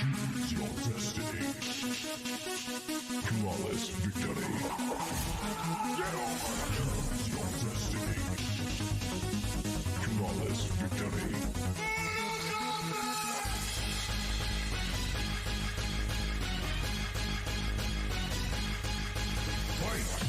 Choose your destiny. Flawless victory. Choose your destiny. Flawless victory. Fight!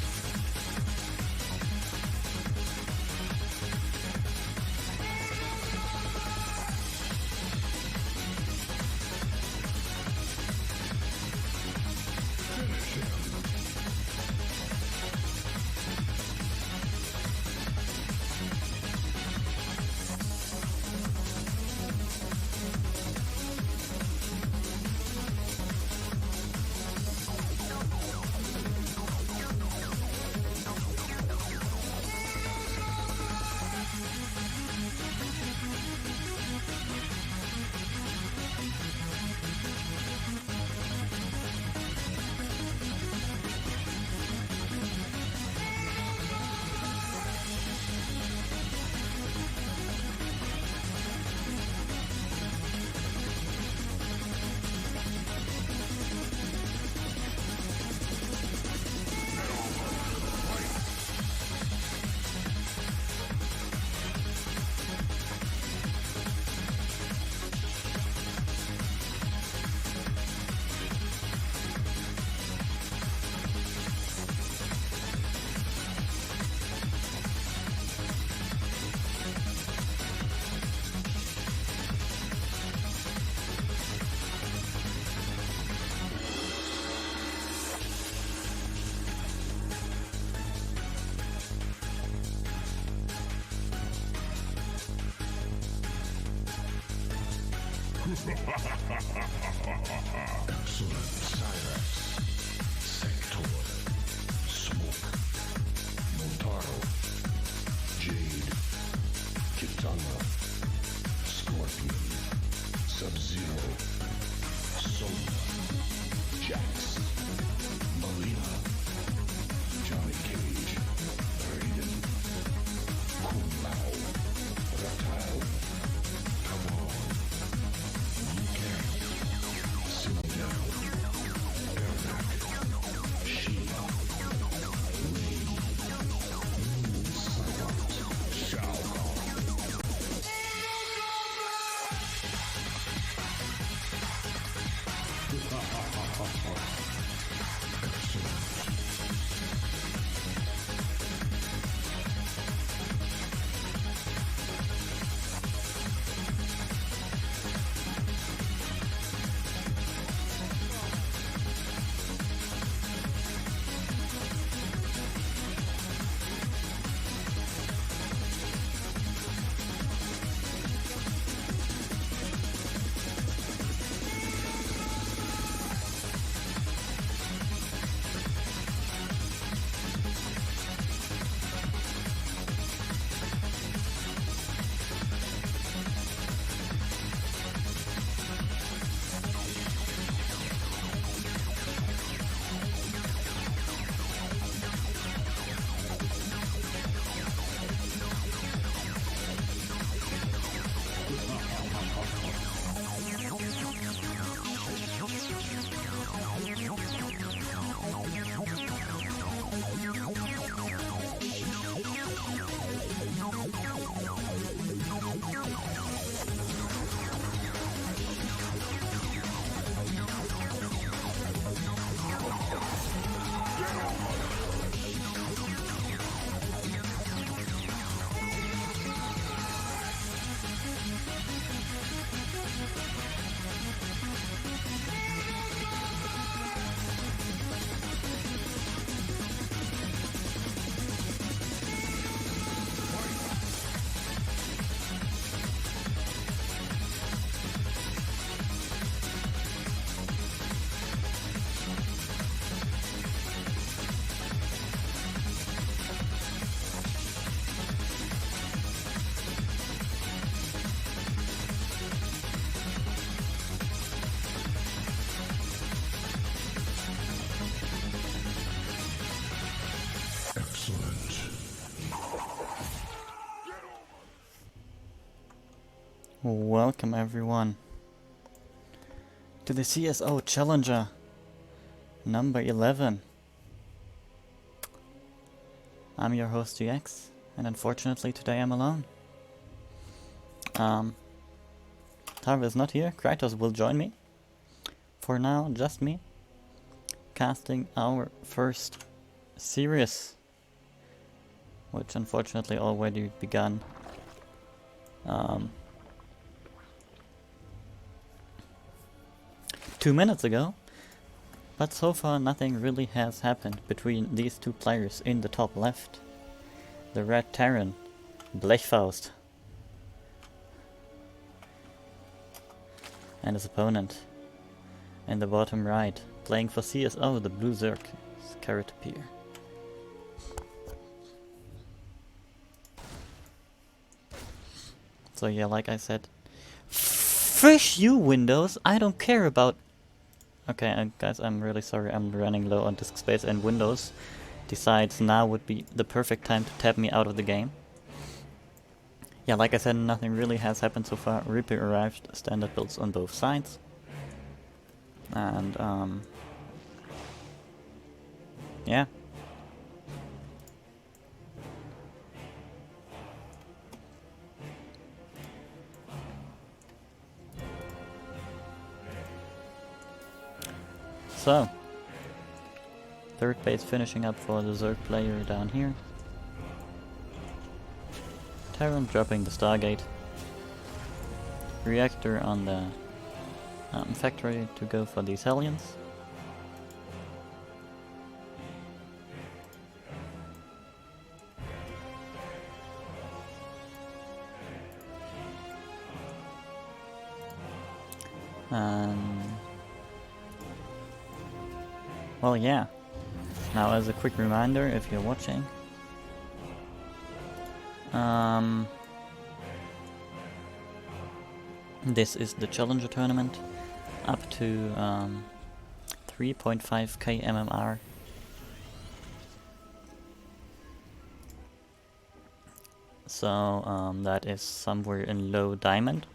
Excellent. Cyrax. Sector. Smoke. Motaro. Jade. Kitana. Scorpion. Sub-Zero. Soma. Jax. Melina. Johnny Cage. Raiden. Kung Lao. Reptile. Come on. You can. Sit down. Ermac. Shiva. Lee. Cyrax. Shao Kahn. Welcome everyone. to the CSO Challenger number 11. I'm your host GX, and unfortunately today I'm alone. Tarva is not here, Kratos will join me. For now, just me, casting our first series, which unfortunately already begun. 2 minutes ago, but so far nothing really has happened between these two players in the top left. The Red Terran, Blechfaust, and his opponent in the bottom right, playing for CSO, the Blue Zerg, Carrotapir. So yeah, like I said, fish you Windows, I don't care about... Okay, guys, I'm really sorry, I'm running low on disk space, and Windows decides now would be the perfect time to tab me out of the game. Yeah, like I said, nothing really has happened so far. Reaper arrived, standard builds on both sides. And, yeah. So, third base finishing up for the Zerg player down here. Terran dropping the Stargate. Reactor on the factory to go for these Hellions. Well, yeah. Now, as a quick reminder, if you're watching, this is the Challenger tournament, up to 3.5k MMR. So that is somewhere in low diamond.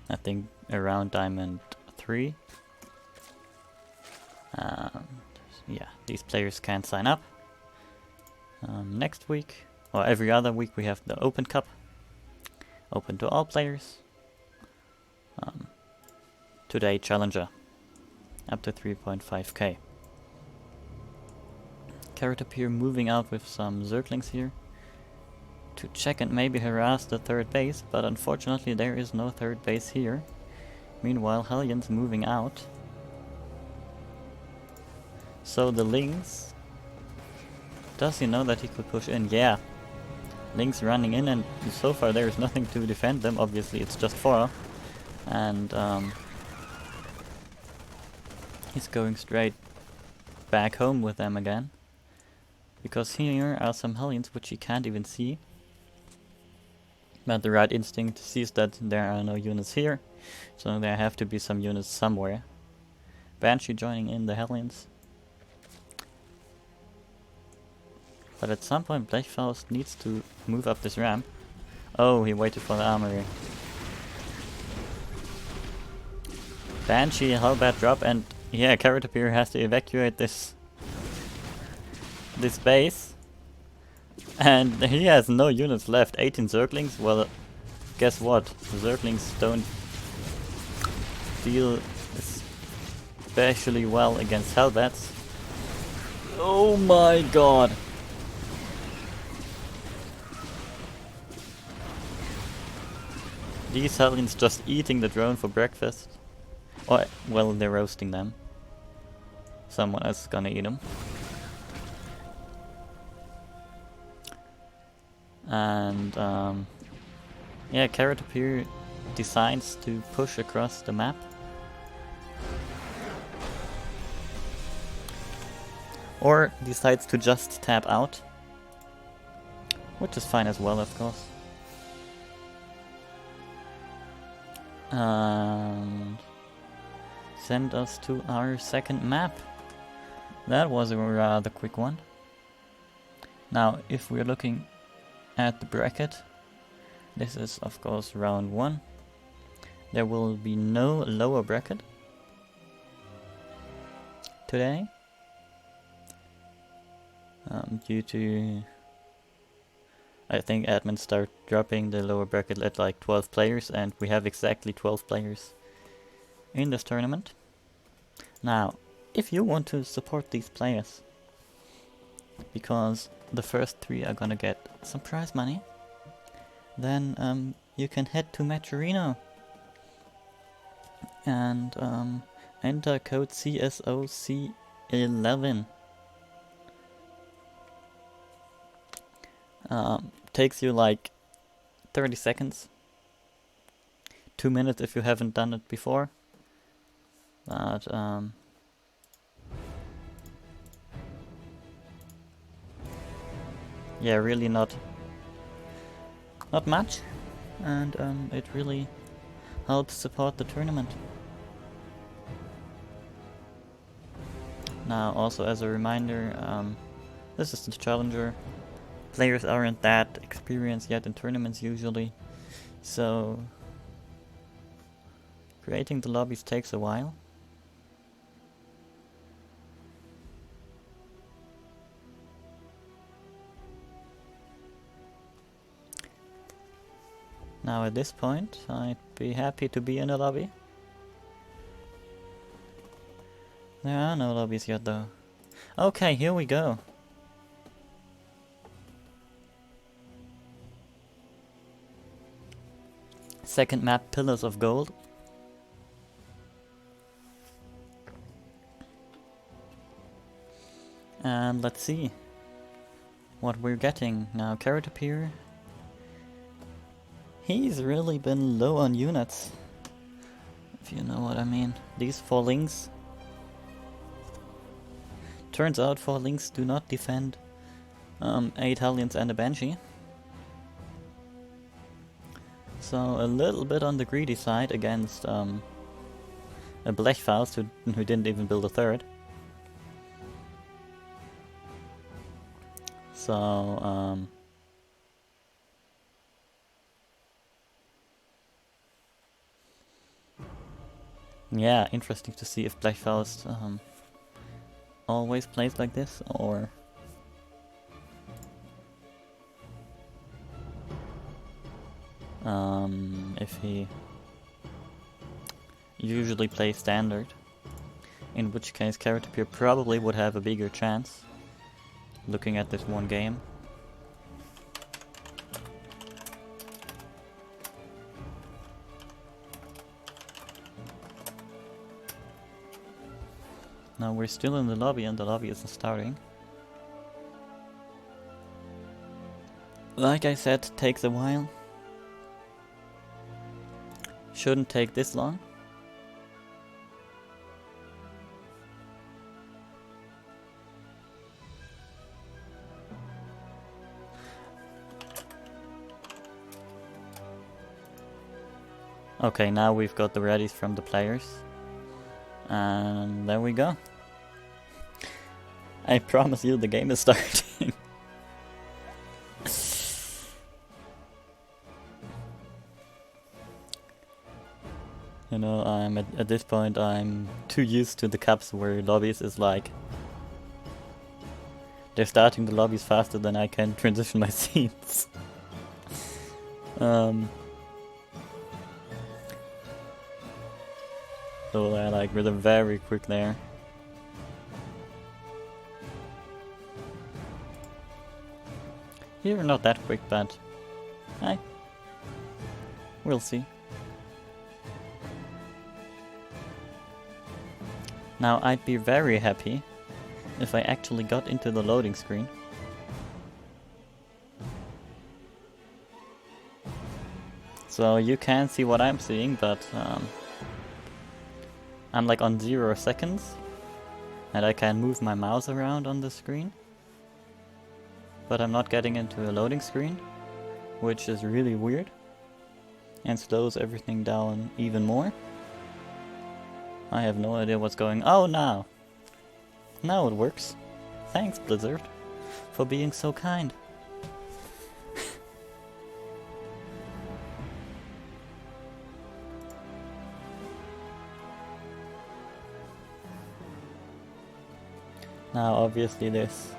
I think around diamond 3. Yeah, these players can sign up. Next week, or every other week, we have the Open Cup, open to all players. Today, Challenger, up to 3.5k. Carrotapir moving out with some Zerglings here to check and maybe harass the third base, but unfortunately there is no third base here. Meanwhile, Hellions moving out. So the Lynx, does he know that he could push in? Yeah. Lynx running in, and so far there is nothing to defend them. Obviously it's just 4. And he's going straight back home with them again. Because here are some Hellions which he can't even see. But the right instinct sees that there are no units here. So there have to be some units somewhere. Banshee joining in the Hellions. But at some point Blechfaust needs to move up this ramp. Oh, he waited for the armory. Banshee, Hellbat drop, and yeah, Carrotapir has to evacuate this base. And he has no units left. 18 Zerglings. Well, guess what? Zerglings don't deal especially well against Hellbats. Oh my god! These Hellions just eating the drone for breakfast. Or, well, they're roasting them. Someone else is gonna eat them. And, yeah, Carrotapir decides to push across the map. Or decides to just tap out. Which is fine as well, of course. And send us to our second map. That was a rather quick one. Now, if we're looking at the bracket, this is of course round 1. There will be no lower bracket. today. Due to, I think admins start dropping the lower bracket at like 12 players, and we have exactly 12 players in this tournament. Now, if you want to support these players, because the first 3 are gonna get some prize money, then you can head to Matcherino and enter code CSOC11. Takes you like 30 seconds, 2 minutes if you haven't done it before, but yeah, really not much, and it really helps support the tournament. Now, also as a reminder, this is the Challenger. Players aren't that experienced yet in tournaments usually, so creating the lobbies takes a while. Now at this point, I'd be happy to be in a lobby. There are no lobbies yet though. Okay, here we go. Second map, Pillars of Gold. And let's see what we're getting. Now, Carrot here. He's really been low on units, if you know what I mean. These 4 links. Turns out 4 links do not defend 8 Hellions and a Banshee. So a little bit on the greedy side against a Blechfaust who didn't even build a 3rd. So yeah, interesting to see if Blechfaust always plays like this, or if he usually plays standard, in which case Caterpillar probably would have a bigger chance, looking at this one game. Now we're still in the lobby and the lobby isn't starting. Like I said, takes a while. Shouldn't take this long. Okay, now we've got the readies from the players. And there we go. I promise you the game is starting. You know, I'm at this point I'm too used to the cups where lobbies is like they're starting the lobbies faster than I can transition my scenes. So they're like really very quick there. Here not that quick, but we'll see. Now I'd be very happy if I actually got into the loading screen. So you can see what I'm seeing, but I'm like on 0 seconds and I can move my mouse around on the screen. But I'm not getting into a loading screen, which is really weird and slows everything down even more. I have no idea what's going on. Oh, now! Now it works. Thanks, Blizzard, for being so kind. Now obviously this.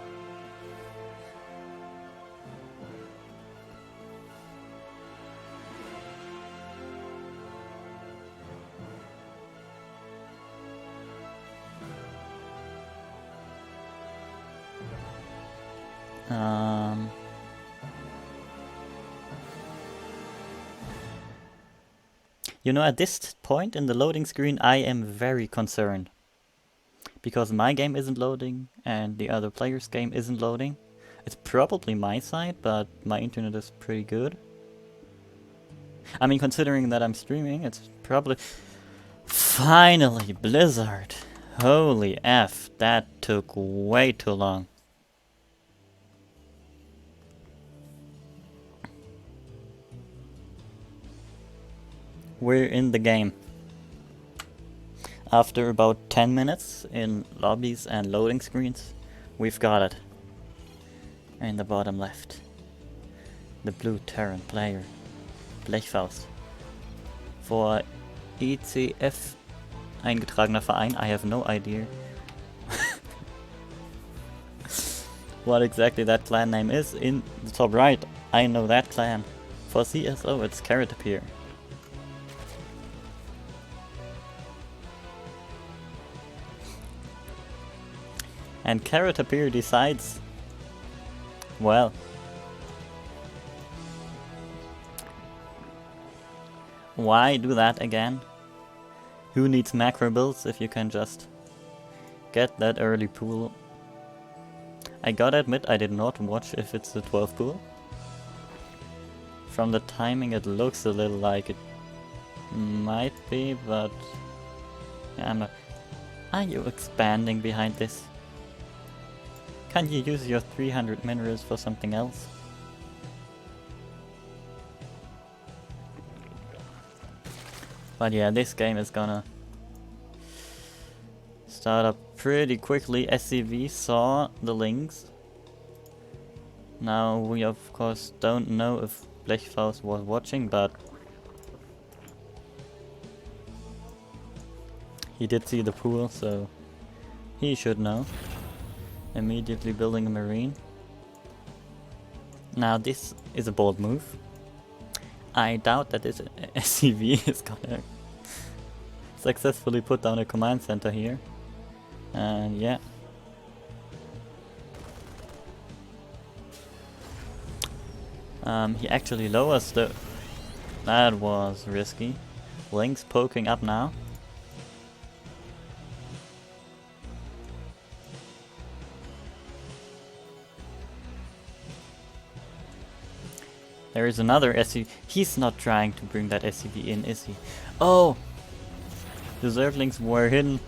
You know, at this point in the loading screen, I am very concerned. Because my game isn't loading, and the other player's game isn't loading. It's probably my side, but my internet is pretty good. I mean, considering that I'm streaming, it's probably... Finally, Blizzard! Holy F, that took way too long. We're in the game. After about 10 minutes in lobbies and loading screens, we've got it. In the bottom left. The blue Terran player, Blechfaust. For ECF eingetragener Verein, I have no idea what exactly that clan name is. In the top right, I know that clan. For CSO, it's Caterpillar. And Caterpillar decides, well, why do that again? Who needs macro builds if you can just get that early pool? I gotta admit, I did not watch if it's the 12 pool. From the timing it looks a little like it might be, but yeah, I'm not. Are you expanding behind this? Can't you use your 300 minerals for something else? But yeah, this game is gonna start up pretty quickly. SCV saw the links. Now we of course don't know if Blechfaust was watching, but he did see the pool, so he should know. Immediately building a marine. Now this is a bold move. I doubt that this SCV is gonna successfully put down a command center here. And yeah. He actually lowers the... That was risky. Link's poking up now. There is another SCV. He's not trying to bring that SCV in, is he? Oh! The Zerglings were hidden.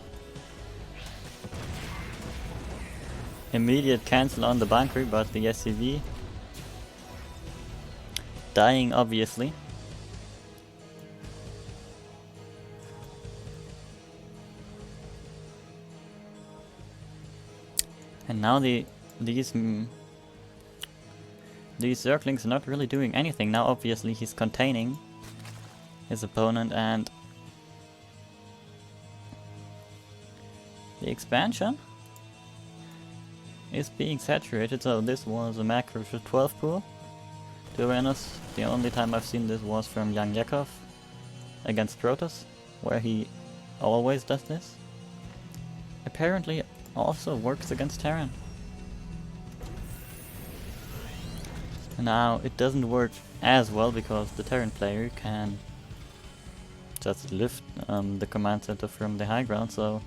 Immediate cancel on the bunker, but the SCV dying obviously. And now these Zerglings are not really doing anything. Now obviously he's containing his opponent, and the expansion is being saturated. So this was a macro for 12 pool. To be honest, the only time I've seen this was from Young Yakov against Protoss, where he always does this. Apparently also works against Terran. Now it doesn't work as well because the Terran player can just lift the command center from the high ground, so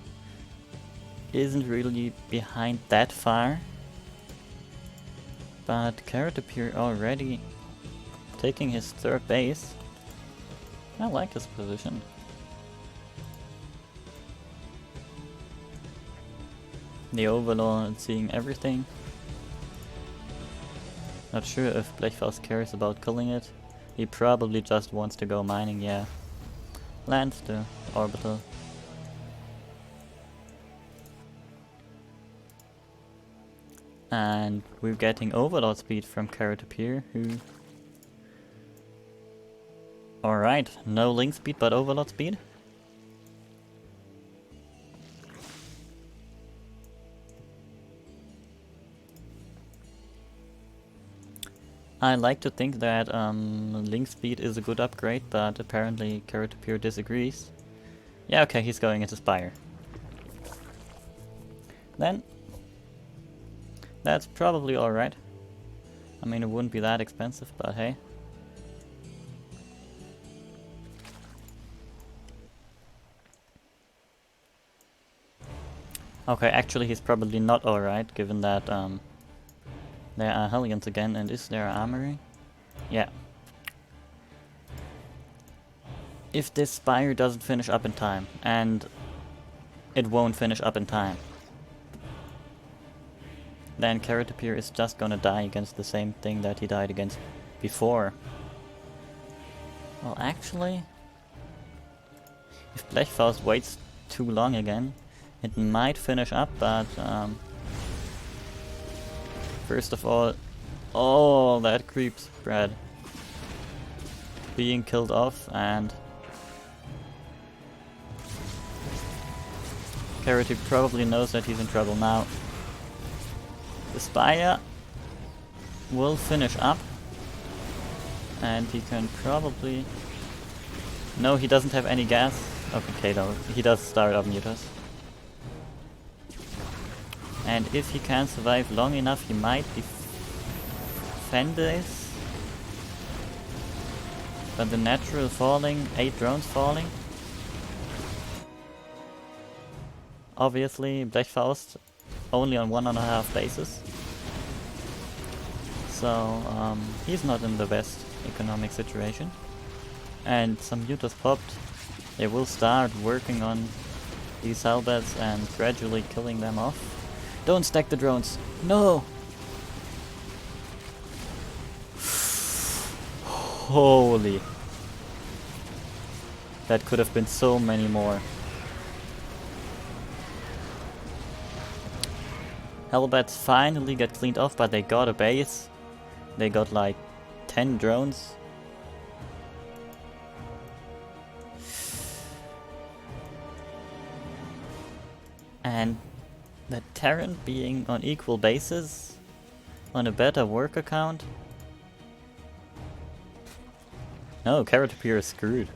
isn't really behind that far. But Caterpillar already taking his third base. I like this position. The Overlord seeing everything. Not sure if Blechfaust cares about killing it. He probably just wants to go mining, yeah. Lands the orbital. And we're getting Overlord speed from Caterpillar, who... Alright, no link speed but Overlord speed. I like to think that link speed is a good upgrade, but apparently Karatapir disagrees. Yeah, okay, he's going into Spire. Then, that's probably alright. I mean, it wouldn't be that expensive, but hey. Okay, actually he's probably not alright, given that there are Hellions again, and is there armory? Yeah. If this Spire doesn't finish up in time, and it won't finish up in time, then Karatapir is just gonna die against the same thing that he died against before. Well, actually, if Blechfaust waits too long again, it might finish up, but first of all that creep spread being killed off, and Karatapir probably knows that he's in trouble now. The Spire will finish up, and he can probably... No, he doesn't have any gas. Okay, though, he does start up mutas. And if he can survive long enough, he might defend this. But the natural falling, 8 drones falling. Obviously, Blechfaust only on 1.5 bases. So, he's not in the best economic situation. And some mutas popped. They will start working on these halberds and gradually killing them off. Don't stack the drones. No! Holy. That could have been so many more. Halberds finally get cleaned off, but they got a base. They got like 10 drones. And the Terran being on equal bases, on a better work account. No, Karatapir is screwed.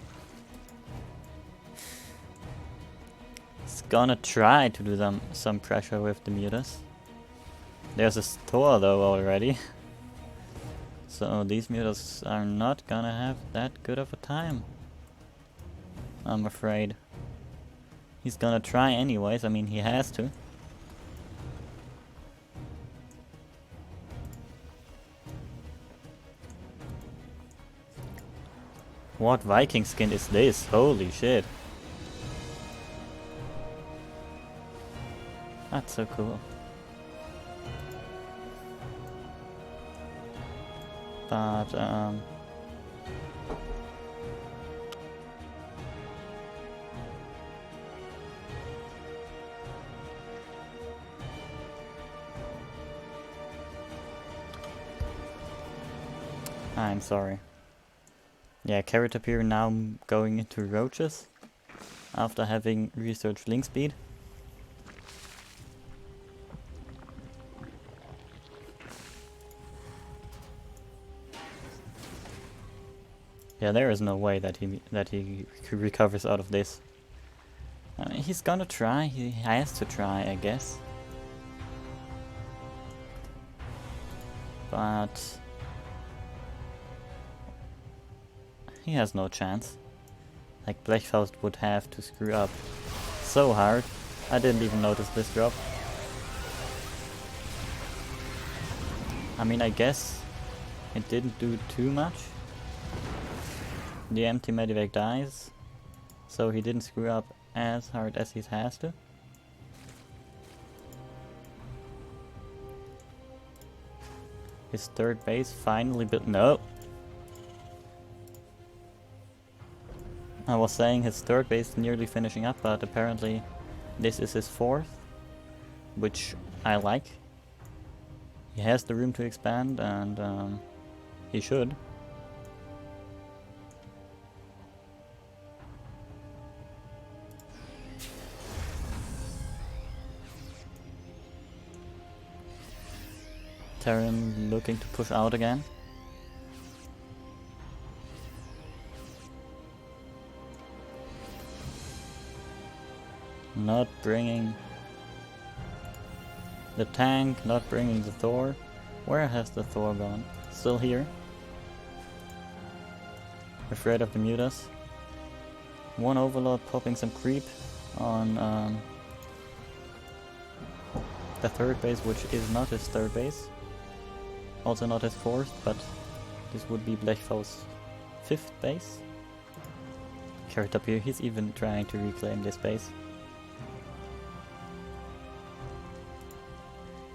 He's gonna try to do some pressure with the mutas. There's a Thor though already. So these mutas are not gonna have that good of a time, I'm afraid. He's gonna try anyways, I mean he has to. What Viking skin is this? Holy shit. That's so cool. But I'm sorry. Yeah, Karatapir now going into roaches after having researched link speed. Yeah, there is no way that he recovers out of this. I mean, he's gonna try. He has to try, I guess. But he has no chance. Like, Blechfaust would have to screw up so hard. I didn't even notice this drop. I mean, I guess it didn't do too much. The empty medivac dies, so he didn't screw up as hard as he has to. His third base finally built. No! I was saying his third base nearly finishing up, but apparently this is his fourth, which I like. He has the room to expand, and he should. Terran looking to push out again. Not bringing the tank, not bringing the Thor. Where has the Thor gone? Still here. Afraid of the mutas. One Overlord popping some creep on the third base, which is not his third base. Also not his fourth, but this would be Blechfau's fifth base. Carrot up here, he's even trying to reclaim this base.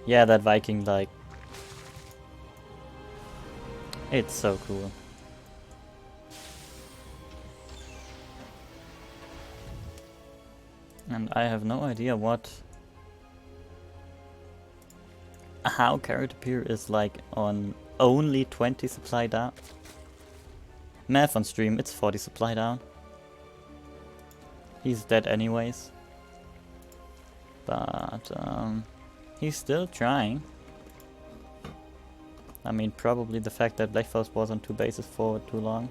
Yeah, that Viking, like... It's so cool. And I have no idea how Carrot Appear is like on only 20 supply down. Math on stream, it's 40 supply down. He's dead anyways. But he's still trying. I mean, probably the fact that Blechfaust was on 2 bases for too long.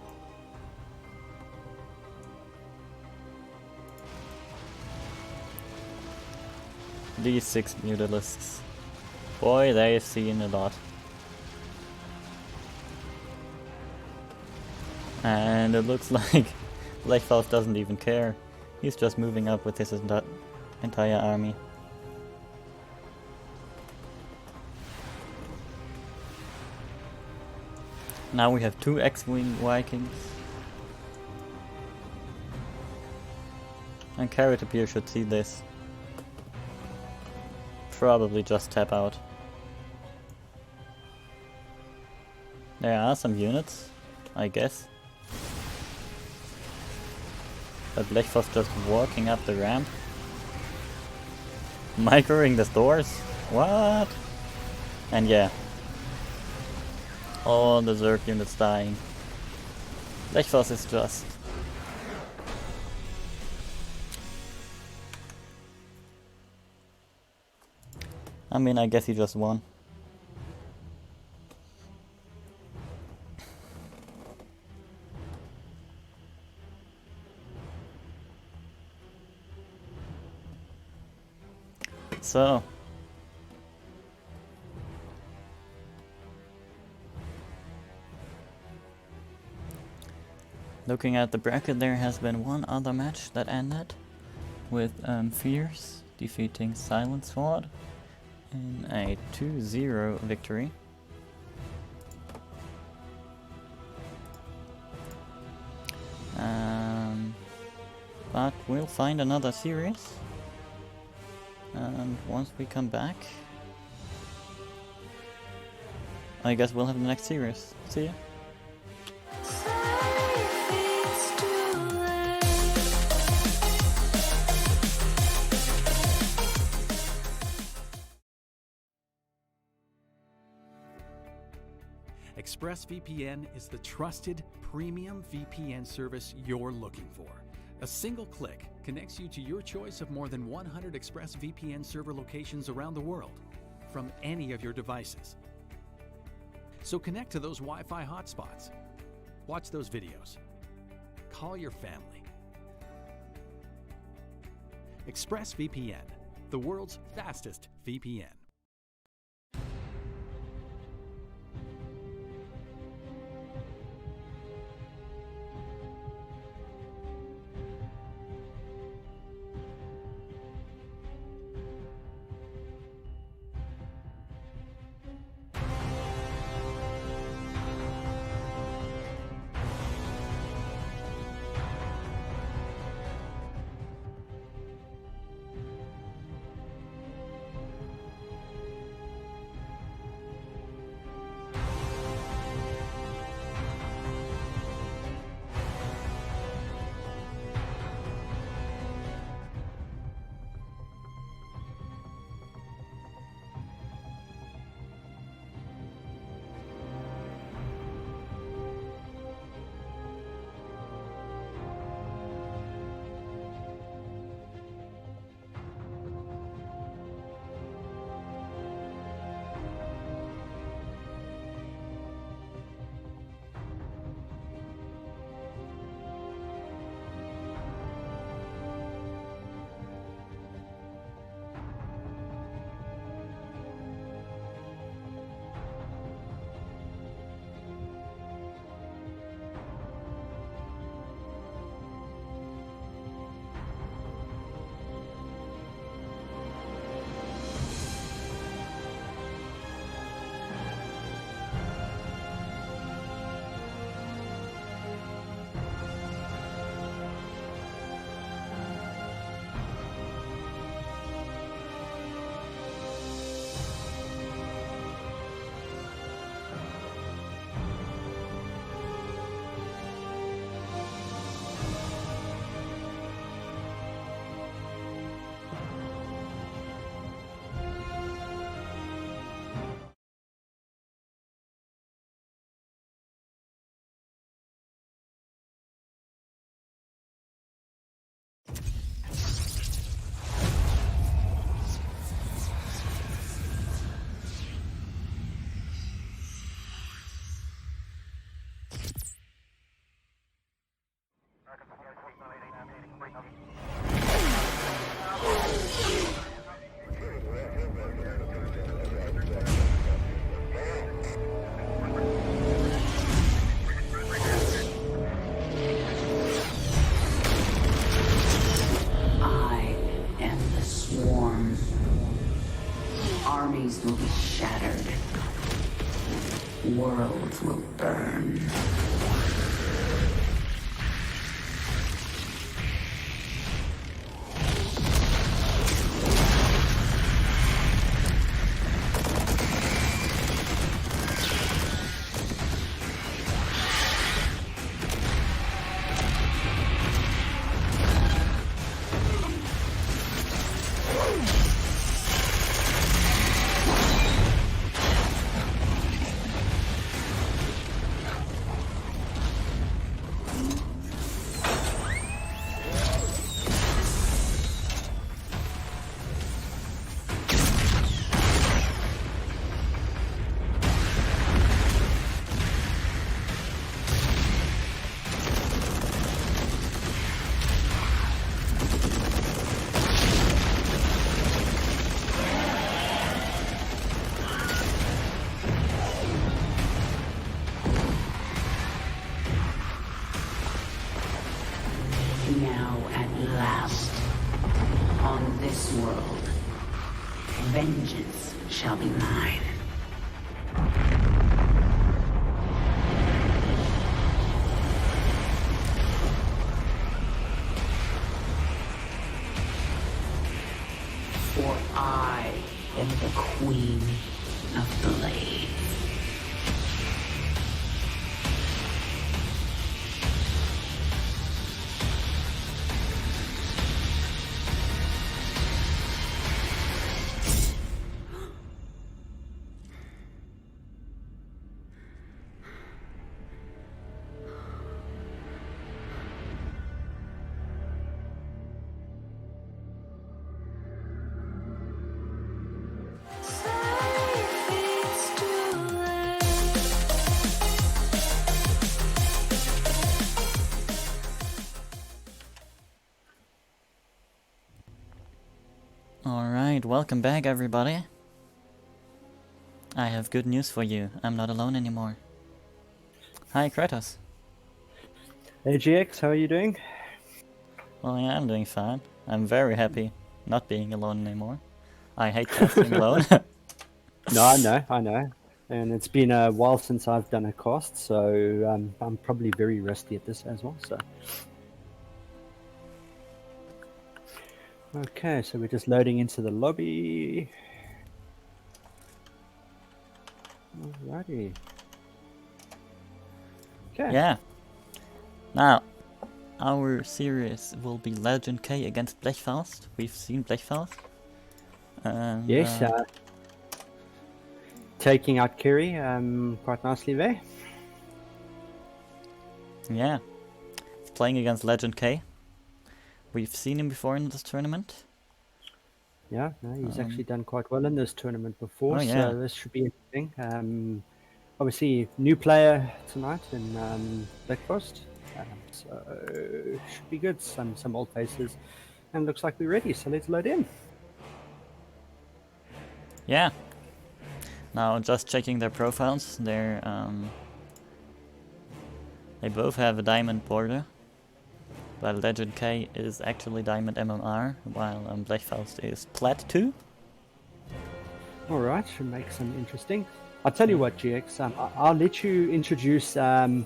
These 6 Mutalisks. Boy, they've seen a lot. And it looks like Blechfaust doesn't even care. He's just moving up with his entire army. Now we have 2 X-Wing Vikings. And Carrot Appear should see this. Probably just tap out. There are some units, I guess. But Blechfaust just walking up the ramp. Microing the doors? What? And yeah. All the Zerg units dying. Blechfaust is just... I mean, I guess he just won. So... Looking at the bracket, there has been one other match that ended with Fierce defeating Silent Sword in a 2-0 victory. But we'll find another series, and once we come back, I guess we'll have the next series. See ya! ExpressVPN is the trusted premium VPN service you're looking for. A single click connects you to your choice of more than 100 ExpressVPN server locations around the world from any of your devices. So connect to those Wi-Fi hotspots, watch those videos, call your family. ExpressVPN, the world's fastest VPN. will be shattered. Worlds will burn. Now at last, on this world, vengeance shall be mine. For I am the Queen of Blades. Alright, welcome back everybody. I have good news for you. I'm not alone anymore. Hi Kratos. Hey GX, how are you doing? Well, yeah, I'm doing fine. I'm very happy not being alone anymore. I hate casting alone. No, I know. And it's been a while since I've done a cast, so I'm probably very rusty at this as well. So, okay, so we're just loading into the lobby. Alrighty. Okay. Yeah. Now, our series will be Legend K against Blechfaust. We've seen Blechfaust. And, Yes. Taking out Kerry quite nicely there. yeah. He's playing against Legend K. We've seen him before in this tournament. Yeah, no, he's actually done quite well in this tournament before, Oh, yeah. so this should be interesting. Obviously, new player tonight in Blackfrost, so should be good. Some old faces, and looks like we're ready. So let's load in. Yeah. Now, just checking their profiles. They both have a diamond border. While Legend K is actually Diamond MMR, while Blechfaust is Plat 2. All right, should make some interesting. I'll tell you what, GX. I'll let you introduce the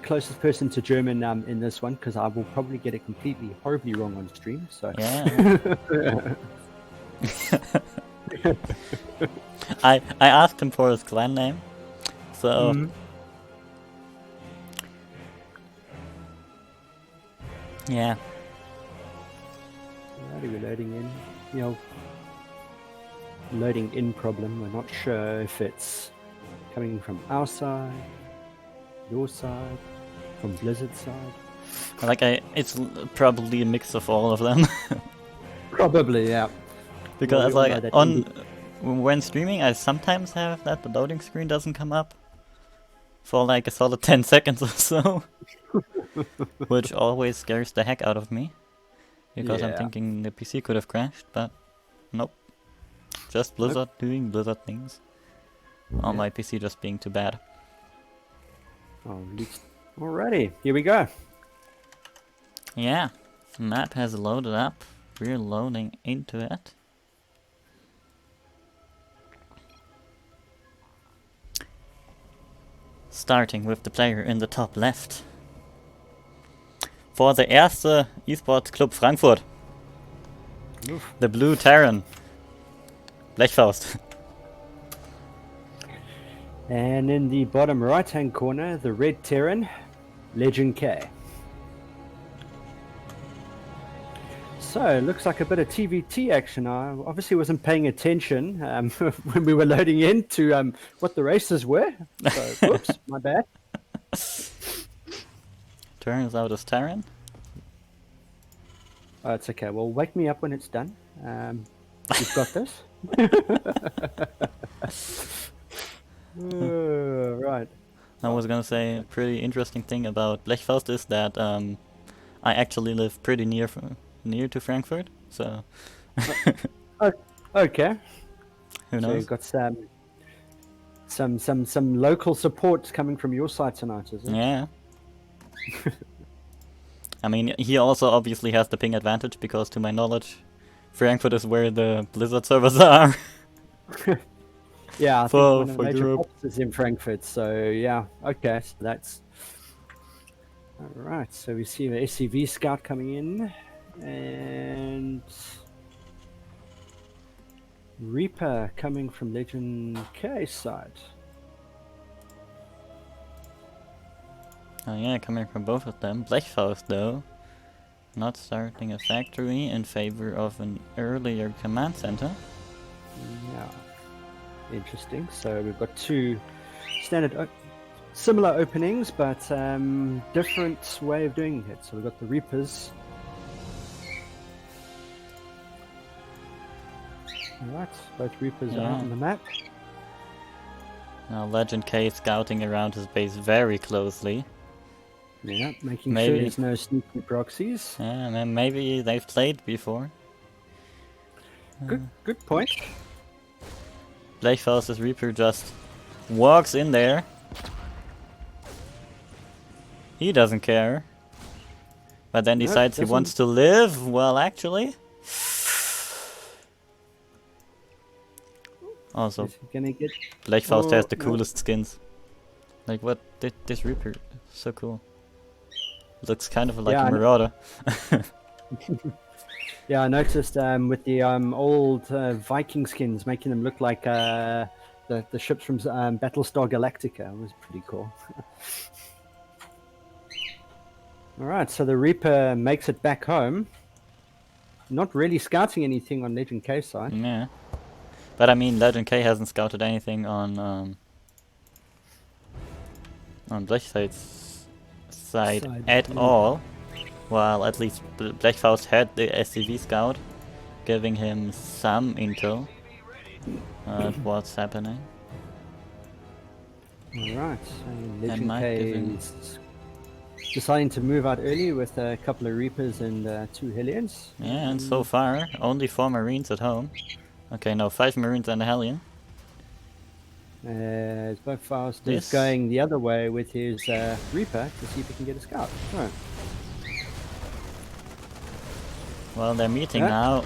closest person to German in this one, because I will probably get it completely horribly wrong on stream. So Yeah. I asked him for his clan name, so yeah. Alrighty, we're loading in. You know, loading in problem. We're not sure if it's coming from our side, your side, from Blizzard's side. Like it's probably a mix of all of them. Probably, yeah. Because Well, we all like know that on when streaming, I sometimes have that the loading screen doesn't come up for like a solid 10 seconds or so, which always scares the heck out of me. Because I'm Yeah. thinking the PC could have crashed, but nope. Just Blizzard doing Blizzard things. Or my PC just being too bad. Alrighty, here we go. Yeah, map has loaded up. We're loading into it. Starting with the player in the top left. For the erste Esport Club Frankfurt. The Blue Terran. Blechfaust. And in the bottom right-hand corner, the Red Terran, Legend K. So, looks like a bit of TVT action. I obviously wasn't paying attention when we were loading into what the races were. So, whoops, my bad. Turns out as Terran. Oh, it's okay. Well, wake me up when it's done. You've got this. Right. I was gonna say a pretty interesting thing about Blechfaust is that I actually live pretty near to Frankfurt, so Okay. who So knows? you've got some local support coming from your side tonight, is it? Yeah. I mean, he also obviously has the ping advantage because, to my knowledge, Frankfurt is where the Blizzard servers are. Yeah, I For- think one of for the major Europe. offices in Frankfurt. So yeah, okay, so that's all right. So we see the SCV scout coming in, and Reaper coming from Legend K side. Oh yeah, coming from both of them. Blechfaust, though, not starting a factory in favor of an earlier command center. Yeah, interesting. So we've got two standard, similar openings, but different way of doing it. So we've got the Reapers. Alright, both Reapers are Yeah. out on the map. Now Legend K scouting around his base very closely. Yeah, making Maybe. sure there's no sneaky proxies. Yeah, and then maybe they've played before. Good point. Blechfaust's Reaper just walks in there. He doesn't care. But then No, decides he doesn't. wants to live. Well, actually. Also, Is he gonna get? Blechfaust has the no. coolest skins. Like, what? This Reaper so cool. Looks kind of like Yeah, a I know. Marauder. Yeah, I noticed with the old Viking skins, making them look like the ships from Battlestar Galactica. It was pretty cool. All right, so the Reaper makes it back home. Not really scouting anything on Legend K side. Yeah. But I mean, Legend K hasn't scouted anything on Blechfaust's side at yeah. all. While at least Blechfaust had the SCV scout, giving him some intel at what's happening. All right, so Legend might K give him- is deciding to move out early with a couple of Reapers and 2 Hellions. Yeah, and so far, only 4 Marines at home. Okay, no, 5 Marines and a Hellion. Blechfaust This- is going the other way with his Reaper to see if he can get a scout. Right. Well, they're meeting Yeah. now.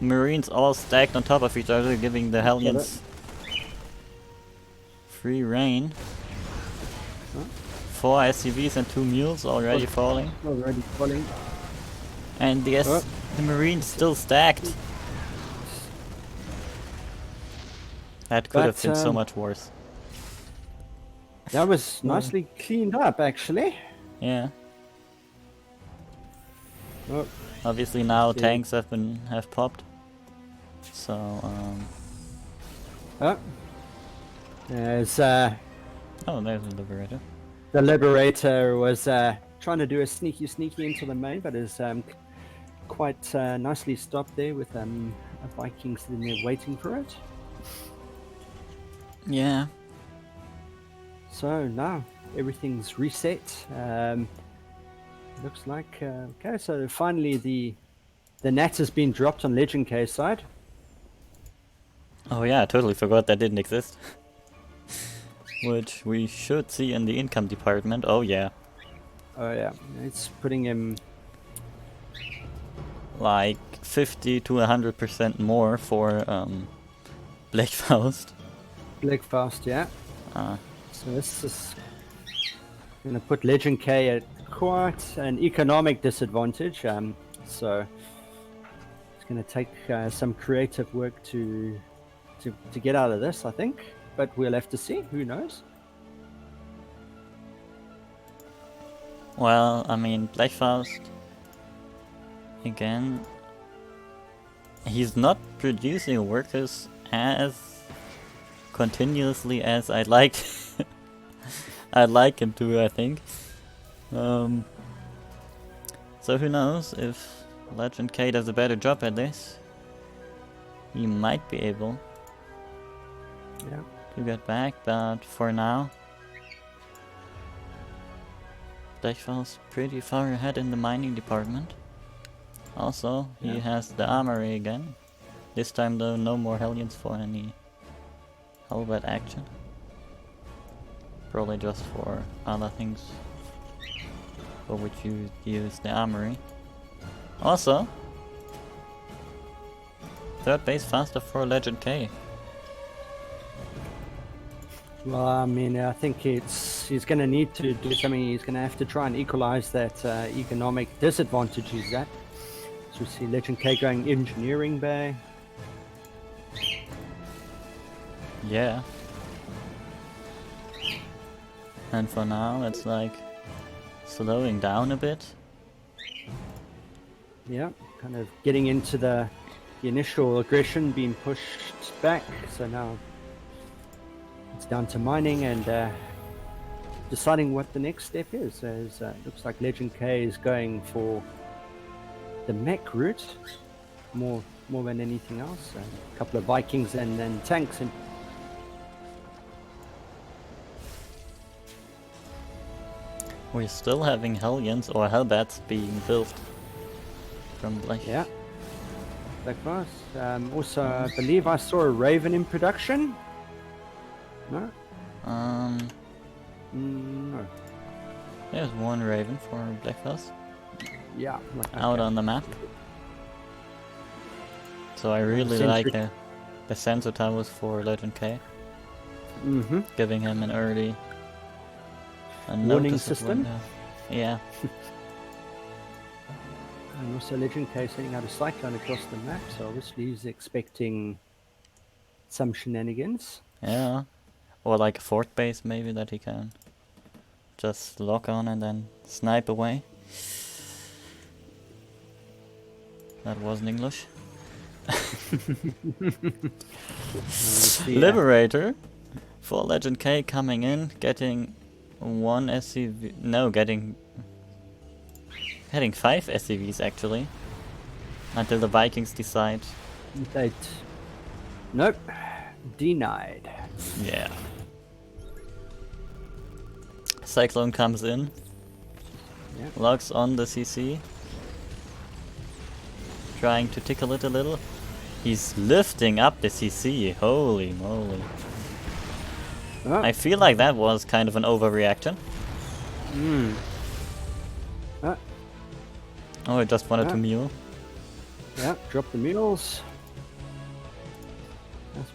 Marines all stacked on top of each other, giving the Hellions free reign. Huh? 4 SCVs and 2 mules already falling. Already falling. And the, Oh. the Marines still stacked. That could have But, been so much worse. That was nicely cleaned up, actually. Yeah. Oh, Obviously now Yeah. tanks have popped. So oh. As oh, there's the Liberator. the Liberator was trying to do a sneaky into the main, but is quite nicely stopped there with a Viking sitting there waiting for it. Yeah. So now everything's reset. Looks like okay. So finally the Nat has been dropped on Legend K side. Oh yeah, I totally forgot that didn't exist. Which we should see in the income department. Oh yeah. Oh yeah, it's putting him. Like 50 to 100% more for Blechfaust. Blechfaust, yeah. Uh, So this is Going to put Legend K at quite an economic disadvantage. So it's going to take some creative work to get out of this, I think. But we'll have to see. Who knows? Well, I mean, Blechfaust, again, he's not producing workers as continuously as I'd like I'd like him to, I think. So who knows, if Legend K does a better job at this, he might be able to get back, but for now, Blechfaust pretty far ahead in the mining department. Also, he has the armory again. This time though, no more Hellions for any halberd action. Probably just for other things for which you use the armory. Also, third base faster for Legend K. Well, I mean, I think he's going to need to do something. He's going to have to try and equalize that economic disadvantage he's at. So we see Legend K going engineering bay. Yeah. And for now, it's like slowing down a bit. Yeah, kind of getting into the initial aggression being pushed back. So now it's down to mining and deciding what the next step is. As looks like Legend K is going for the mech route more than anything else. A couple of Vikings and then tanks. And we're still having Hellions or Hellbats being built from Blech. yeah, that was. Also, I believe I saw a Raven in production. No. No. There's one Raven for Blechfaust Yeah. out on the map. So I really like the sensor towers for Legend K, Mm-hmm. giving him an early Warning notice of system. when, yeah. And also Legend K sending out a cyclone across the map, so obviously he's expecting some shenanigans. Yeah. Or like a fort base maybe that he can just lock on and then snipe away. That wasn't English. Liberator for Legend K coming in, getting one SCV. No, getting 5 SCVs actually. Until the Vikings decide. Nope. Denied. Yeah. Cyclone comes in, Yeah. locks on the CC, trying to tickle it a little. He's lifting up the CC, holy moly. Oh. I feel like that was kind of an overreaction. Oh, I just wanted to mule. Yeah, drop the mules.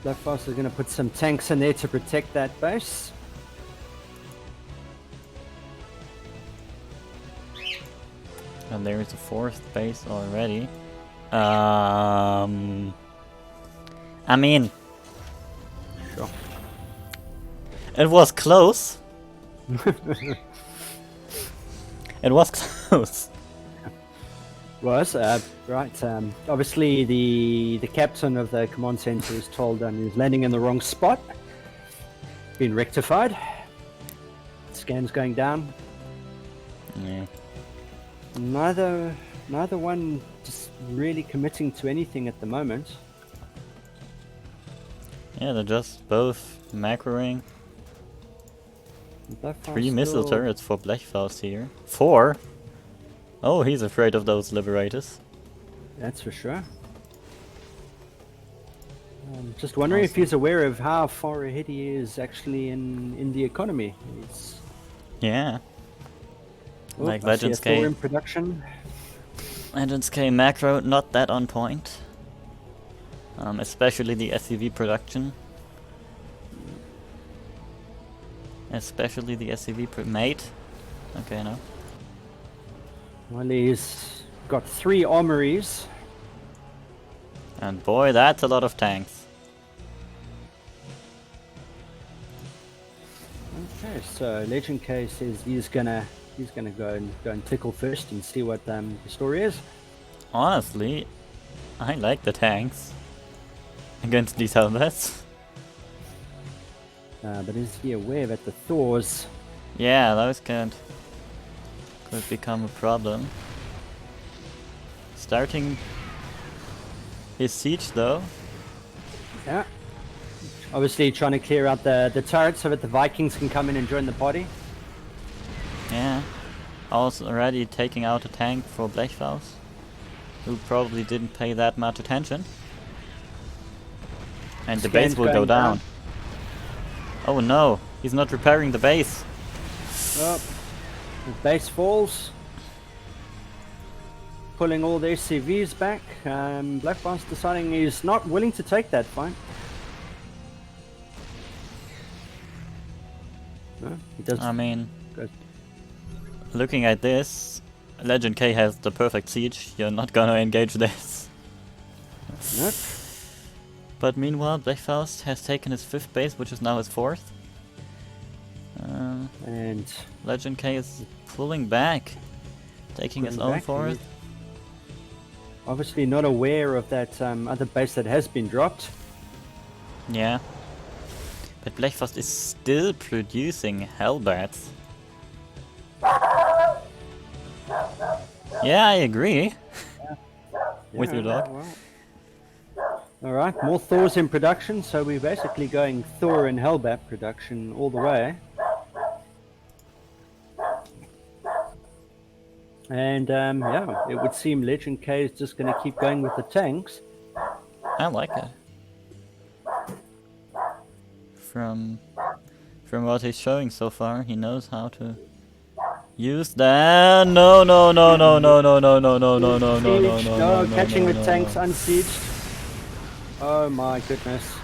Blechfaust is going to put some tanks in there to protect that base. And there is a 4th base already. I mean, Sure. it was close. It was close. Was right. Obviously, the captain of the command center is told he's landing in the wrong spot. Been rectified. Scans going down. Yeah. Neither one just really committing to anything at the moment. Yeah, they're just both macroing. Blechfaust 3 missile still- turrets for Blechfaust here. 4? Oh, he's afraid of those liberators. That's for sure. Just wondering if he's aware of how far ahead he is actually in the economy. He's, Yeah. Like I see a Legends Thor K. in production. Legends K macro, not that on point. Especially the SCV production. Especially the SCV mate. Okay, no. Well, he's got 3 armories. And boy, that's a lot of tanks. Okay, so Legend K says he's gonna go and tickle first and see what the story is. Honestly, I like the tanks against these helmets. But is he aware that the Thors? Yeah, those could become a problem. Starting his siege though. Yeah. Obviously trying to clear out the turrets so that the Vikings can come in and join the party. Yeah. Also already taking out a tank for Blechfaust, who probably didn't pay that much attention. And the base Scans will go going down. Oh no, he's not repairing the base. Oh, the base falls. Pulling all the SCVs back. Blackboss deciding he's not willing to take that fight. No, he doesn't. I mean, Good. looking at this, Legend K has the perfect siege. You're not gonna engage this. Nope. But meanwhile, Blechfaust has taken his 5th base, which is now his 4th. And Legend K is pulling back, taking his Pulling own back, 4th. obviously not aware of that other base that has been dropped. Yeah. But Blechfaust is still producing Hellbats. Yeah, I agree. With your dog. Alright, more Thors in production, so we're basically going Thor and Hellbat production all the way. And yeah, it would seem Legend K is just going to keep going with the tanks. I like it. From what he's showing so far, he knows how to use that. No, no, no, no, no, no, no, no, no, no, no, no, no, Siege, no, no, catching no, the no, tanks no. unsieged. Oh my goodness.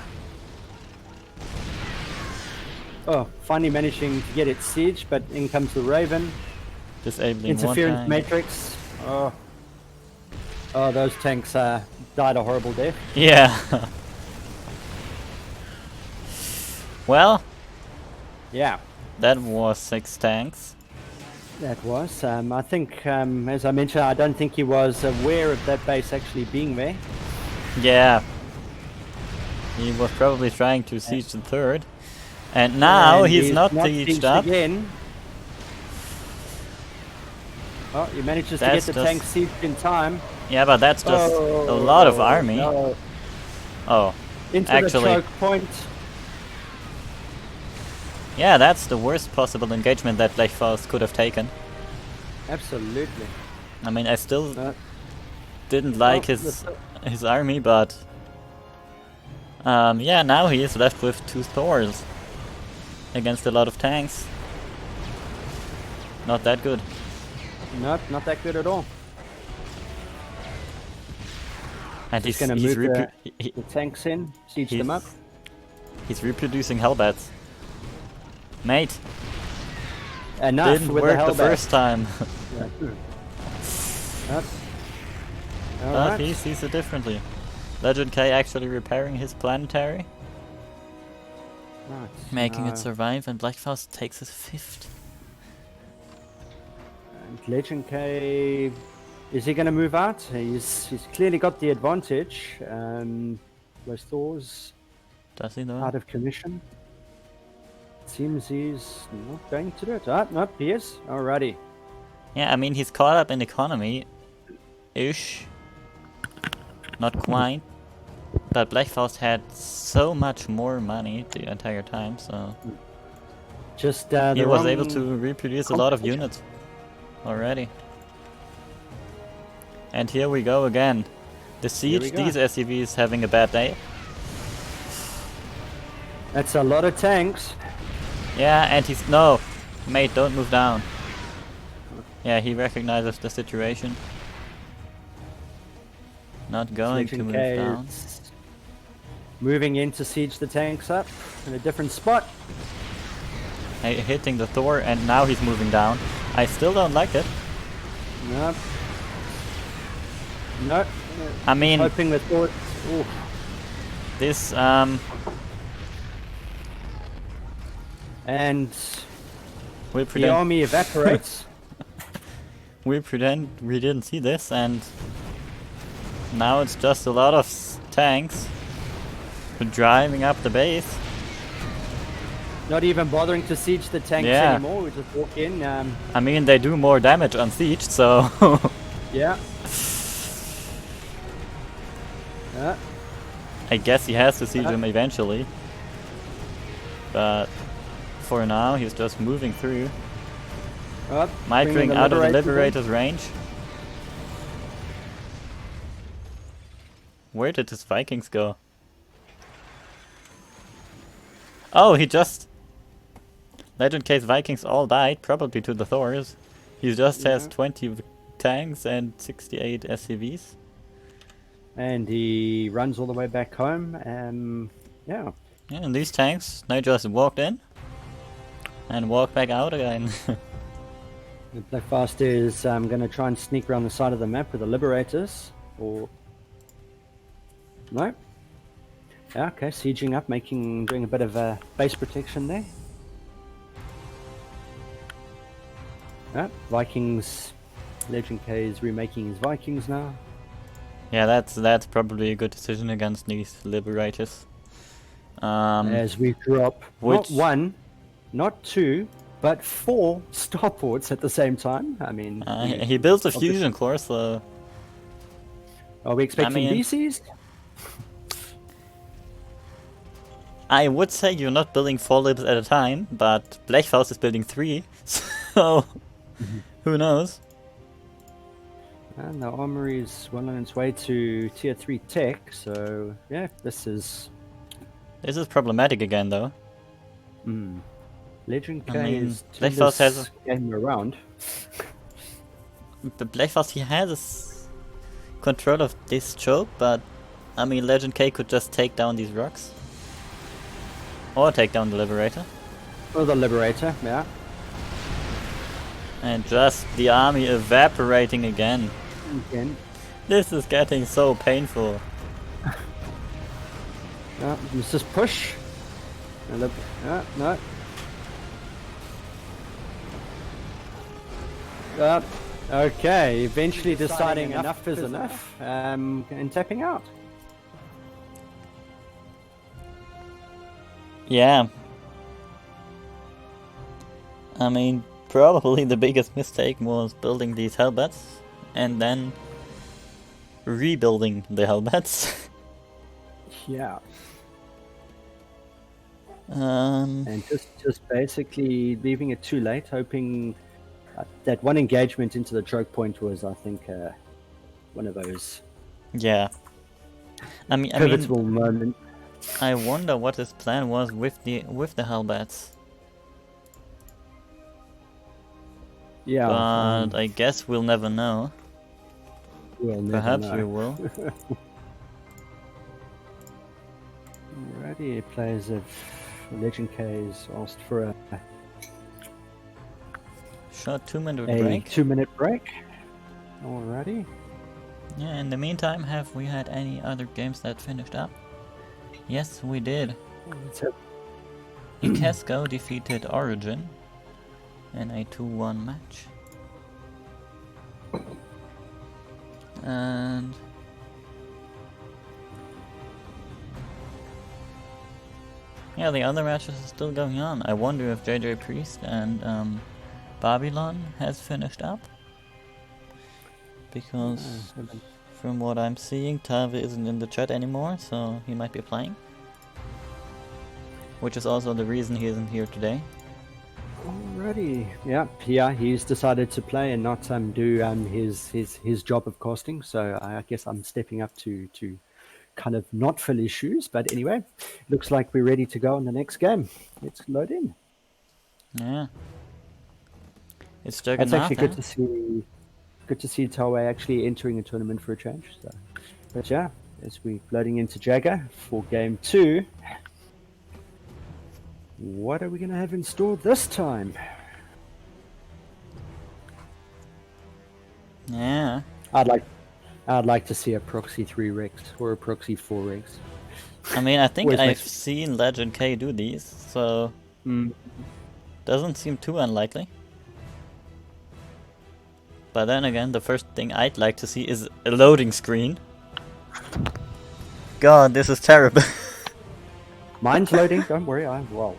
Oh, finally managing to get it sieged, but in comes the Raven. Disabling Interference one tank. matrix. Oh, those tanks died a horrible death. Yeah. Well, Yeah, that was 6 tanks. that was. I think, as I mentioned, I don't think he was aware of that base actually being there. Yeah. He was probably trying to siege the 3rd. And now And he's not sieged sieged up. again. Oh, he manages to That's get the just- tank sieged in time. Yeah, but that's just a lot of army. No. Oh, Into actually, the choke point. yeah, that's the worst possible engagement that Blechfaust could have taken. Absolutely. I mean, I still Uh, didn't like well, his army, but yeah, now he is left with 2 Thors against a lot of tanks. Not that good. Nope, not that good at all. And He's going to move he- the tanks in, siege them up. he's reproducing Hellbats. Mate, Enough didn't with work the the Hellbat. first time. Yep. But Alright. he sees it differently. Legend K actually repairing his planetary, Right, making it now- survive, and Blechfaust takes his 5th. And Legend K, is he going to move out? He's clearly got the advantage. Those Thors Does he though? out of commission. Seems he's not going to do it. Ah, nope, he is. Alrighty. Yeah, I mean he's caught up in economy-ish. Not quite. But Blechfaust had so much more money the entire time, so Just he was able to reproduce a lot of competition. units already. And here we go again. The Here we siege, go. these SCVs having a bad day. That's a lot of tanks. Yeah, and he's... No! Mate, don't move down. Yeah, he recognizes the situation. Not going to Legend move K down. is moving in to siege the tanks up in a different spot. Hitting the Thor, and now he's moving down. I still don't like it. No. No. I mean, Hoping that thought. this And we the pretend army evaporates. we didn't see this, and now it's just a lot of tanks driving up the base. Not even bothering to siege the tanks Yeah. anymore. We just walk in. I mean, they do more damage on siege, so Yeah. I guess he has to siege them eventually. But for now, he's just moving through, Bringing micring the out of the Liberators in. Liberator's range. Where did his Vikings go? Oh, he just... Legend Case Vikings all died, probably to the Thors. He just has 20 tanks and 68 SCVs. And he runs all the way back home. Yeah. Yeah, and these tanks, they just walked in and walked back out again. The Blackfast is going to try and sneak around the side of the map with the Liberators. Or... No? Yeah, okay, sieging up, doing a bit of base protection there. Vikings... Legend K is remaking his Vikings now. Yeah, that's probably a good decision against these Liberators. As we drop Which- not one, not two, but 4 starports at the same time. I mean, he built a obviously- fusion core, so Are we expecting mean- DCs? I would say you're not building 4 libs at a time, but Blechfaust is building 3, so who knows? And the armory is well on its way to tier 3 tech, so yeah, this is... This is problematic again, though. Legend I K mean, is Blechfaust has this game around. The Blechfaust, he has control of this choke, but I mean, Legend K could just take down these rocks. Or take down the Liberator. Or the Liberator, yeah. And just the army evaporating again. Again. This is getting so painful. Let's just push. No. Okay, eventually deciding enough is enough, and tapping out. Yeah. I mean, probably the biggest mistake was building these Hellbats and then rebuilding the Hellbats. Yeah. Um, And just basically leaving it too late, hoping that one engagement into the choke point was, I think, one of those yeah. I mean, pivotal moments. I wonder what his plan was with the Hellbats. Yeah, But I guess we'll never know. we'll never Perhaps know. we will. Alrighty, players of Legend K's asked for a Short 2-minute break. 2-minute break. Alrighty. Yeah, in the meantime, have we had any other games that finished up? Yes, we did. Let's have Ikesco defeated Origin in a 2-1 match. And yeah, the other matches are still going on. I wonder if JJ Priest and Babylon has finished up. Because from what I'm seeing, Tave isn't in the chat anymore, so he might be playing. Which is also the reason he isn't here today. Alrighty. Yeah, he's decided to play and not do his job of casting, so I guess I'm stepping up to kind of not fill his shoes, but anyway, looks like we're ready to go on the next game. Let's load in. Yeah. It's That's Juggernaut. actually good to see Tawe actually entering a tournament for a change. So. But yeah, as we're loading into Jagger for game 2, what are we going to have in store this time? Yeah. I'd like to see a proxy 3 Rex or a proxy 4 Rex. I mean, I think Always I've makes- seen Legend K do these, so Mm. doesn't seem too unlikely. But then again, the first thing I'd like to see is a loading screen. God, this is terrible. Mine's loading. Don't worry. I will.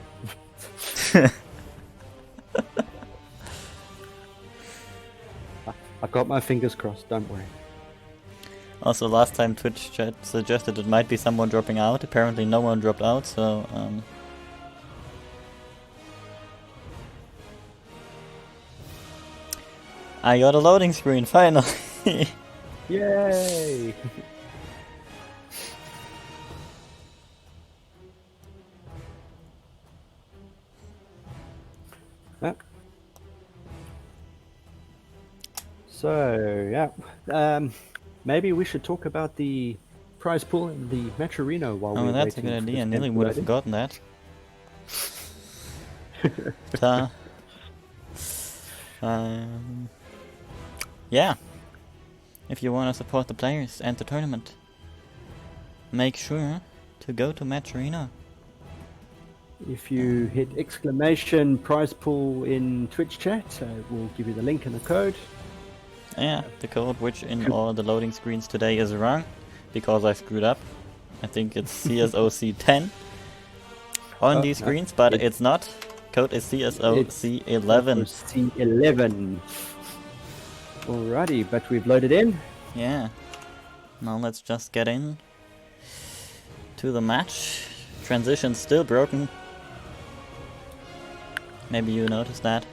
I got my fingers crossed. Don't worry. Also, last time Twitch chat suggested it might be someone dropping out. Apparently no one dropped out, so I got a loading screen, finally! Yay! Ah. So yeah, maybe we should talk about the prize pool in the Maturino while Oh, we're that's a waiting good for idea. I this nearly game to would have load in. forgotten that. Ta. Yeah. If you want to support the players and the tournament, make sure to go to Maturino. If you hit exclamation prize pool in Twitch chat, we'll give you the link and the code. Yeah, the code which in all the loading screens today is wrong, because I screwed up. I think it's CSOC10 on Oh, these no, screens, but it- it's not. Code is CSOC11. C11. Alrighty, but we've loaded in. Yeah. Now let's just get in to the match. Transition still broken. Maybe you noticed that.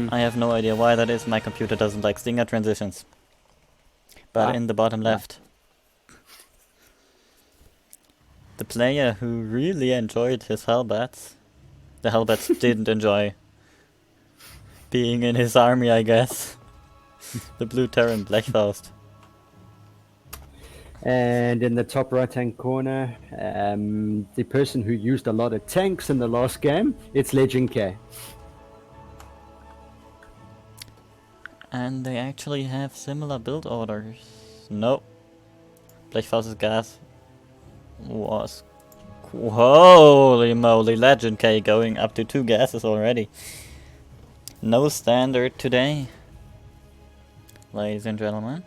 I have no idea why that is. My computer doesn't like stinger transitions. But in the bottom left, the player who really enjoyed his Hellbats, the Hellbats didn't enjoy being in his army, I guess. The Blue Terran Blechfaust. And in the top right hand corner, the person who used a lot of tanks in the last game, it's Legend K. And they actually have similar build orders. Nope. Blechfaust's gas was... Holy moly, Legend K going up to 2 gases already. No standard today, ladies and gentlemen.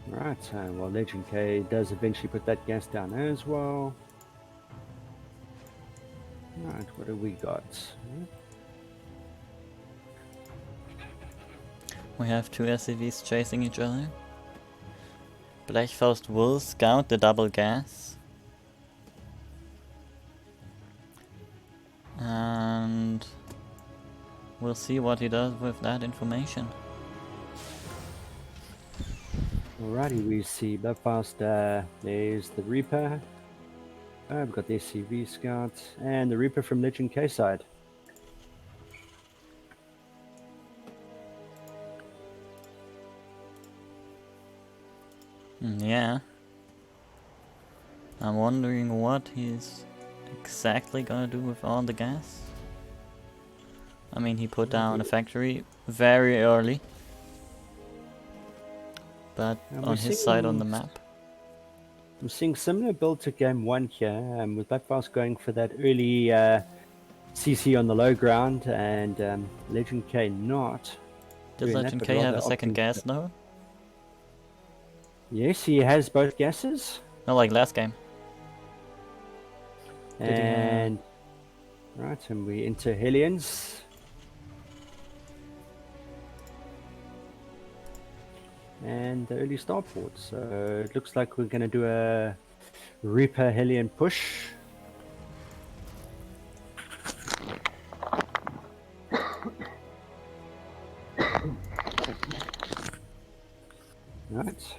Right, well, Legend K does eventually put that gas down as well. Right, what do we got? We have 2 SCVs chasing each other. Blechfaust will scout the double gas. And we'll see what he does with that information. Alrighty, we see Bloodfast, there's the Reaper. We've got the SCV Scout, and the Reaper from Legend K side. Yeah. I'm wondering what he's exactly gonna do with all the gas. I mean, he put down a factory very early. But And on we're his side on the seeing- map. I'm seeing similar build to game 1 here, with Bloodfast going for that early CC on the low ground, and Legend K not. Does doing that, Legend but K have rather a second opting gas for- though? Yes, he has both gases. No, like last game. Did he, And right, and we enter Hellions. And the early starport. So it looks like we're gonna do a Reaper Hellion push. Right.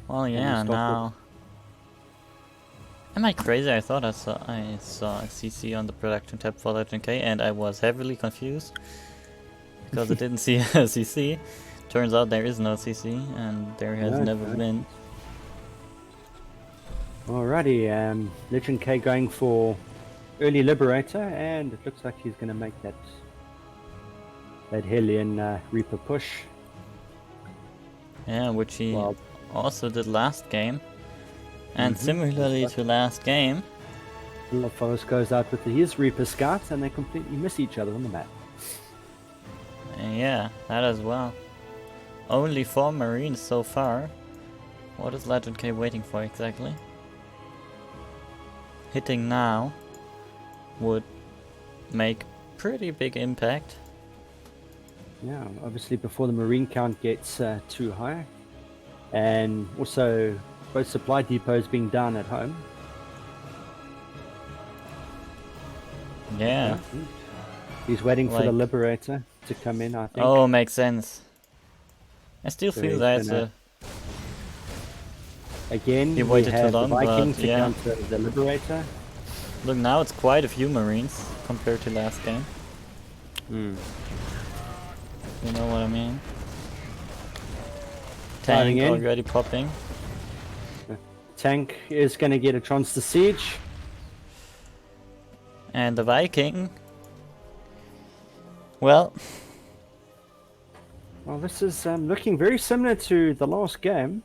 Well, yeah, stop now... Am I crazy? I thought I saw a CC on the production tab for Legend K and I was heavily confused. Because I didn't see a CC. Turns out there is no CC and there has No, never no. been. Alrighty, Legend K going for early Liberator, and it looks like he's gonna make that that Hellion Reaper push. Yeah, which he Well, also did last game. And Mhm. similarly to last game, Forest goes out with his Reaper Scouts and they completely miss each other on the map. yeah, that as well. Only 4 Marines so far. What is Legend K waiting for exactly? Hitting now would make pretty big impact. Yeah, obviously before the Marine count gets too high. And also both supply depots being down at home. Yeah. He's waiting for the Like- Liberator to come in, I think. Oh, makes sense. I still So feel he's that's gonna- a... Again, He we waited too have long, the Viking but to yeah. counter the Liberator. Look, now it's quite a few Marines compared to last game. Hmm. You know what I mean? Firing Tank in. already popping. Tank is going to get a chance to siege. And the Viking... Well, Well, this is looking very similar to the last game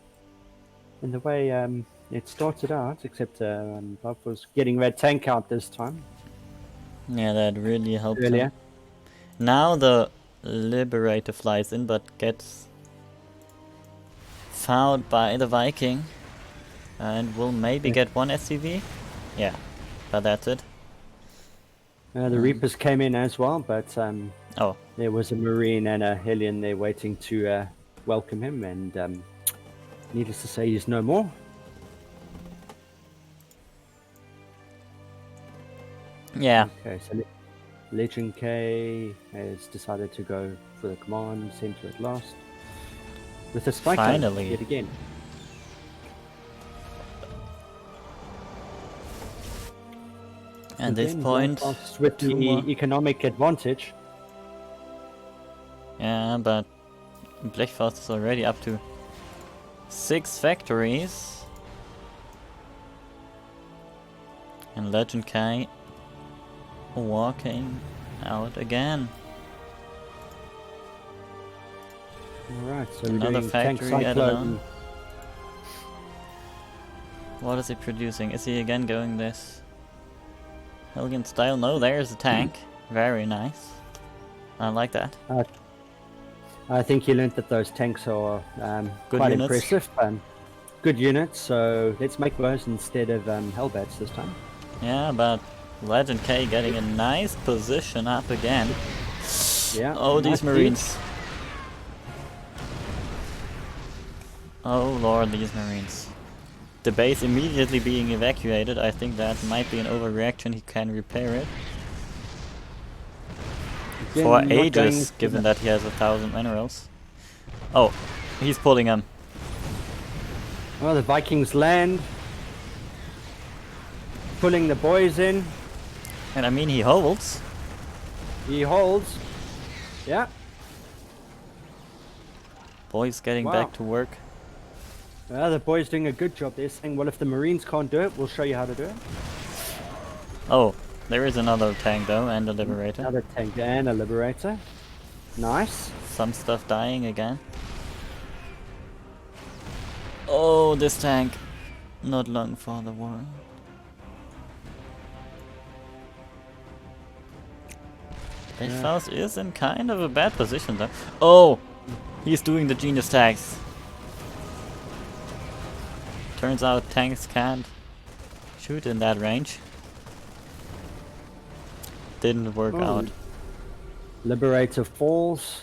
in the way it started out, except Bob was getting that tank out this time. yeah, that really helped Earlier. him. Now the Liberator flies in, but gets fouled by the Viking. And will maybe get one SCV? Yeah, but that's it. The Reapers came in as well, but Oh, there was a Marine and a Hellion there waiting to welcome him, and needless to say, he's no more. yeah. Okay, so Legend K has decided to go for the command center at last. With a spike Finally. yet again. And this Again, point, Belfast with two the more. economic advantage. Yeah, but Blechfaust is already up to 6 factories. And Legend K walking out again. Alright, so Another we're doing tank factory added cyclone. on. What is he producing? Is he again going this Hellion style? No, there's a tank. Very nice. I like that. I think he learned that those tanks are Good quite units. impressive. Good units, so let's make those instead of Hellbats this time. Yeah, but Legend K getting a nice position up again. Yeah. Oh, these nice Marines. Oh lord, these Marines. The base immediately being evacuated. I think that might be an overreaction. He can repair it. Again, For not going ages, for given the- that he has 1,000 minerals. Oh, he's pulling him. Well, the Vikings land. Pulling the boys in. And I mean, he holds. He holds. Yeah. Boys getting Wow. back to work. Well, the boys doing a good job. They're saying, well, if the Marines can't do it, we'll show you how to do it. Oh, there is another tank though, and a Liberator. Another tank and a Liberator. Nice. Some stuff dying again. Oh, this tank. Not long for the war. Faust is in kind of a bad position though. Oh! He's doing the genius tags. Turns out tanks can't shoot in that range. Didn't work Oh. out. Liberator falls.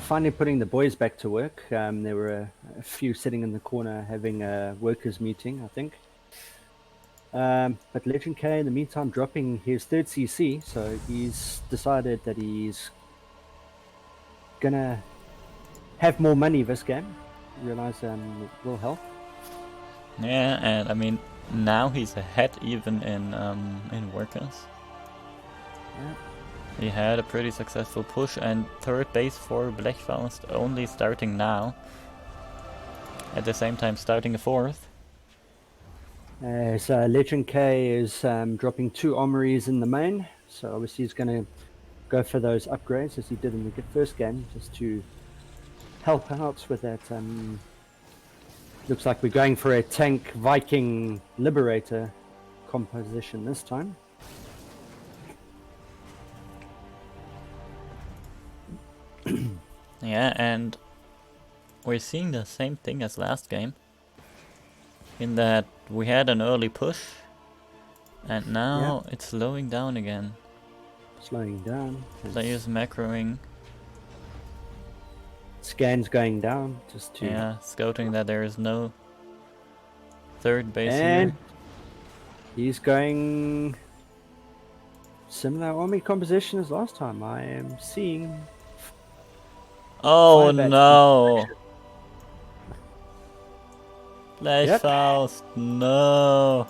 Finally putting the boys back to work. There were a few sitting in the corner having a workers' meeting, I think. But Legend K, in the meantime, dropping his third CC, so he's decided that he's gonna have more money this game. Realize it will help. Yeah, and I mean now he's ahead even in workers. Yeah. He had a pretty successful push, and third base for Blechfaust only starting now. At the same time starting a fourth. So Legend K is dropping 2 armories in the main, So obviously he's going to go for those upgrades as he did in the first game, just to help out with that. Looks like we're going for a tank Viking Liberator composition this time. Yeah, and we're seeing the same thing as last game, in that we had an early push, and now it's slowing down again. Slowing down. Players macroing, Scans going down just to. yeah, scouting that there is no third base And here. he's going similar army composition as last time. I am seeing. Oh Fire bats no! in Flash Yep. Faust, no!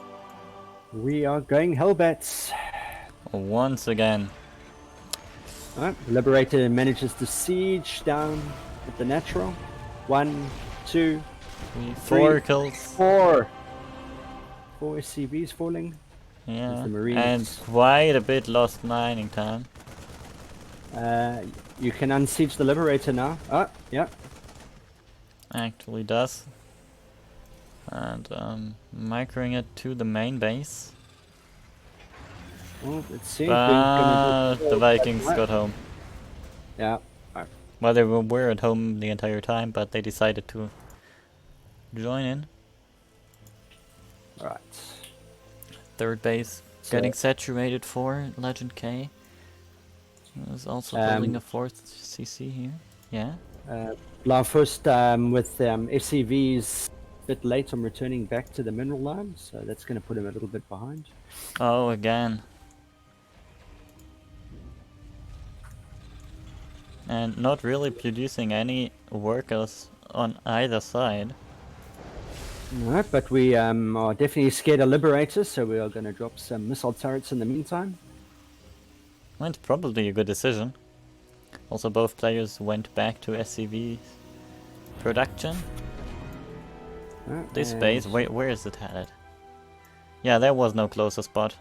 We are going Hellbats. Once again. Alright, the Liberator manages to siege down at the natural. 1, 2, 4 Three. kills. 4. 4 SCVs falling. Yeah, the Marines. and quite a bit lost mining time. You can unsiege the Liberator now. Yeah. Actually does. And microing it to the main base. Well, it seems But the Vikings got home. Yeah. Well, they were at home the entire time, but they decided to join in. Right. Third base So- getting saturated for Legend K. Is also building a fourth CC here. Yeah. Blaufuss with SCVs a bit late on returning back to the mineral line, so that's going to put him a little bit behind. Oh, again. And not really producing any workers on either side. No, but we are definitely scared of Liberators, so we are going to drop some missile turrets in the meantime. Well, it's probably a good decision. Also, both players went back to SCV production. This base, where is it headed? Yeah, there was no closer spot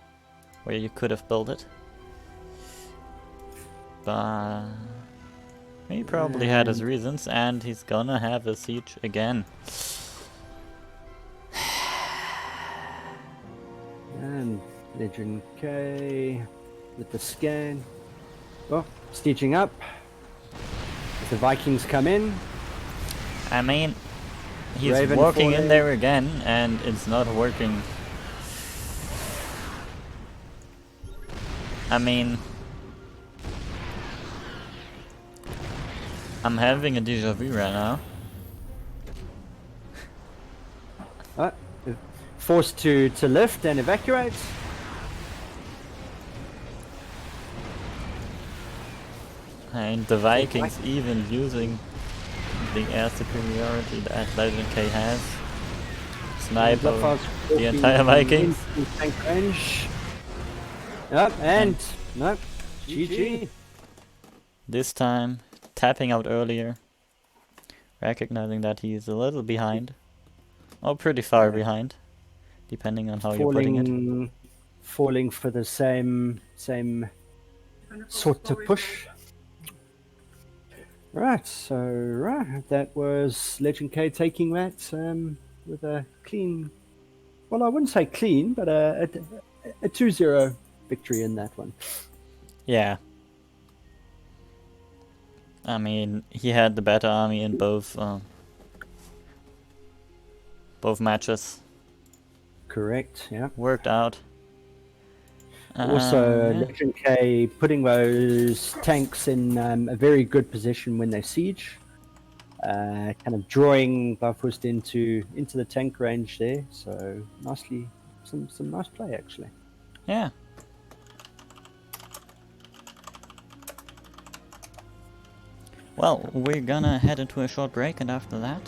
where you could have built it. But he probably had his reasons, and he's gonna have a siege again. And Legend K with the scan. Oh, stitching up. As the Vikings come in. I mean, he's Raven walking in falling. there again, and it's not working. I mean, I'm having a déjà vu right now. Forced to lift and evacuate. And the Vikings even using the air superiority that Legend K has. Sniper Blaufuss the walking entire Vikings. into tank range. Yep, and no, GG. This time, tapping out earlier. Recognizing that he's a little behind. Or pretty far behind. Depending on how you're putting it. Falling for the same sort of push. Right, so that was Legend K taking that with a clean, well, I wouldn't say clean, but a 2-0 victory in that one. Yeah. I mean, he had the better army in both matches. Correct, yeah. Worked out. Also, Yeah. Legend K putting those tanks in a very good position when they siege. Kind of drawing Blaufuss into the tank range there. So nicely, some nice play actually. Yeah. Well, we're gonna head into a short break, and after that,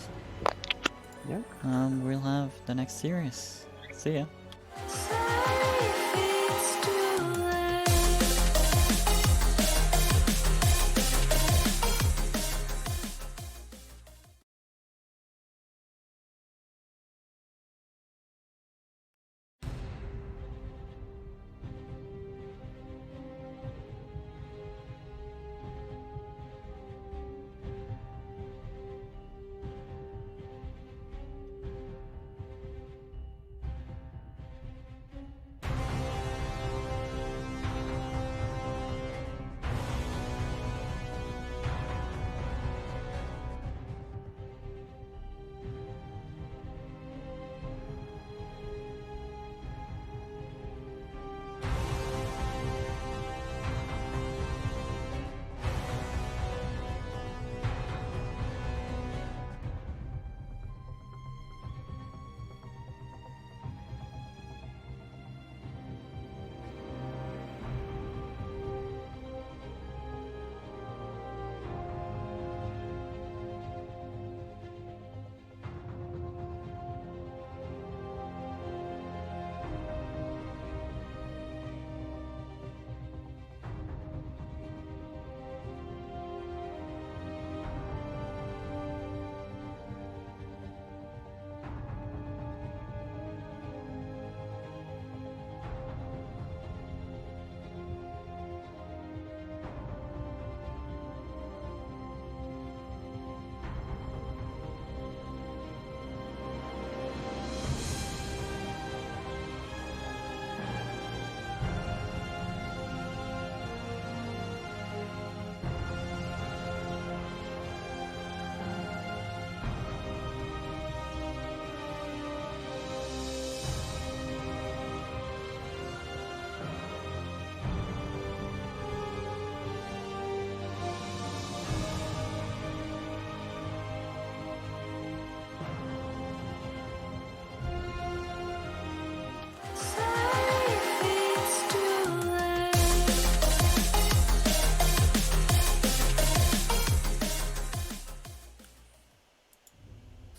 Yeah. we'll have the next series. See ya.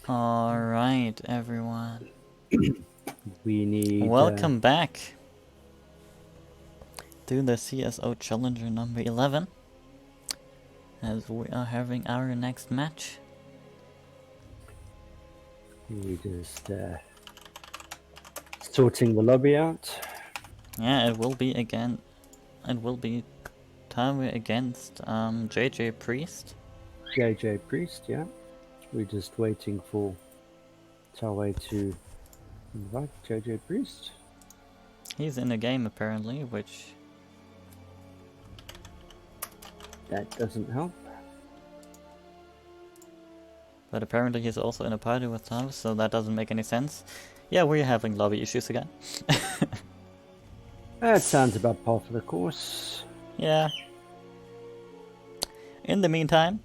Alright, everyone. We need. Welcome back to the CSO Challenger number 11. As we are having our next match. We just sorting the lobby out. Yeah, it will be again. It will be Tawe against JJ Priest. JJ Priest, yeah. We're just waiting for Tawe to invite JJ Priest. He's in the game apparently, which That doesn't help. but apparently he's also in a party with Tawe, so that doesn't make any sense. Yeah, we're having lobby issues again. That sounds about par for the course. Yeah. In the meantime,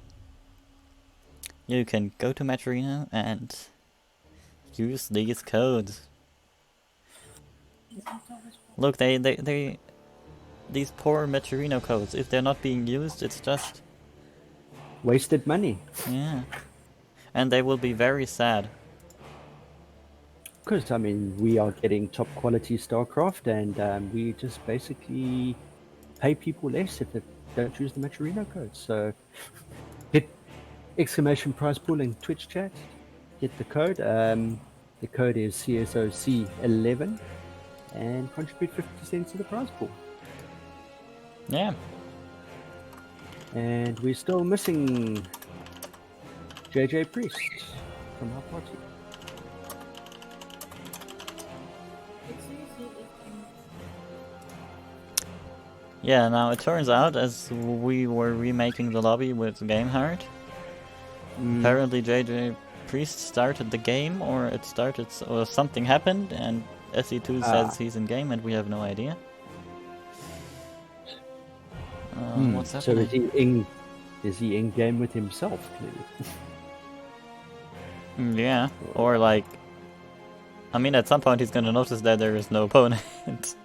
you can go to Matrino and use these codes. Look, these poor Matrino codes, if they're not being used, it's just, Wasted money. yeah. And they will be very sad. Because, I mean, we are getting top quality StarCraft and we just basically pay people less if they don't use the Maturino code. So, hit exclamation prize pool in Twitch chat, get the code. The code is CSOC11 and contribute 50 cents to the prize pool. Yeah. And we're still missing JJ Priest from our party. Yeah, now it turns out, as we were remaking the lobby with GameHard, apparently JJ Priest started the game, or it started, or something happened, and SE2 says he's in game, and we have no idea. What's So happening? is he in game with himself? Clearly. Yeah, or like, I mean, at some point he's gonna notice that there is no opponent.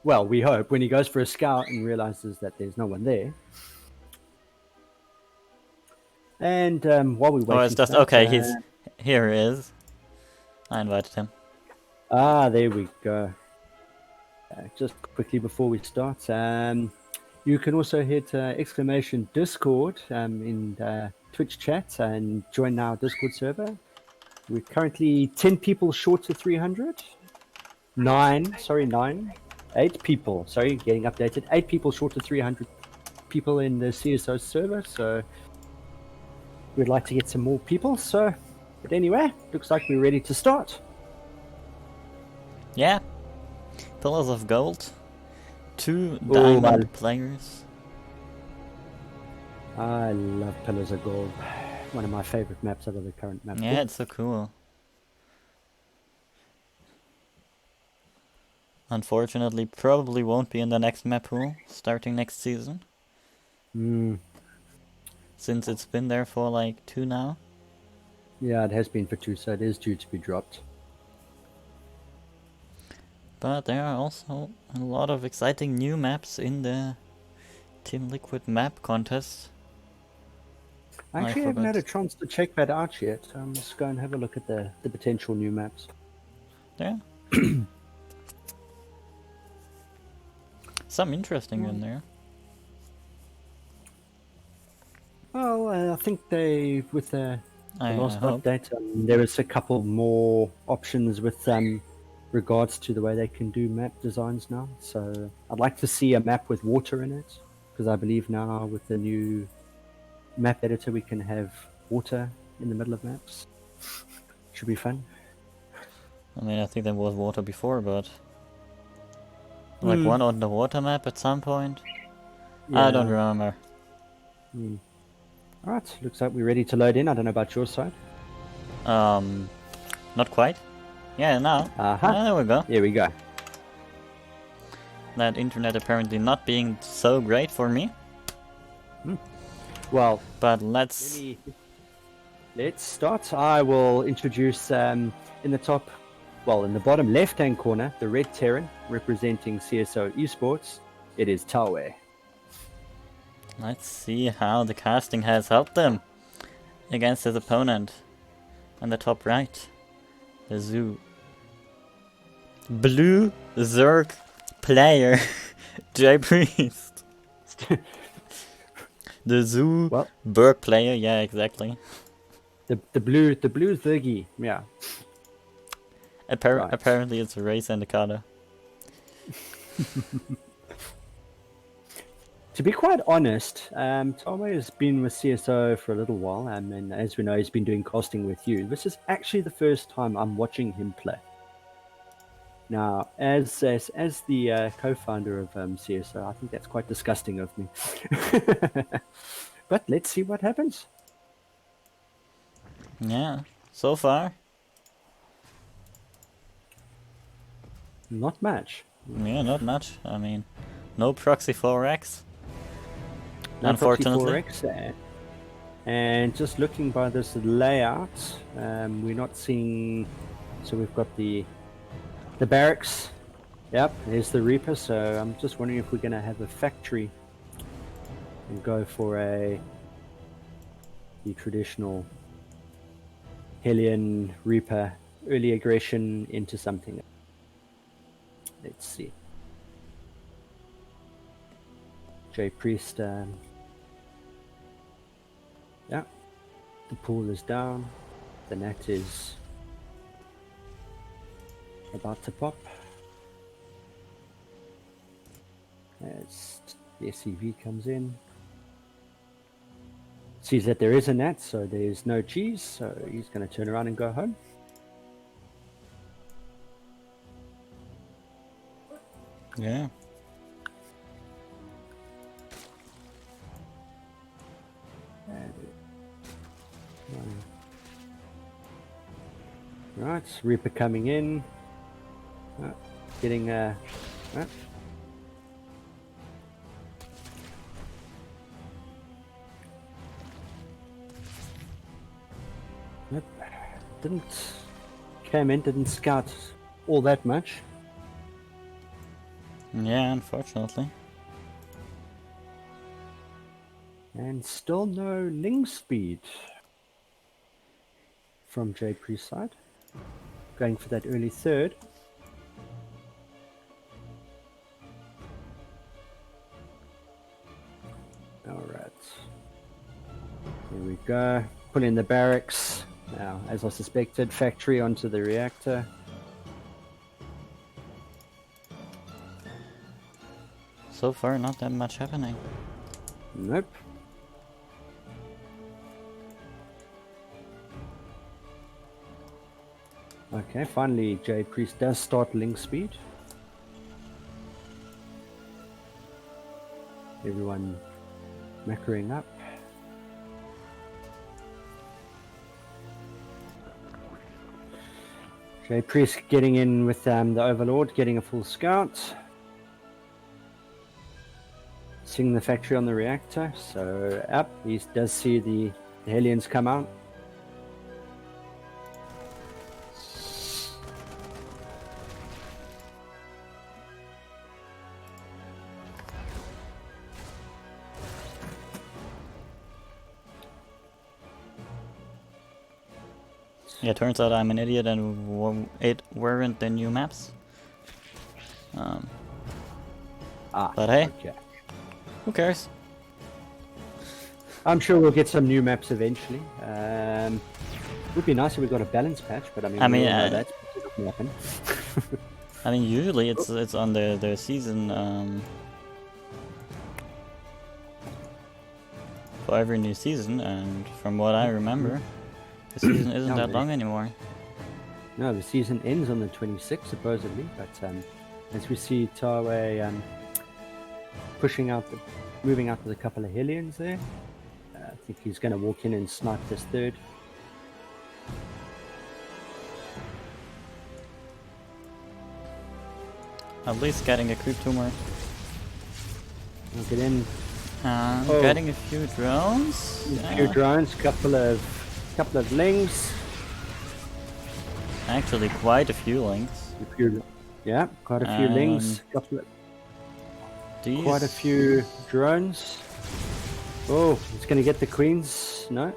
Well, we hope when he goes for a scout and realizes that there's no one there. And while we wait, Or it's just, okay, he's, here he is. I invited him. there we go. Just quickly before we start, you can also hit exclamation Discord in Twitch chat and join our Discord server. We're currently 10 people short to 300. 8 people, sorry, getting updated. 8 people short to 300 people in the CSO server, so we'd like to get some more people. So, but anyway, looks like we're ready to start. Yeah. Pillars of Gold. 2 diamond players. I love Pillars of Gold. One of my favorite maps out of the current map. Yeah, it's so cool. Unfortunately, probably won't be in the next map pool starting next season. Since it's been there for like 2 now. Yeah, it has been for 2, so it is due to be dropped. But there are also a lot of exciting new maps in the Team Liquid map contest. I actually haven't had a chance to check that out yet. So I'm just going to have a look at the potential new maps. Yeah. Some interesting in there. Well, I think with the last hope. update, there is a couple more options with regards to the way they can do map designs now. So I'd like to see a map with water in it, because I believe now with the new map editor we can have water in the middle of maps. Should be fun. I mean, I think there was water before, but like one on the water map at some point. I don't remember. Alright, looks like we're ready to load in. I don't know about your side. Not quite. Yeah, now. There we go. Here we go. That internet apparently not being so great for me. Well, but let's start. I will introduce in the bottom left-hand corner, the red Terran representing CSO Esports. It is Tawe. Let's see how the casting has helped them. against his opponent on the top right. The Zoo. Blue Zerg player. Jay Priest. The Zoo Well, Berg player, yeah, exactly. the blue Zergy, yeah. Right. Apparently it's a race and a color. To be quite honest, Tomo has been with CSO for a little while, and as we know, he's been doing casting with you. This is actually the first time I'm watching him play. Now, as the co-founder of CSO, I think that's quite disgusting of me. But let's see what happens. Yeah, so far, Not much. yeah, not much. I mean, no proxy 4x. No Unfortunately. proxy 4x, and just looking by this layout, we're not seeing. So we've got the barracks. Yep, there's the Reaper. So I'm just wondering if we're going to have a factory and go for the traditional Hellion Reaper early aggression into something. Let's see. J Priest. Yeah, the pool is down. The net is about to pop. As the SCV comes in, sees that there is a net, so there's no cheese, so he's going to turn around and go home. Yeah. Right, Reaper coming in, getting Nope. Didn't scout all that much. Yeah, unfortunately. And still no Ling speed from J Priest's side. Going for that early third. Alright. Here we go. Put in the barracks. Now, as I suspected, factory onto the reactor. So far, not that much happening. Nope. Okay, finally J Priest does start Ling speed. Everyone macroing up. J Priest getting in with the Overlord, getting a full scout. Seeing the factory on the reactor, so up, he does see the Hellions come out. Yeah, turns out I'm an idiot and it weren't the new maps. But hey, Okay. who cares? I'm sure we'll get some new maps eventually. Would be nice if we got a balance patch, but we all know that's not gonna happen. I mean, usually it's on the season for every new season, and from what I remember, the season isn't No, that it long anymore. No, the season ends on the 26th supposedly, but as we see Tawe moving out with a couple of Hellions there, I think he's going to walk in and snipe this third. At least getting a creep tumor. We'll get in. Getting a few drones. A few drones, couple of lings. Actually, quite a few links. Quite a few lings. Quite a few drones. Oh, it's going to get the queens. No.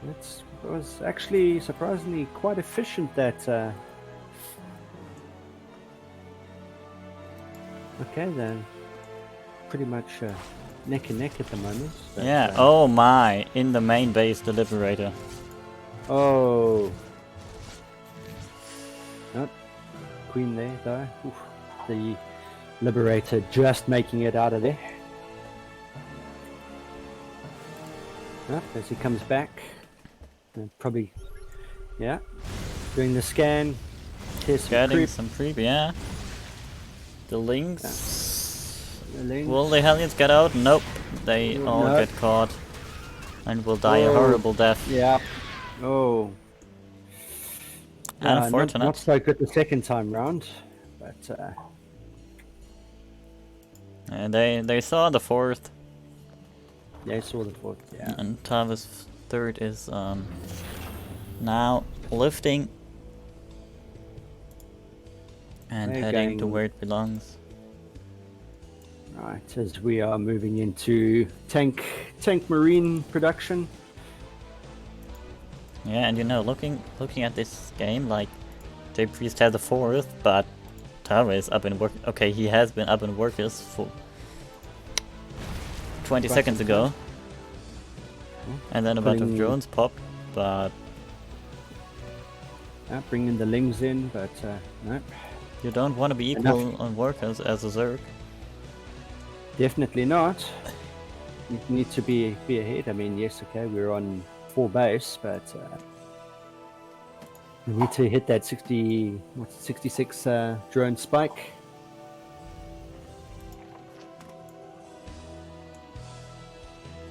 It was actually surprisingly quite efficient. That okay, then pretty much neck and neck at the moment. But, Yeah, oh my, in the main base, the Liberator. Oh. Nope. Queen there, though. Oof. The Liberator just making it out of there. Nope, as he comes back. Probably, yeah. Doing the scan. Here's some Getting creep. some creep, yeah. The Lynx. The Lynx. Will the Hellions get out? Nope. They all Nope. get caught. And will die a Oh. horrible death. Yeah. Oh. Unfortunate. Not so good the second time round, but And they saw the fourth. yeah, I saw the fourth. Yeah. And Tavis third is now lifting and They're heading to going- where it belongs. Right, as we are moving into tank marine production. Yeah, and you know, looking at this game, like J Priest had the fourth, but Tavis up in work. Okay, he has been up in workers for 20 Quite seconds some ago, and then a bunch of Putting- drones popped, but Bringing the Lings in, but no, you don't want to be equal on workers as a Zerg. definitely not. You need to be ahead. I mean, yes, okay, we're on 4 base, but we need to hit that 66 drone spike.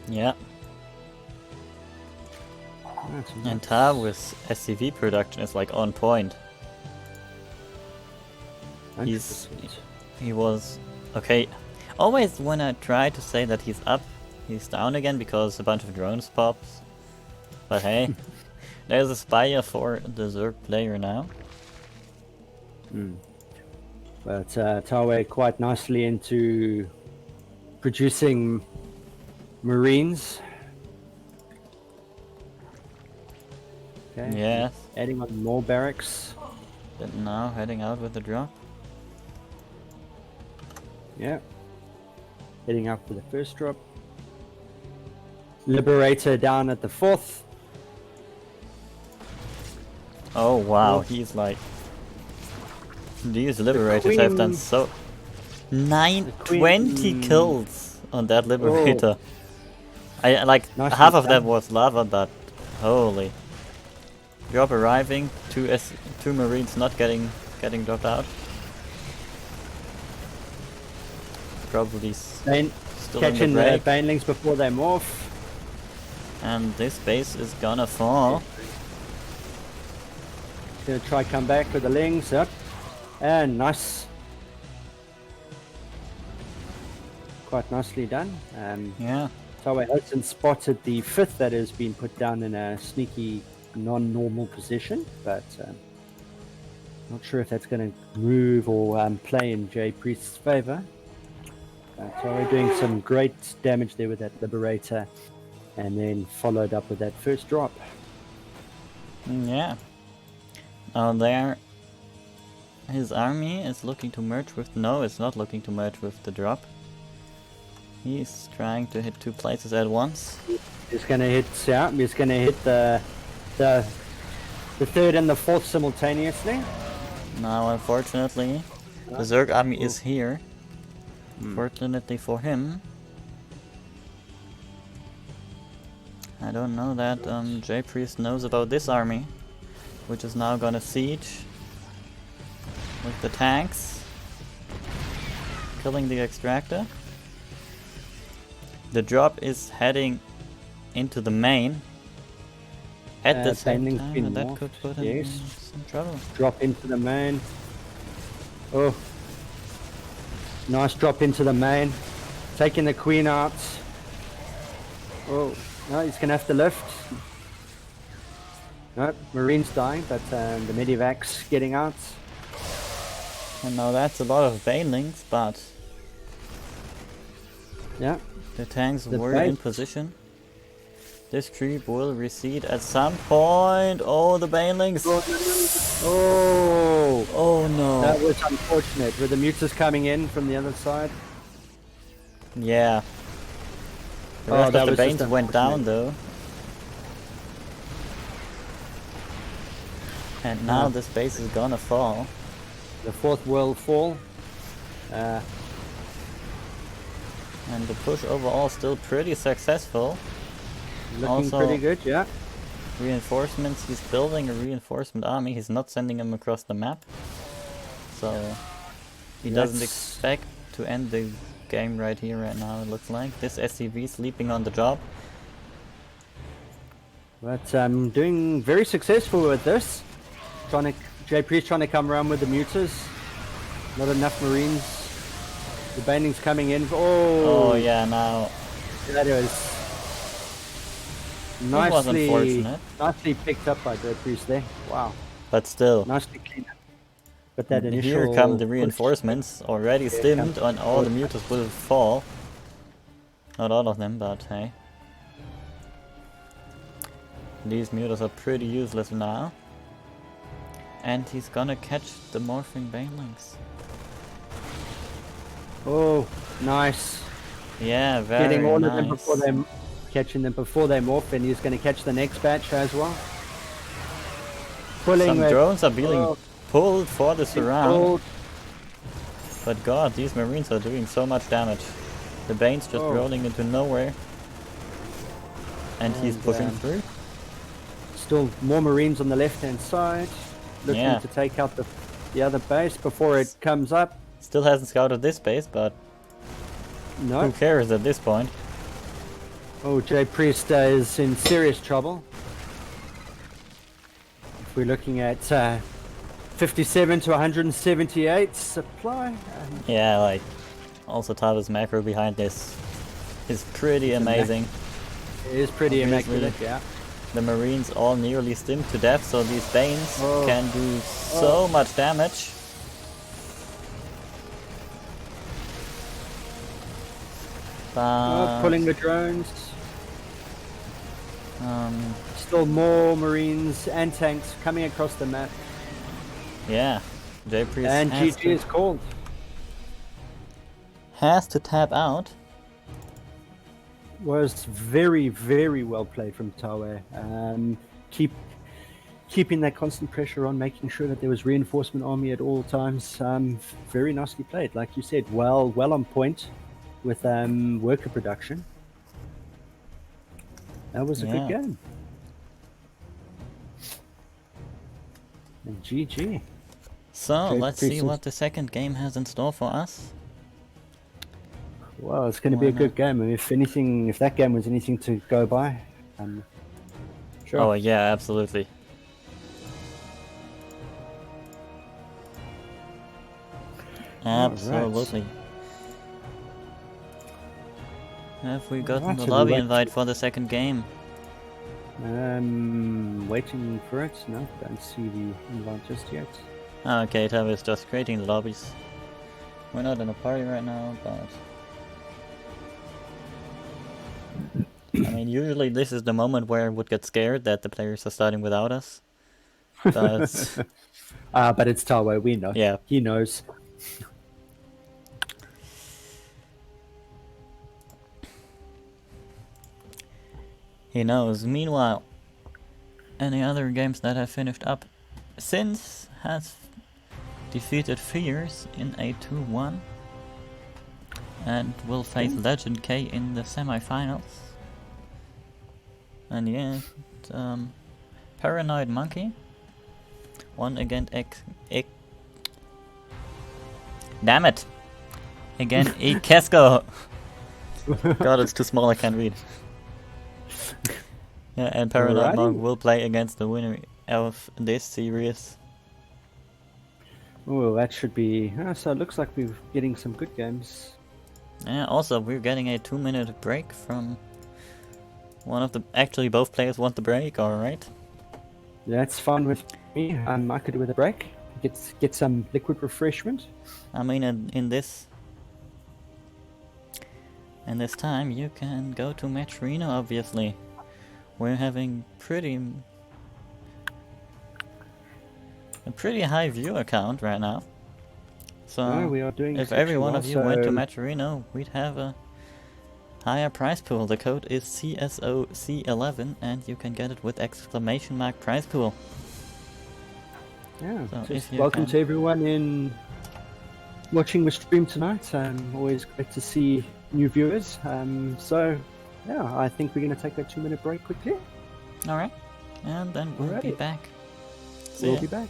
Yeah, Right, so and that's- Tavis SCV production is like on point. 100%. He was okay. Always when I try to say that he's up, he's down again because a bunch of drones pops. But hey, there's a Spire for the Zerg player now. But Tawe quite nicely into producing Marines. Okay. Yes, Adding on more barracks. but now heading out with the drop. Yeah. Heading up for the first drop. Liberator down at the 4th. Oh wow, Oh. he's like. These Liberators have done Queen- so. Queen- 20 kills on that Liberator. I like Nicely half of that done. was lava, but holy. Drop arriving, two Marines not getting dropped out. Probably still in Catching the the break, banelings before they morph. and this base is gonna fall. Gonna try come back with the Lings up. And nice. Quite nicely done. Yeah, Tawe hasn't spotted the 5th that has been put down in a sneaky non-normal position, but not sure if that's going to move or play in J Priest's favor. Tawe doing some great damage there with that Liberator, and then followed up with that first drop. yeah. There, his army is looking to merge with. No, it's not looking to merge with the drop. He's trying to hit 2 places at once. He's going to hit, yeah, he's going to hit the 3rd and the 4th simultaneously. Now, unfortunately, the Zerg army is here. Fortunately for him. I don't know that J Priest knows about this army, which is now gonna siege with the tanks, killing the extractor. The drop is heading into the main at the same Baneling's time, been and that morphed, could put him in yes. some trouble. Drop into the main. Oh. Nice drop into the main. Taking the queen out. Oh, no, he's going to have to lift. No, Marine's dying, but the Medivac's getting out. And now that's a lot of banelings, but Yeah, the tanks The were in base. position. This creep will recede at some point. Oh, the banelings. Oh, Oh no. that was unfortunate. Were the mutas coming in from the other side? Yeah. The Oh, rest that of the was just banes went down unfortunate. though. And now Yeah. this base is gonna fall. The fourth will fall. And the push overall still pretty successful. Looking Also- pretty good, yeah. Reinforcements, he's building a reinforcement army, he's not sending them across the map. So he doesn't That's- expect to end the game right here, right now, it looks like. This SCV sleeping on the job. But doing very successful with this. JP's trying to come around with the mutas. Not enough marines. The baning's coming in. Oh yeah, now That was was unfortunate. nicely picked up by JP's there. Wow, but still. nicely cleaned up. But that initial Here come the push- reinforcements, already stimmed, and all the mutas will fall. Not all of them, but hey. These mutas are pretty useless now. And he's gonna catch the morphing banelings. Oh, nice. Yeah, very Getting all nice. of them before they catching them before they morph, and he's going to catch the next batch as well. Pulling Some with- drones are being oh, pulled for the surround. pulled. But god, these marines are doing so much damage. The Bane's just Oh. rolling into nowhere. And he's And, pushing through. Still more marines on the left hand side, looking Yeah. to take out the other base before it comes up. Still hasn't scouted this base, but who No. cares at this point? Oh, J Priest is in serious trouble. If we're looking at 57 to 178 supply. Yeah, like, also Tavis macro behind this is pretty amazing. It is pretty Obviously. immaculate, yeah. The Marines all nearly stimmed to death, so these Banes Oh. can do so much damage. But, Pulling the drones. um, Still more marines and tanks coming across the map. yeah, J-Priest And has, GG is called. has to tap out. Was very, very well played from Tawe. Keeping that constant pressure on, making sure that there was reinforcement army at all times. Very nicely played, like you said. Well on point with worker production. That was a good Yeah. game. And GG. So, Okay, let's see Priest is- what the second game has in store for us. Well, it's going to be a Why good game. I mean, if that game was anything to go by, sure. Oh yeah, absolutely. Absolutely. Have we gotten Alright, the so we lobby went- invite for the second game? Waiting for it. No, don't see the invite just yet. Okay, Tav is just creating the lobbies. We're not in a party right now, but... I mean, usually this is the moment where I would get scared that the players are starting without us. But... But it's Tawe, we know. Yeah. He knows. He knows. Meanwhile, any other games that have finished up since has defeated Fears in a 2-1 and will face Legend K in the semifinals. And yeah, Paranoid Monkey won against damn it! Again, Ikesco! God, it's too small, I can't read. Yeah, and Paranoid Alrighty. Monk will play against the winner of this series. Oh, that should be. So it looks like we're getting some good games. Yeah, also, we're getting a 2-minute break from one of the... Actually, both players want the break, alright. That's fine with me. I could do with a break. Get some liquid refreshment. I mean, in this time, you can go to Match Reno, obviously. we're having a pretty high viewer count right now. So No, we are doing if every one well, of you went to so- Matcherino, we'd have a higher prize pool. The code is CSO C11 and you can get it with exclamation mark prize pool. Yeah, So if just you welcome can- to everyone in watching the stream tonight. Always great to see new viewers. So, yeah, I think we're going to take a 2-minute break quickly. Alright, and then we'll be Alrighty. back. See We'll ya. be back.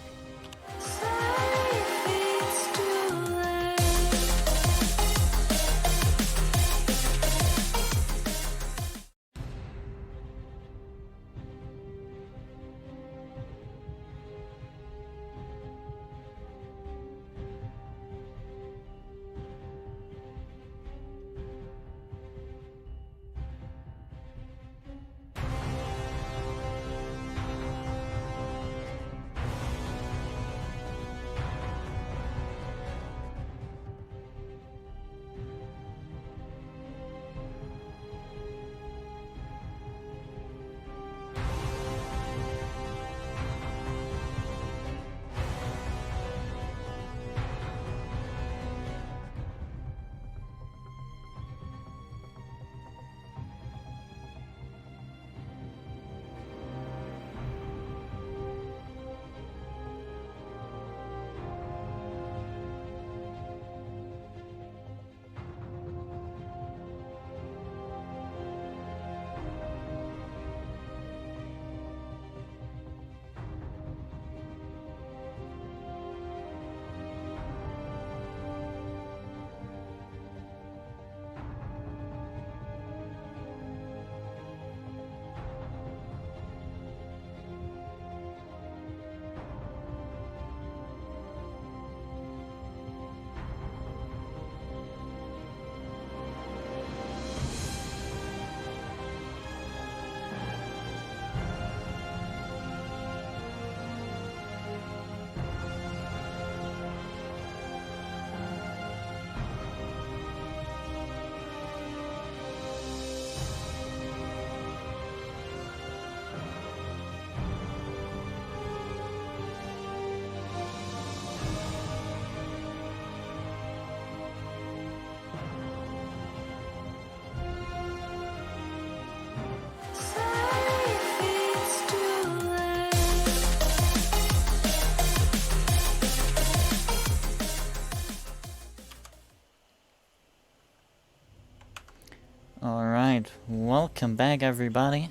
Alright, welcome back everybody.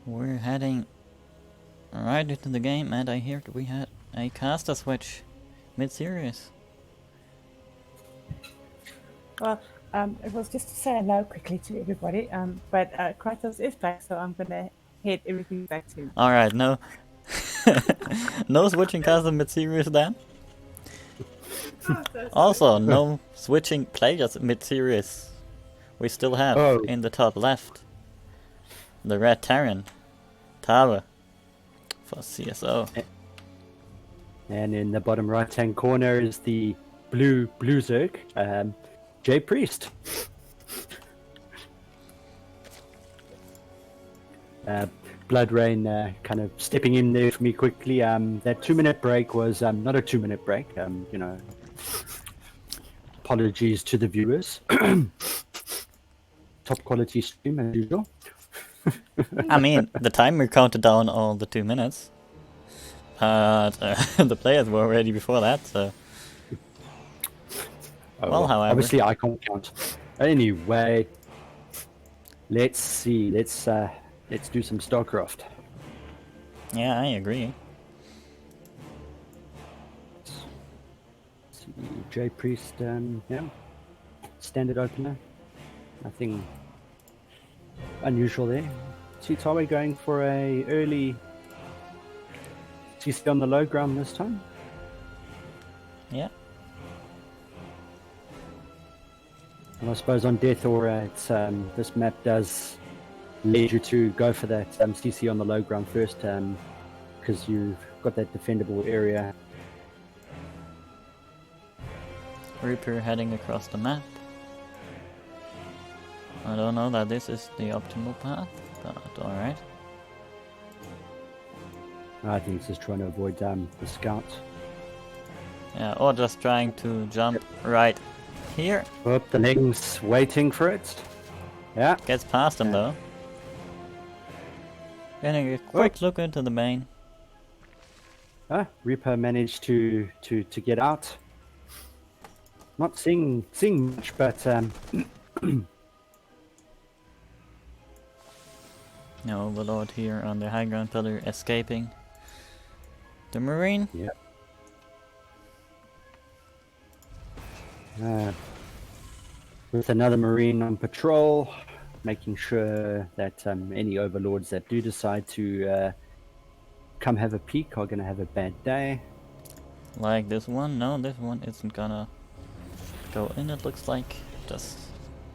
We're heading right into the game and I hear that we had a caster switch mid-series. Well, it was just to say hello quickly to everybody, but Kratos is back, so I'm gonna head everything back to. Alright, no no switching caster mid-series then. Also, no switching players mid-series. We still have in the top left the red Terran tower for CSO. And in the bottom right-hand corner is the blue Zerg, Jay Priest. Blood Rain kind of stepping in there for me quickly. That 2-minute break was not a 2-minute break. Apologies to the viewers. Top quality stream as usual. I mean, the timer counted down all the 2 minutes. The players were ready before that, so... well, however... obviously I can't count. Anyway, let's see. Let's do some StarCraft. Yeah, I agree. See, J Priest, yeah, standard opener. Nothing unusual there. Sitawe going for a early CC on the low ground this time. Yeah. And I suppose on Death Aura, it's, this map does lead you to go for that CC on the low ground first, because you've got that defendable area. Reaper heading across the map. I don't know that this is the optimal path. But alright. I think he's just trying to avoid the scout. Yeah, or just trying to jump right here. Oh, the Ling's waiting for it. Yeah. Gets past him Yeah. though. Getting a quick look into the main. Reaper managed to get out. Not seeing much, but No Overlord here on the high ground pillar escaping. The Marine. yeah. With another Marine on patrol, making sure that any overlords that do decide to come have a peek are going to have a bad day. Like this one. No, this one isn't gonna go in, it looks like. Just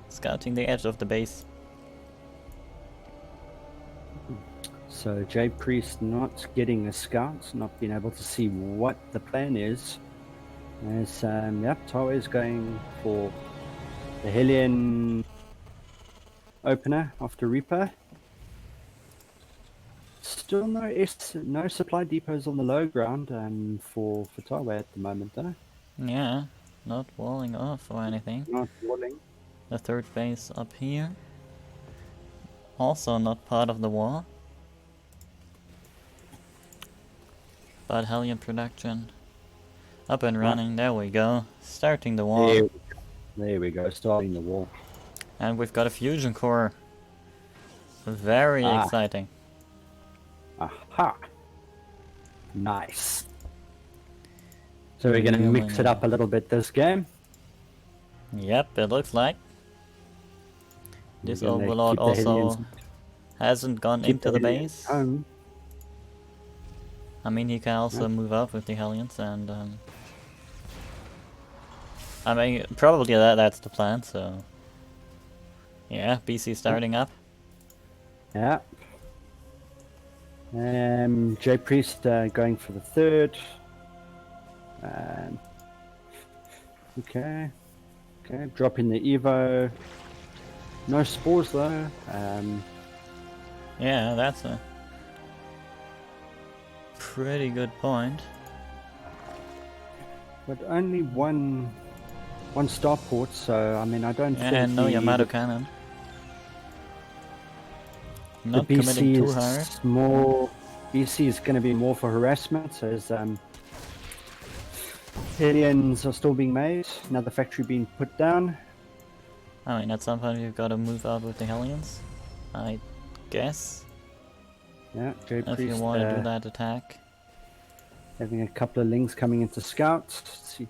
scouting the edge of the base. So J Priest not getting a scout, not being able to see what the plan is. As Tawe is going for the Hellion opener after Reaper. Still no supply depots on the low ground for Tawe at the moment though. Yeah, not walling off or anything. Not walling. The third base up here. Also not part of the wall. But Hellion production up and running. There we go. Starting the wall. There we go, starting the wall. And we've got a fusion core. Very exciting. Aha! Nice. So we're gonna mix it up a little bit this game. Yep, it looks like. This We're gonna Overlord keep the also Hellions- hasn't gone keep into the Hellions base. home. I mean, he can also move up with the Hellions and I mean, probably that's the plan, so yeah, BC starting up. Yeah. J Priest going for the third. Okay. Okay, dropping the Evo. No spores though. Yeah, that's a pretty good point. But only one starport, so I mean I don't think And no Yamato cannon. Not committing too hard. is more. BC is going to be more for harassment, as Hellions are still being made. Another factory being put down. I mean, at some point you've got to move out with the Hellions, I guess. Yeah, J If Priest you want to do that attack. having a couple of Lings coming into scouts. Let's see.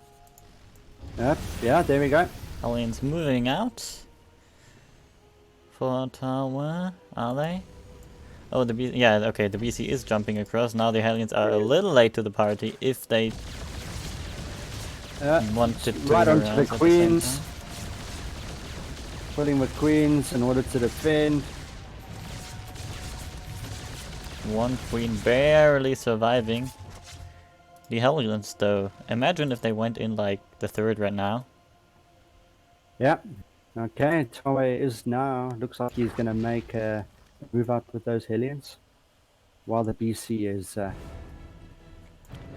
Yep, yeah, there we go. Hellions moving out. For tower, are they? Oh, the BC is jumping across. Now the Hellions are a little late to the party if they wanted to Right onto harass the at same Queens. time. Pulling with Queens in order to defend. One Queen barely surviving. The Hellions, though, imagine if they went in like the third right now. Yeah. Okay, Tawe is now, looks like he's going to make a move out with those Hellions. While the BC is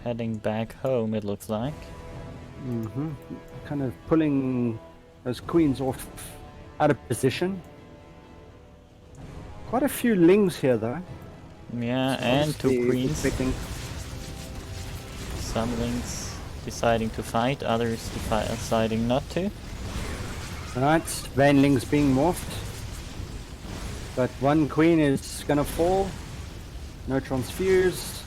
Heading back home, it looks like. kind of pulling those Queens off out of position. Quite a few Lings here though. Yeah, and two Obviously Queens. expecting- Some Lings deciding to fight, others deciding not to. Right, Vanling's being morphed. But one Queen is gonna fall. No transfuse.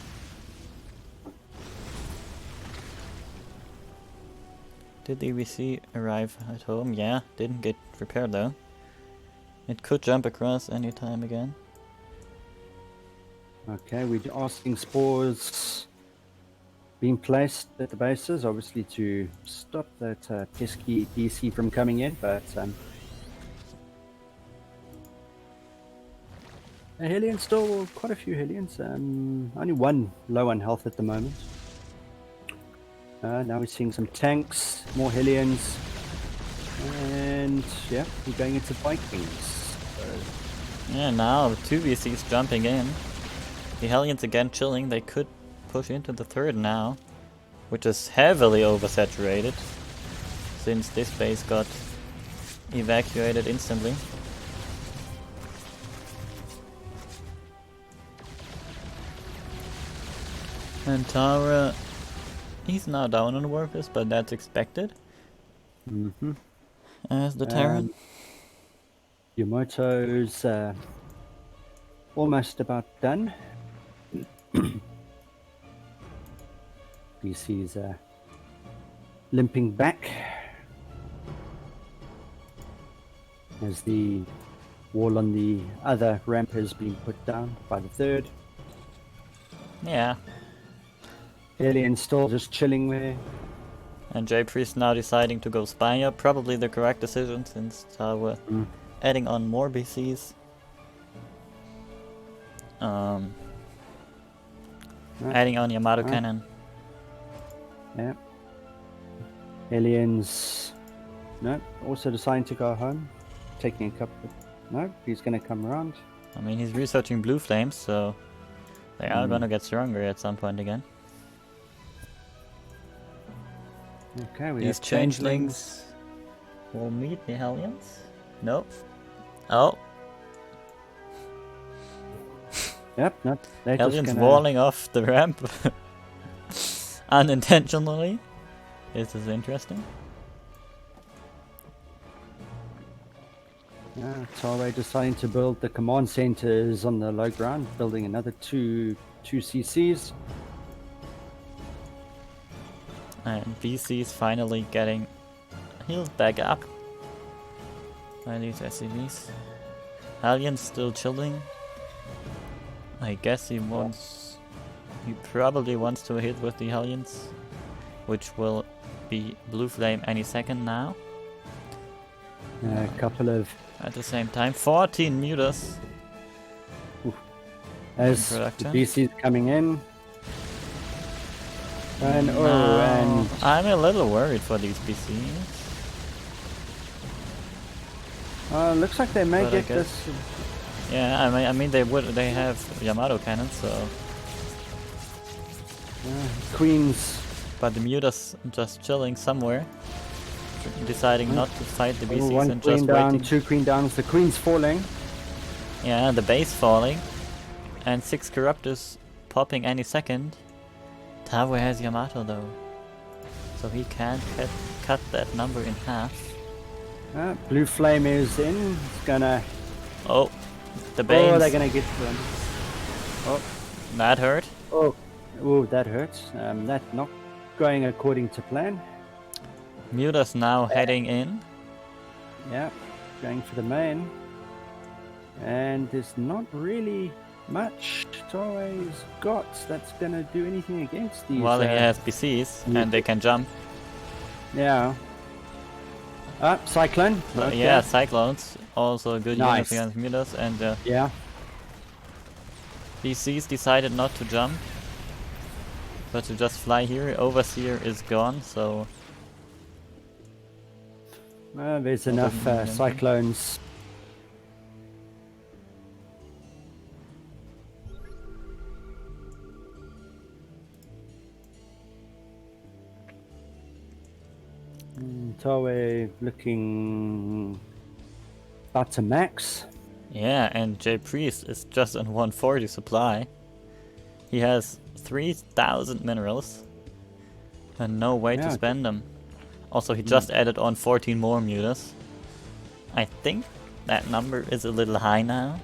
Did the EVC arrive at home? Yeah, didn't get repaired though. It could jump across any time again. Okay, we're asking spores being placed at the bases, obviously to stop that pesky DC from coming in, but a Hellion still, quite a few Hellions, only one low on health at the moment. Now we're seeing some tanks, more Hellions, and yeah, we're going into Vikings. So Yeah, now 2 VCs jumping in. The Hellions again chilling. They could push into the third now, which is heavily oversaturated since this base got evacuated instantly. And Tara, he's now down on workers, but that's expected. Mm-hmm. As the Terran. Yamamoto's almost about done. BC's limping back as the wall on the other ramp has been put down by the third. Yeah. Alien still just chilling there. And J Priest now deciding to go Spire. Probably the correct decision since Tower adding on more BCs. Adding on Yamato Cannon. Yeah. Aliens. No, also deciding to go home. Taking a couple. No, he's going to come around. I mean, he's researching blue flames, so they are going to get stronger at some point again. Okay, we These have changelings will meet the Hellions. Nope. Oh. Yep, no, they're Hellions just gonna... walling off the ramp unintentionally. This is interesting. Tare deciding to build the command centers on the low ground, building another two CCs. And BC's finally getting healed back up by these SCVs. Hellions still chilling. I guess he probably wants to hit with the Hellions, which will be blue flame any second now. A couple of... At the same time, 14 mutas. As the BC's coming in. And and I'm a little worried for these BCs. Looks like they may get this. Yeah, I mean they have Yamato cannons, so. Queens. But the mutas just chilling somewhere, deciding not to fight the BCs One and queen just down, waiting. 2 queen downs. The queen's falling. Yeah, the base falling, and 6 corruptors popping any second. Tawe has Yamato though, so he can't cut that number in half. Blue flame is in. It's gonna... Oh, the base. Oh, they're gonna get them. Oh, that hurt. Oh, that hurts. That's not going according to plan. Mutas now heading in. Yeah, going for the main. And there's not really much Torei's got that's gonna do anything against these. Well, he has BCs and they can jump. Yeah. Cyclone. Okay. Yeah, Cyclones. Also a good unit against mutas, and yeah. BCs decided not to jump, but to just fly here. Overseer is gone, so... There's enough Cyclones. Toei looking about to max. Yeah, and J Priest is just on 140 supply. He has 3,000 minerals and no way to spend them. Also, he just added on 14 more mutas. I think that number is a little high now.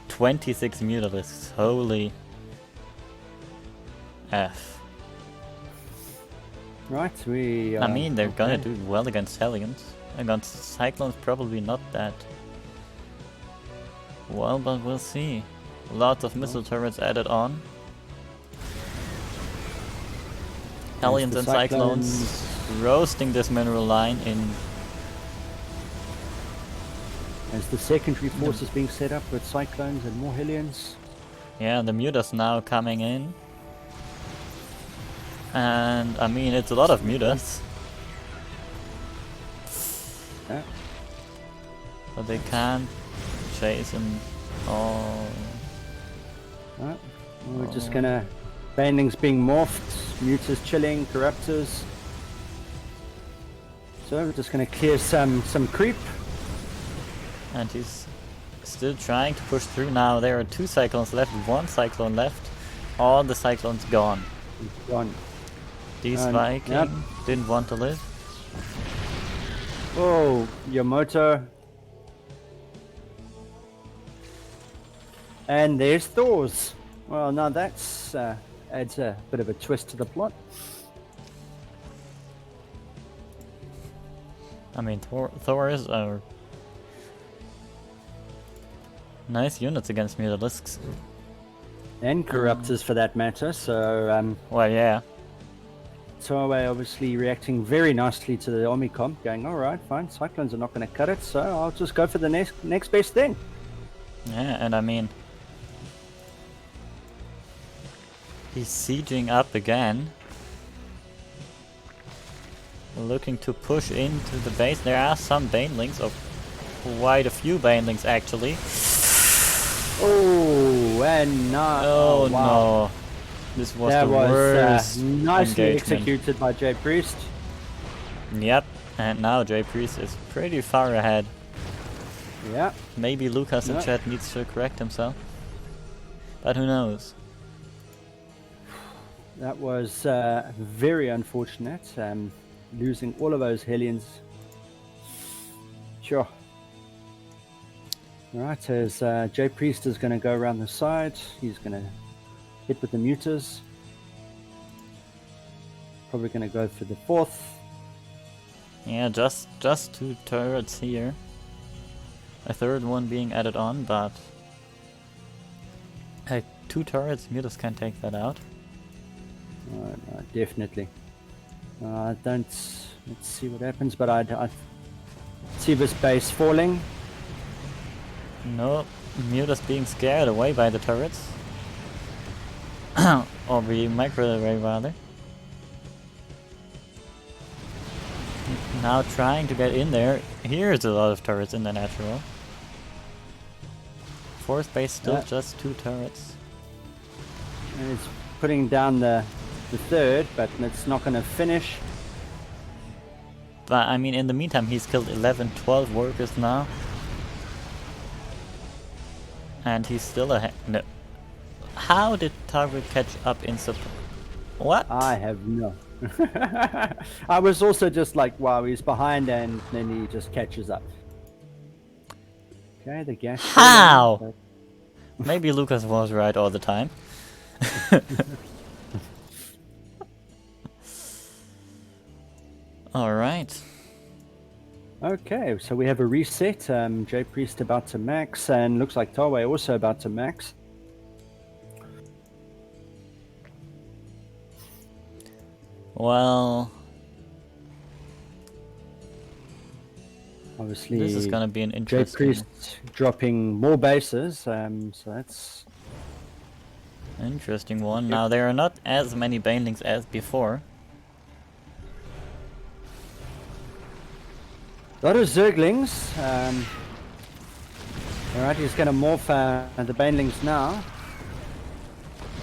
26 mutalisks, holy F. Right, we... I mean, they're gonna do well against Hellions. Against Cyclones, probably not that well, but we'll see. Lots of missile turrets added on. Hellions and Cyclones roasting this mineral line in... As the secondary force is being set up with Cyclones and more Hellions. Yeah, the mutas now coming in. And I mean, it's a lot of mutas. Yeah. But they can't chasing. Oh. Right. We're just gonna... Banelings being morphed, Mutas chilling, Corruptors. So we're just gonna clear some creep. And he's still trying to push through now. There are 2 Cyclones left, 1 Cyclone left. All the Cyclones gone. Gone. These Yep. Viking didn't want to live. Oh, Yamato. And there's Thor's. Well, now that's adds a bit of a twist to the plot. I mean, Thors are nice units against Mutalisks. And Corruptors for that matter, so Well, yeah. Toaway obviously reacting very nicely to the army comp, going, alright, fine, Cyclones are not going to cut it, so I'll just go for the next best thing. Yeah, and I mean... He's sieging up again. Looking to push into the base. There are some Banelings, or quite a few Banelings actually. Oh, and no. Oh, wow. no. This was That the was worst nicely engagement. executed by Jay Priest. Yep, and now Jay Priest is pretty far ahead. Yeah. Maybe Lucas in Yeah. chat needs to correct himself. But who knows? That was very unfortunate, losing all of those Hellions. Sure. Alright, as Jay Priest is going to go around the side, he's going to hit with the Mutas. Probably going to go for the 4th. Yeah, just 2 turrets here. A 3rd one being added on, but... Hey, 2 turrets, Mutas can take that out. No, definitely. Let's see what happens, but I see this base falling. No, Mutas being scared away by the turrets. Or the micro array rather. Now trying to get in there. Here's a lot of turrets in the natural. 4th base still just 2 turrets. And it's putting down the 3rd, but it's not going to finish. But I mean, in the meantime, he's killed 11, 12 workers now. And he's still ahead. No. How did Target catch up in support? What? I have no. I was also just like, wow, he's behind, and then he just catches up. Okay, the gas. How? Maybe Lucas was right all the time. Alright. Okay, so we have a reset. Jay Priest about to max, and looks like Tawai also about to max. Well, Obviously, this is gonna be an Jay interesting, Priest dropping more bases, so that's interesting one. Now there are not as many Banelings as before. a lot of Zerglings. Alright, he's going to morph the Banelings now.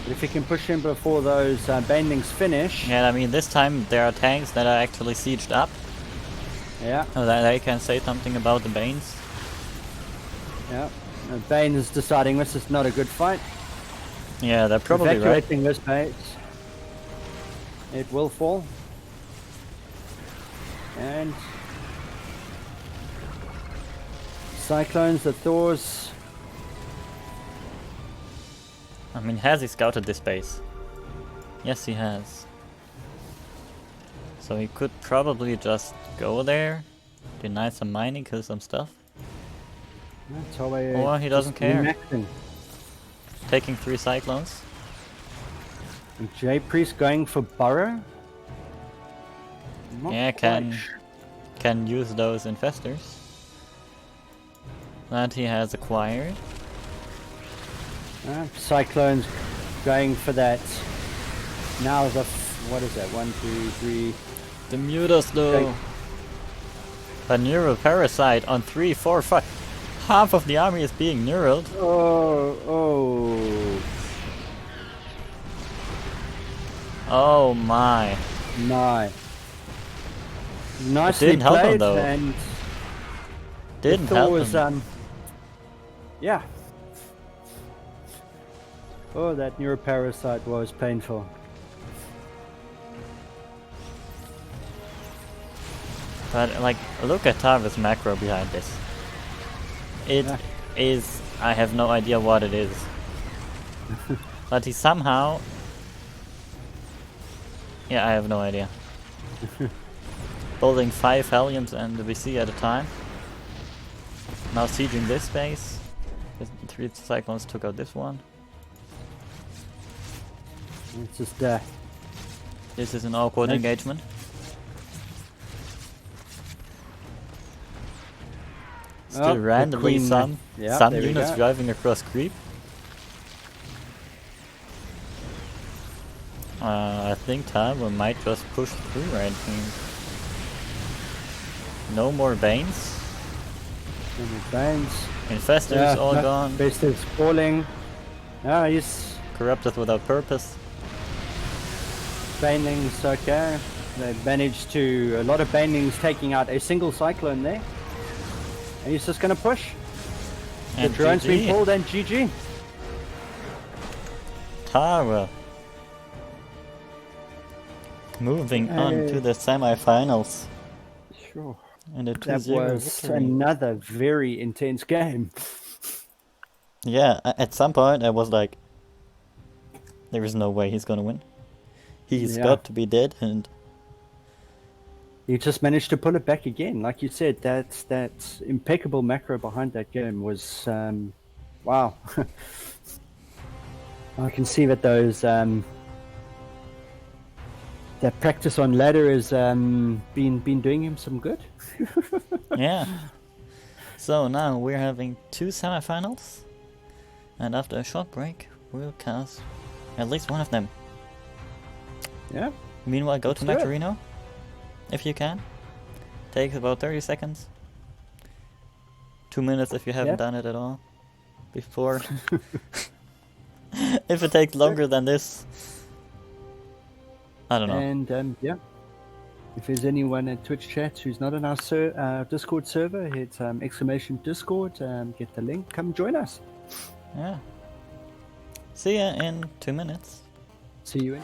But if he can push him before those Banelings finish. Yeah, I mean this time there are tanks that are actually sieged up. Yeah, So that they can say something about the Banes. yeah. Bane is deciding this is not a good fight. Yeah, they're probably right. Evacuating this base. It will fall. And Cyclones, the Thors. I mean, has he scouted this base? Yes, he has. So he could probably just go there, deny some mining, kill some stuff. Or he doesn't care. Maxing. Taking 3 Cyclones. And Jay Priest going for Burrow? Not Yeah, quite can use those infestors that he has acquired. Cyclones going for that. Now what is that? 1, 2, 3. The Mutas though. Okay. A neural parasite on 3, 4, 5. Half of the army is being neural. Oh, Oh my. my. Nicely didn't help him, played, though. and Didn't Thor help was, him. yeah. Oh, that neuroparasite was painful. But like, look at Tarvis macro behind this. It is. I have no idea what it is. But he somehow. Yeah, I have no idea. Building 5 Hellions and the VC at a time. Now sieging this base. 3 Cyclones took out this one. It's just, This is an awkward Nice. engagement. Still Oh, the randomly queen, some yeah, some there we units go. driving across creep. I think Taiwan might just push through right here. No more Banes. Banes. Infestor is all gone. Best is falling. No, he's Corrupted without purpose. Baneling's okay. They've managed to, a lot of Banelings taking out a single Cyclone there. And he's just going to push. The And drone's been GG. pulled and GG. Tara. Moving on to the semi-finals. Sure. And a That 2-0 was victory. another very intense game. Yeah, at some point I was like, there is no way he's gonna win. He's Yeah. got to be dead, and He just managed to pull it back again. Like you said, that impeccable macro behind that game was, wow. I can see that that practice on ladder has been doing him some good. yeah. So now we're having 2 semifinals, and after a short break, we'll cast at least one of them. Yeah. Meanwhile, go to do it. Maturino, if you can. Takes about 30 seconds. 2 minutes if you haven't Yep. done it at all before. If it takes longer than this, I don't know. And yeah, if there's anyone at Twitch chat who's not on our Discord server, hit exclamation Discord, get the link, come join us. Yeah. See ya in 2 minutes. See you in.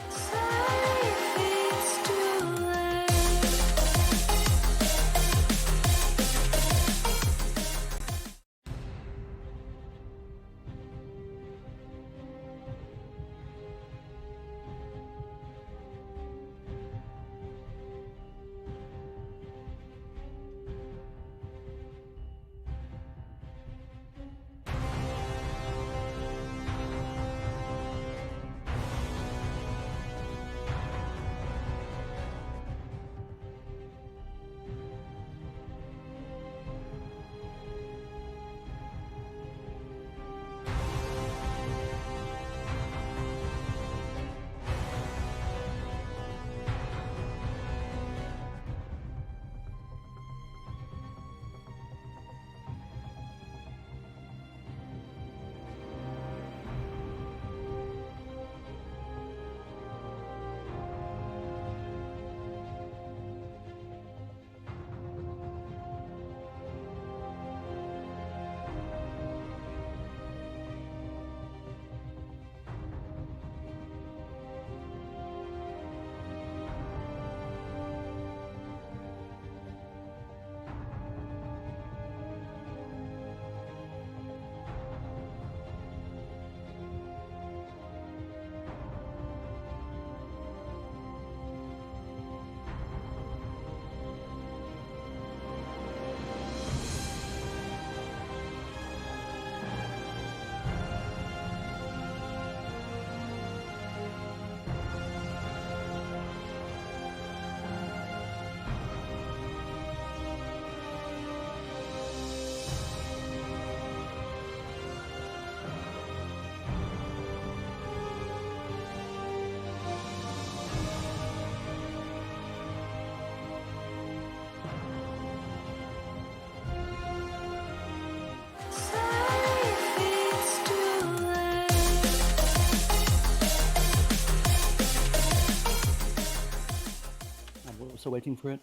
still waiting for it.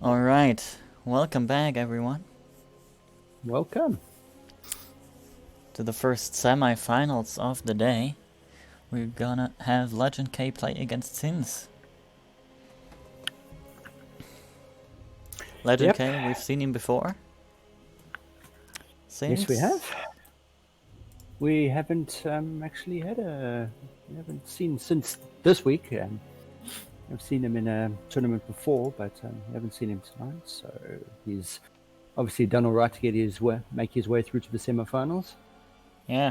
Alright, welcome back everyone Welcome. to the first semi-finals of the day. We're gonna have Legend K play against Sins. Legend Yep. K, we've seen him before. Sins? Yes, we have. We haven't actually had we haven't seen since this week. I've seen him in a tournament before, but haven't seen him tonight. So he's obviously done all right to get make his way through to the semifinals. Yeah.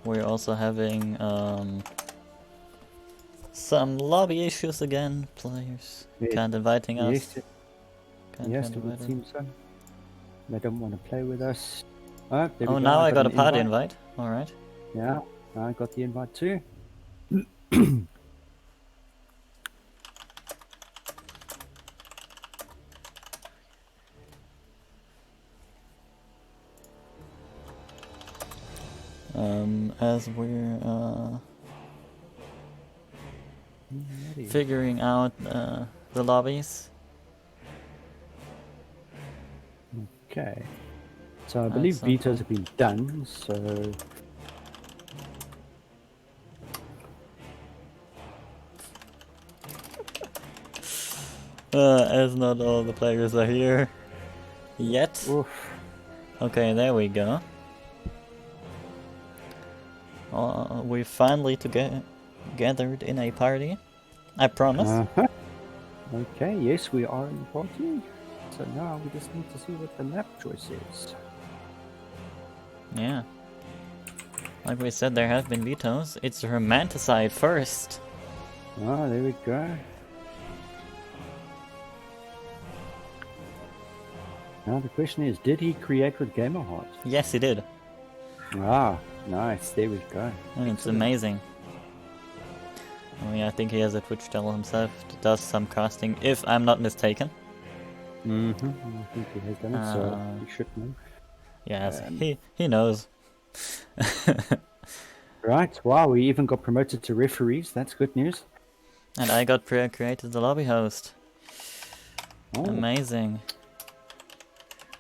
We're also having some lobby issues again. Players Yeah. can't inviting us. Yes, yes, it would seem so. They don't want to play with us. Oh, there we Oh, go. now I got a an party invite. Alright. Yeah, I got the invite too. As we're figuring out the lobbies. Okay. So I believe something. vetoes have been done, so As not all the players are here yet. oof. Okay, there we go. We finally gathered in a party. I promise. Uh-huh. Okay, yes, we are in the party. So now we just need to see what the map choice is. Yeah. Like we said, there have been vetoes. It's Romanticide first. Ah, there we go. Now the question is, did he create with Gamerheart? Yes, he did. Ah, nice. There we go. And it's amazing. Oh yeah, I think he has a Twitch channel himself that does some casting, if I'm not mistaken. Mm-hmm. I think he has done it, so he should know. Yes, he knows. Right. Wow, we even got promoted to referees. That's good news. And I got created the lobby host. Oh, Amazing.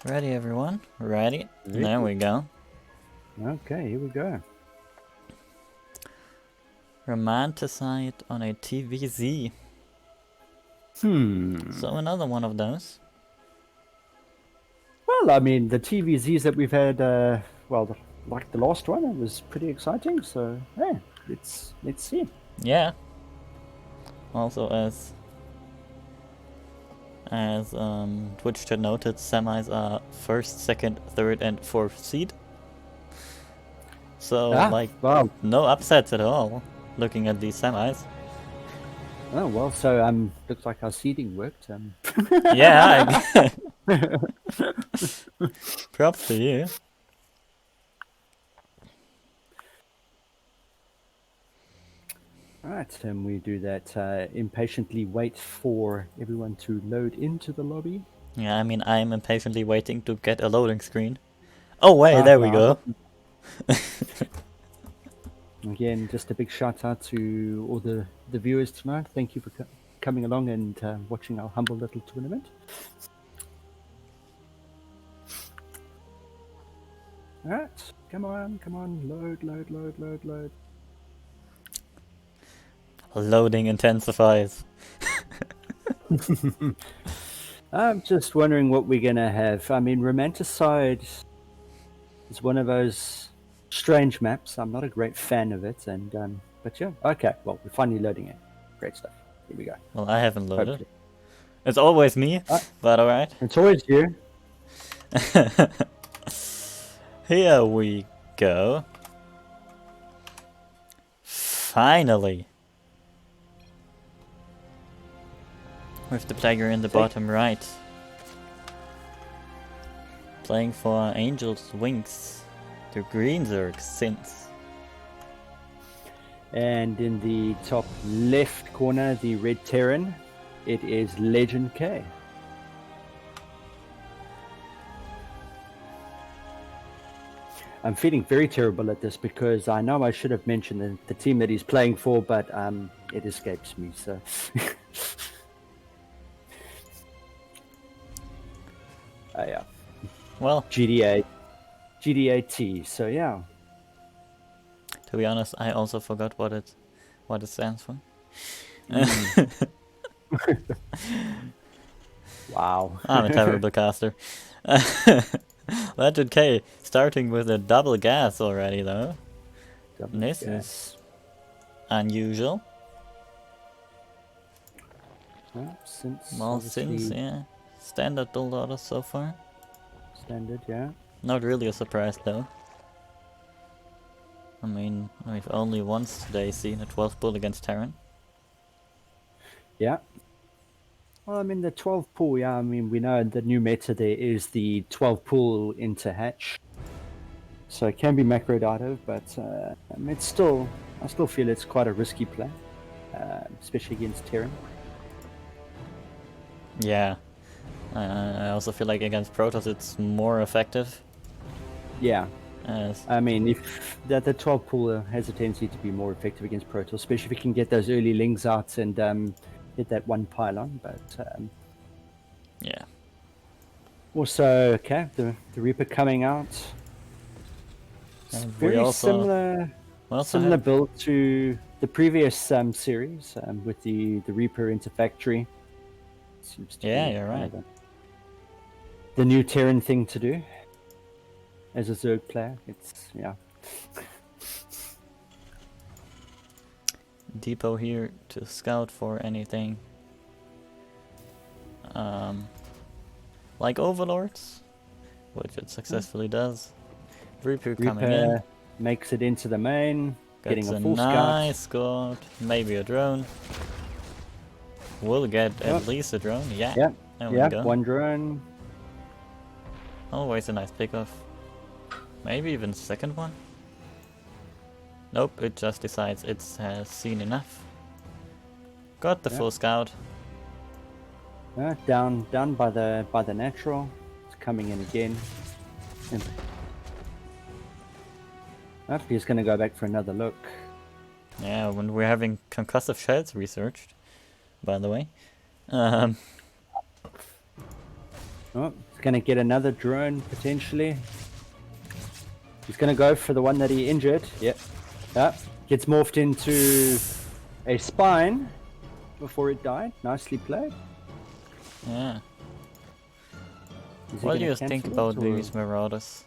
Ready, everyone? Ready? Ready. There we go. okay, here we go. Romanticide on a TVZ. So another one of those. Well, I mean, the TVZs that we've had, like the last one, it was pretty exciting. So, yeah, let's see. Yeah. Also, as Twitch chat noted, semis are first, second, third, and fourth seed. So, wow. no upsets at all. Looking at these semis. Oh well, so looks like our seeding worked. Yeah. Props to you. Right, and we do that. Impatiently wait for everyone to load into the lobby. Yeah, I mean, I'm impatiently waiting to get a loading screen. Oh wait, there we go. Again, just a big shout out to all the viewers tonight. Thank you for coming along and watching our humble little tournament. Alright, come on, load. Loading intensifies. I'm just wondering what we're gonna have. I mean, Romanticide is one of those strange maps. I'm not a great fan of it, and but yeah, okay. Well, we're finally loading it. Great stuff. Here we go. Well, I haven't loaded. Hopefully. It's always me, but alright. It's always you. Here we go. Finally. With the player in the bottom right. Playing for Angel's Wings. The green Zerg Sins. And in the top left corner, the red Terran, it is Legend K. I'm feeling very terrible at this because I know I should have mentioned the team that he's playing for, but it escapes me. So yeah, Well, GDAT. So yeah, to be honest, I also forgot what it stands for. wow. I'm a terrible caster. Legend K starting with a double gas already though. This is unusual. Well, since Yeah, standard build orders so far. standard, yeah. Not really a surprise though. I mean, we've only once today seen a 12 build against Terran. Yeah. Well, I mean, the 12 pool, yeah, I mean, we know the new meta there is the 12 pool into hatch. So it can be macroed out of, but I mean, I still feel it's quite a risky play, especially against Terran. Yeah. I also feel like against Protoss it's more effective. Yeah. As I mean, if the 12 pool has a tendency to be more effective against Protoss, especially if we can get those early lings out and hit that one pylon. But yeah. also, okay, the Reaper coming out. It's And we very also similar build to the previous series with the Reaper into factory. Seems to Yeah, be you're kind right. of the new Terran thing to do as a Zerg player. It's yeah. Depot here to scout for anything. Like Overlords, which it successfully does. Reaper coming in. Reaper makes it into the main, getting Gets a full nice scout. scout. Maybe a drone. We'll get Yep. at least a drone. Yeah. Yep. There we Yeah, go. one drone. Always a nice pickoff. Maybe even second one. Nope, it just decides it has seen enough. Got the Yeah. full scout. Down by the natural. It's coming in again. And he's going to go back for another look. Yeah, when we're having concussive shells researched, by the way. Oh, he's going to get another drone potentially. He's going to go for the one that he injured. Yep. Gets morphed into a spine before it died. Nicely played. Yeah. Is he What do gonna you think cancel it, about or- these Marauders?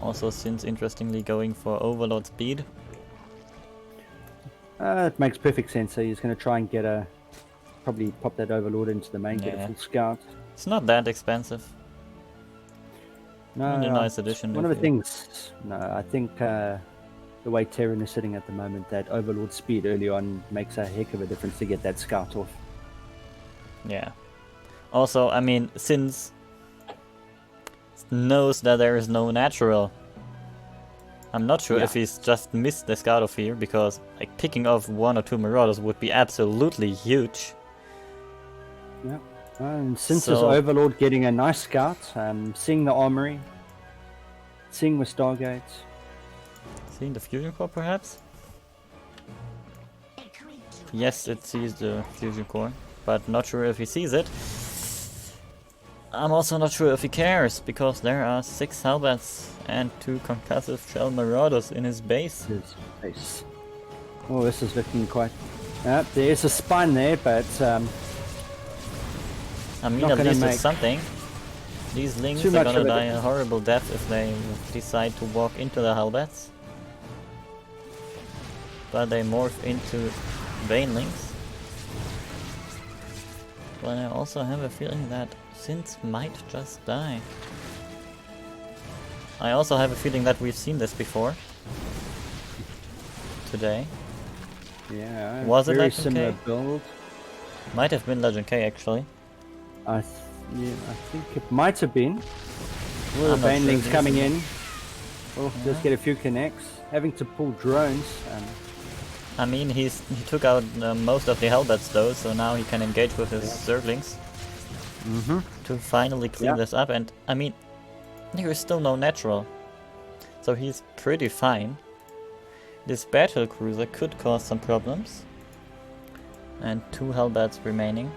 Also, since interestingly going for Overlord speed. It makes perfect sense. So he's going to try and probably pop that Overlord into the main, get a Yeah. full scout. It's not that expensive. No, And a nice addition. One of if the you- things, no, I think the way Terran is sitting at the moment, that Overlord speed early on makes a heck of a difference to get that scout off. Yeah. Also, I mean, since knows that there is no natural, I'm not sure Yeah. if he's just missed the scout off here, because like picking off 1 or 2 Marauders would be absolutely huge. Yeah. And since his So- Overlord getting a nice scout, seeing the armory, seeing the Stargates. Seeing the fusion core, perhaps? Yes, it sees the fusion core, but not sure if he sees it. I'm also not sure if he cares, because there are 6 Hellbats and 2 concussive shell Marauders in his base. His face. Oh, this is looking quite. There's a spine there, but I mean, Not at gonna least make it's something. These Lings too are much gonna of a die a difference. horrible death if they decide to walk into the Hellbats. But they morph into Banelings. But I also have a feeling that Sins might just die. I also have a feeling that we've seen this before. Today. yeah, Was it very Legend similar K? build. Might have been Legend K actually. I think it might have been. Well, I'm the not sure Banelings these coming are- in. Oh, just get a few connects. Having to pull drones. I mean, he took out most of the Hellbats though, so now he can engage with his Zerglings to finally clean Yeah. this up. And I mean, There is still no natural. So he's pretty fine. This battle cruiser could cause some problems. And 2 Hellbats remaining.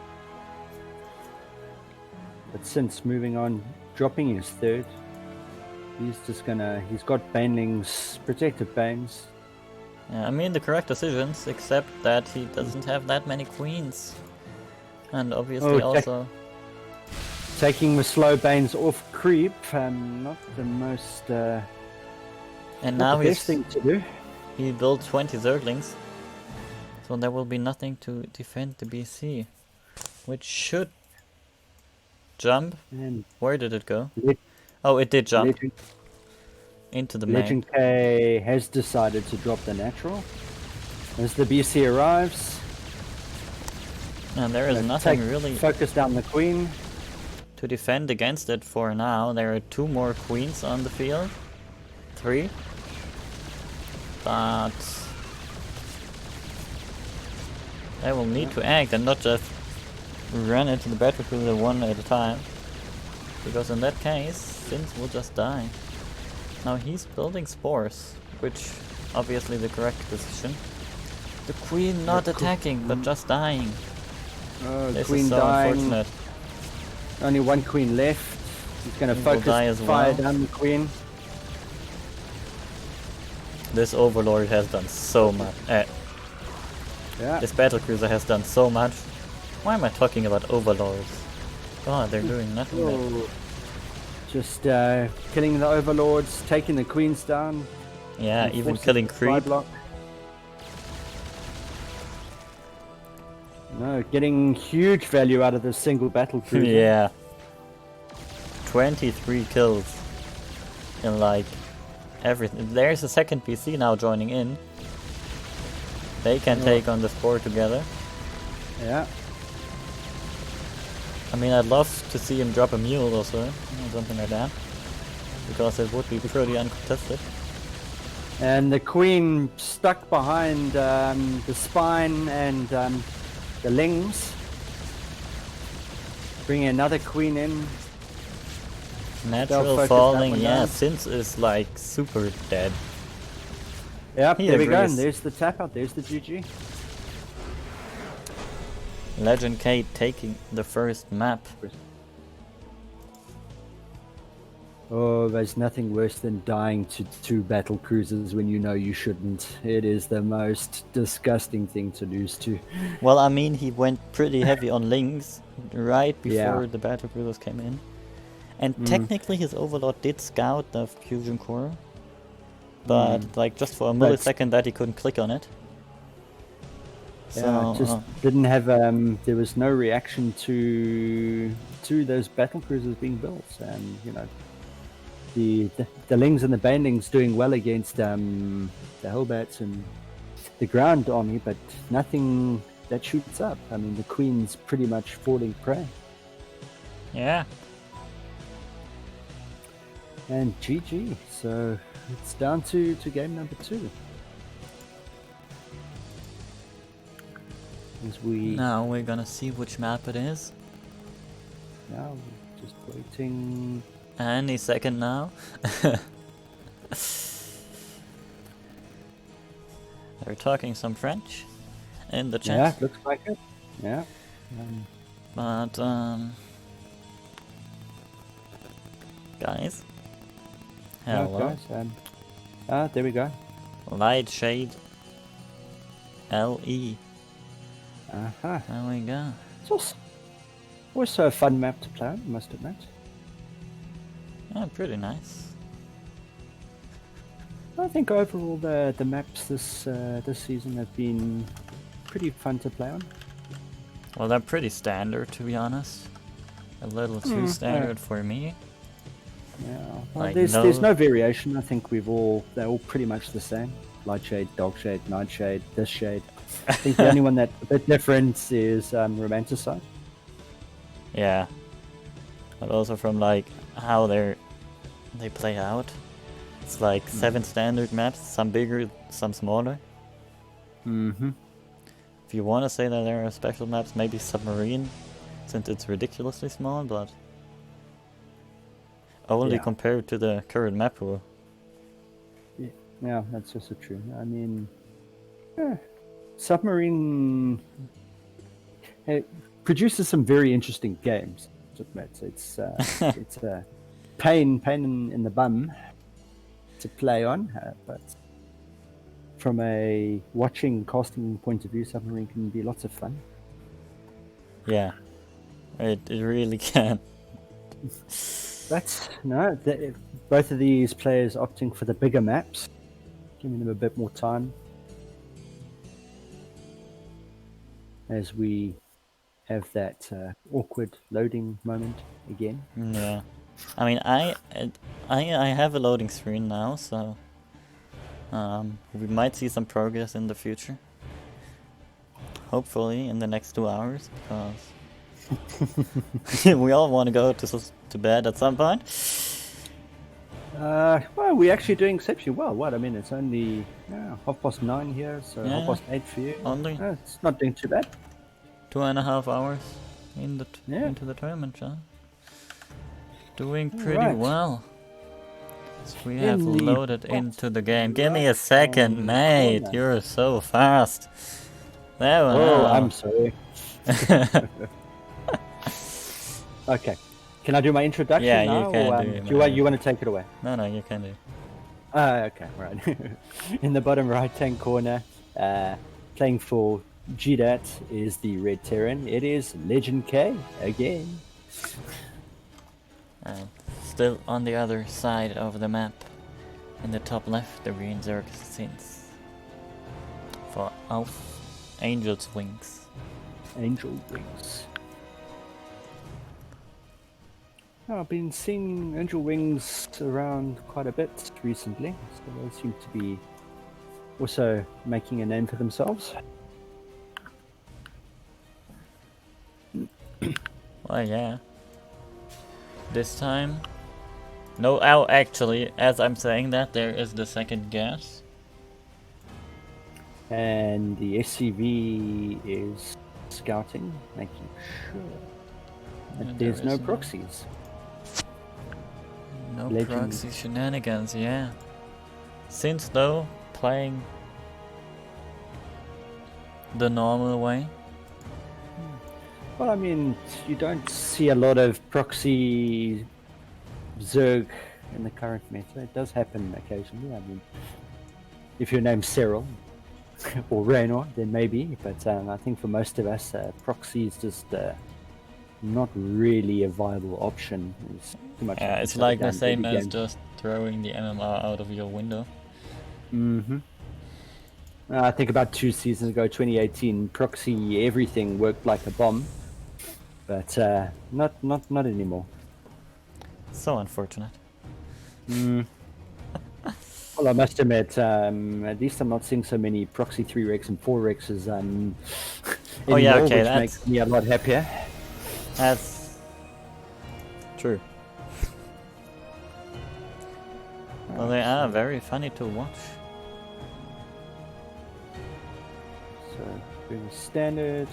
But since moving on, dropping his third, he's got banelings, protective banes. Yeah, I mean the correct decisions, except that he doesn't have that many queens. And obviously also... Taking the slow banes off creep, not the most... and not now the best thing to do. He built 20 Zerglings. So there will be nothing to defend the BC. Which should jump. And Where did it go? Oh, it did jump. Into the main. Legend K has decided to drop the natural. As the BC arrives. And there is nothing really focus down the queen. to defend against it for now. There are 2 more queens on the field. 3. But they will need to act and not just run into the battlefield one at a time. Because in that case, Sins will just die. Now he's building spores, which obviously the correct decision. The queen not attacking, but just dying. This Queen is so dying. unfortunate. Only 1 queen left. He's going to He will die focus as fire well. down the queen. This overlord has done so much. Yeah. This battlecruiser has done so much. Why am I talking about overlords? God, they're doing nothing. Oh. Just killing the overlords, taking the queens down. Yeah, and even forcing killing the supply creep. block. No, getting huge value out of this single battle cruiser. Yeah. 23 kills. In like everything. There's a second PC now joining in. They can take on the spore together. Yeah. I mean, I'd love to see him drop a mule also, or something like that. Because it would be pretty uncontested. And the queen stuck behind the spine and the lings. Bringing another queen in. Natural focus that falling, one yeah, down. Sins is like super dead. Yep, He there we go. agrees. And there's the tap out. There's the GG. Legend K taking the first map. Oh, there's nothing worse than dying to 2 battle cruisers when you know you shouldn't. It is the most disgusting thing to lose to. Well, I mean, he went pretty heavy on Lings right before Yeah. the battle cruisers came in. And technically his overlord did scout the fusion core. But like just for a millisecond that he couldn't click on it. Yeah, So, just didn't have. There was no reaction to those battle cruisers being built, and you know, the Lings and the Banelings doing well against the Hellbats and the ground army, but nothing that shoots up. I mean, the Queen's pretty much falling prey. yeah. And GG. So it's down to game number 2. As we Now we're gonna see which map it is. now just waiting. Any second now. They're talking some French in the Yeah, chat. looks like it. Yeah. But guys. Hello. Guys, there we go. Light Shade LE. Uh-huh. There we go. It's also a fun map to play on, I must admit. Yeah, pretty nice. I think overall the maps this season have been pretty fun to play on. Well, they're pretty standard, to be honest. A little too standard for me. Yeah. Well, Like, there's no variation. I think they're all pretty much the same. Light shade, dark shade, night shade, this shade. I think the only one that's a bit different is Romanticide. Yeah. But also from like how they play out. It's like 7 standard maps, some bigger, some smaller. Mm-hmm. If you want to say that there are special maps, maybe Submarine, since it's ridiculously small, but... only Yeah. compared to the current map pool. Yeah, that's also true. I mean, Submarine produces some very interesting games. To admit, it's a pain in the bum to play on, but from a watching casting point of view, Submarine can be lots of fun. Yeah, it really can. But no, both of these players opting for the bigger maps, giving them a bit more time as we have that awkward loading moment again. Yeah, I mean, I have a loading screen now, so we might see some progress in the future. Hopefully in the next 2 hours, because we all want to go to bed at some point. Well, we're actually doing exceptionally well. What? I mean, it's only 9:30 here, so Yeah, 8:30 for you. only It's not doing too bad. 2.5 hours in into the tournament, huh? Doing pretty Right. well. So we have In the loaded bottom into the game. Give me a right second, hand mate. corner. You're so fast. There we Oh, go. I'm sorry. Okay. Can I do my introduction Yeah, you now? can or, do do my- you want to take it away? No, you can do. Okay, right. In the bottom right-hand corner, playing for GDAT is the Red Terran. It is Legend K again. And still on the other side of the map, in the top left, the green Zerg scenes for Alf Angel's Wings. Angel Wings. I've been seeing Angel Wings around quite a bit recently, so they seem to be also making a name for themselves. Well, yeah. This time... No, oh, actually, as I'm saying that, there is the second gas. And the SCV is scouting, making sure that And there's there no is proxies. No Legend. proxy shenanigans, yeah. Since though, playing the normal way. Well, I mean, you don't see a lot of proxy Zerg in the current meta. It does happen occasionally. I mean, if your name's Cyril or Raynor, then maybe. But I think for most of us, proxy is just not really a viable option. It's too much. Yeah, it's like the same as just throwing the MMR out of your window. Mm-hmm. I think about 2 seasons ago, 2018, proxy everything worked like a bomb, but not anymore. So unfortunate. Well, I must admit, at least I'm not seeing so many proxy 3 Rex and 4 Rexes Oh yeah, anymore, okay, which that's- makes me a lot happier. That's true. Well, they are very funny to watch. So, pretty standard.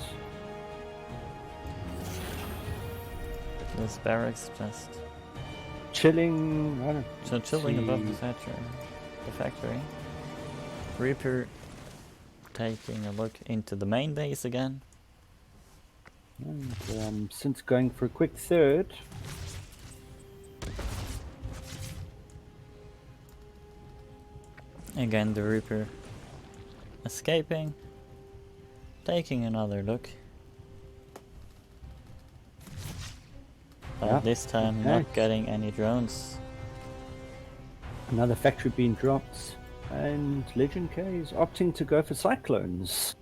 This barracks just Chilling. I don't so chilling above the see- factory. Reaper taking a look into the main base again. And since going for a quick third. Again, the Reaper escaping, taking another look. But Yeah, this time okay. not getting any drones. Another factory being dropped. And Legend K is opting to go for Cyclones.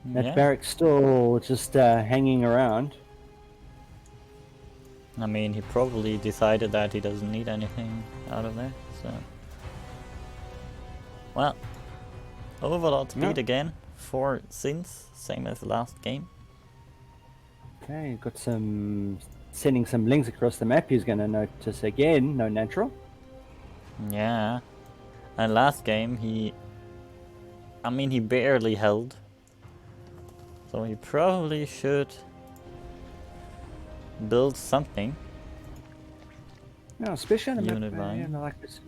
That Yeah. barrack's still just hanging around. I mean, he probably decided that he doesn't need anything out of there, so... Well, overall speed Yeah. again, 4 sins, same as the last game. Okay, got some... Sending some links across the map. He's going to notice again, no natural. Yeah. And last game, he barely held. So he probably should build something. Yeah, especially on the Unit map, line. you know, like this.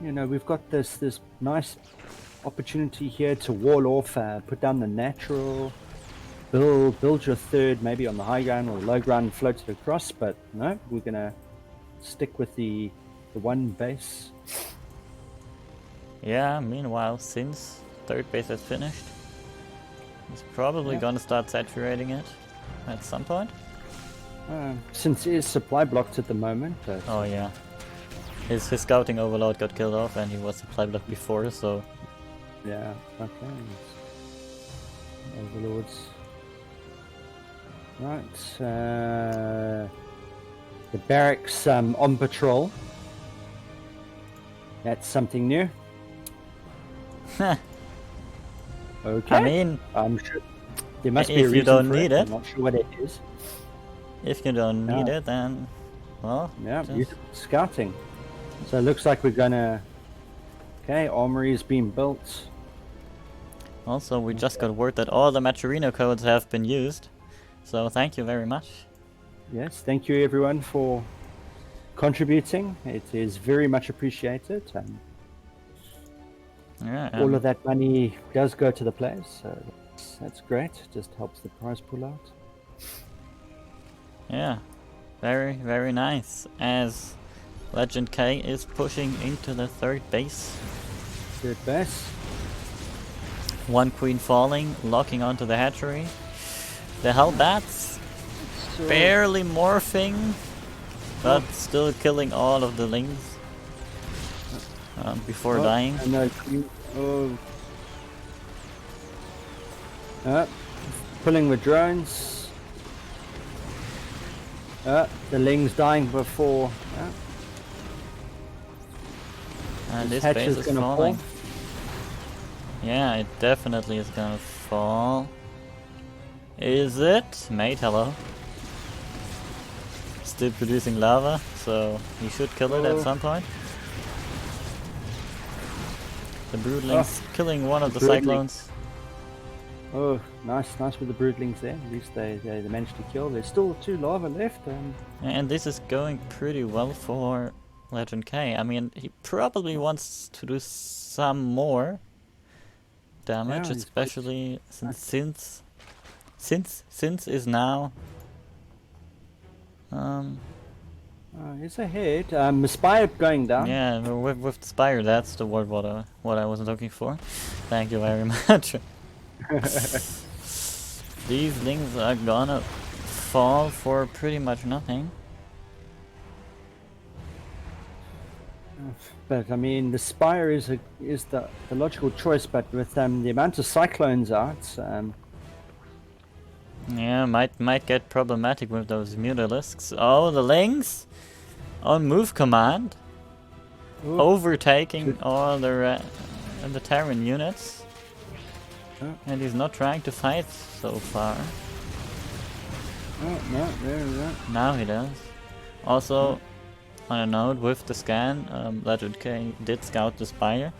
You know, we've got this nice opportunity here to wall off, put down the natural, build your third, maybe on the high ground or the low ground, float it across. But no, we're gonna stick with the one base. Yeah, meanwhile, since third base has finished, he's probably gonna start saturating it at some point. Since it is supply blocked at the moment, but Oh yeah. His scouting overload got killed off and he was supply blocked before, so... yeah, okay. Overlords. Right, the barracks on patrol. That's something new. Okay. I mean, I'm sure there must be a if you reason don't for need I'm it, not sure what it is. if you don't need Yeah. it, then... well, Yeah, just- beautiful scouting. So it looks like we're gonna... Okay, armory is being built. Also, we just got word that all the Maturino codes have been used. So thank you very much. Yes, thank you everyone for contributing. It is very much appreciated. Yeah, All of that money does go to the players, so that's great. Just helps the prize pool out. yeah. Very, very nice. As Legend K is pushing into the third base. Third base. One queen falling, locking onto the hatchery. The Hellbats So, barely morphing, but still killing all of the lings before dying. and no, pulling with drones. The ling's dying before. And This this hatch base is is gonna falling. fall. Yeah, it definitely is gonna fall. Is it? Mate, hello. Still producing lava, so you should kill it at Oh. some point. The broodlings killing one of the Broodling. cyclones. Oh, nice with the broodlings there. At least they managed to kill. There's still 2 lava left. And this is going pretty well for Legend K. I mean, he probably wants to do some more damage, Yeah, he's especially since is now It's ahead. The spire going down. yeah, with Spire, that's the word what I was looking for. Thank you very much. These things are gonna fall for pretty much nothing. But I mean, the spire is the logical choice. But with the amount of cyclones out, Yeah, might get problematic with those mutalisks. Oh, the lings on move command, ooh, overtaking all the Terran units, Oh. and he's not trying to fight so far. oh, no, there we go. Now he does. Also, on a note, with the scan, Legend K did scout the spire,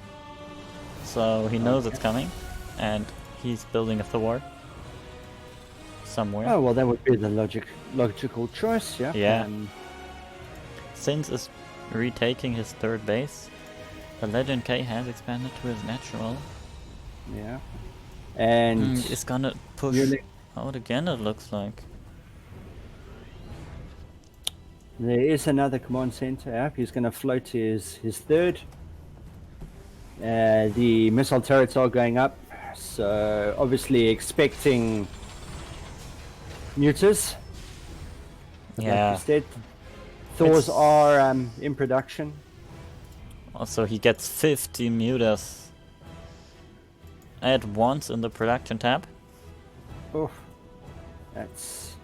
so he knows it's coming, and he's building a thwart somewhere. Oh well, that would be the logical choice. Yeah. Yeah. Since is retaking his third base, the Legend K has expanded to his natural. Yeah. And Is gonna push really- out again, it looks like. there is another command center up. He's going to float his third. The missile turrets are going up, so obviously expecting neuters. But like Yeah. you said, Thors It's- are in production. Also, he gets 50 mutas at once in the production tab. Oh, that's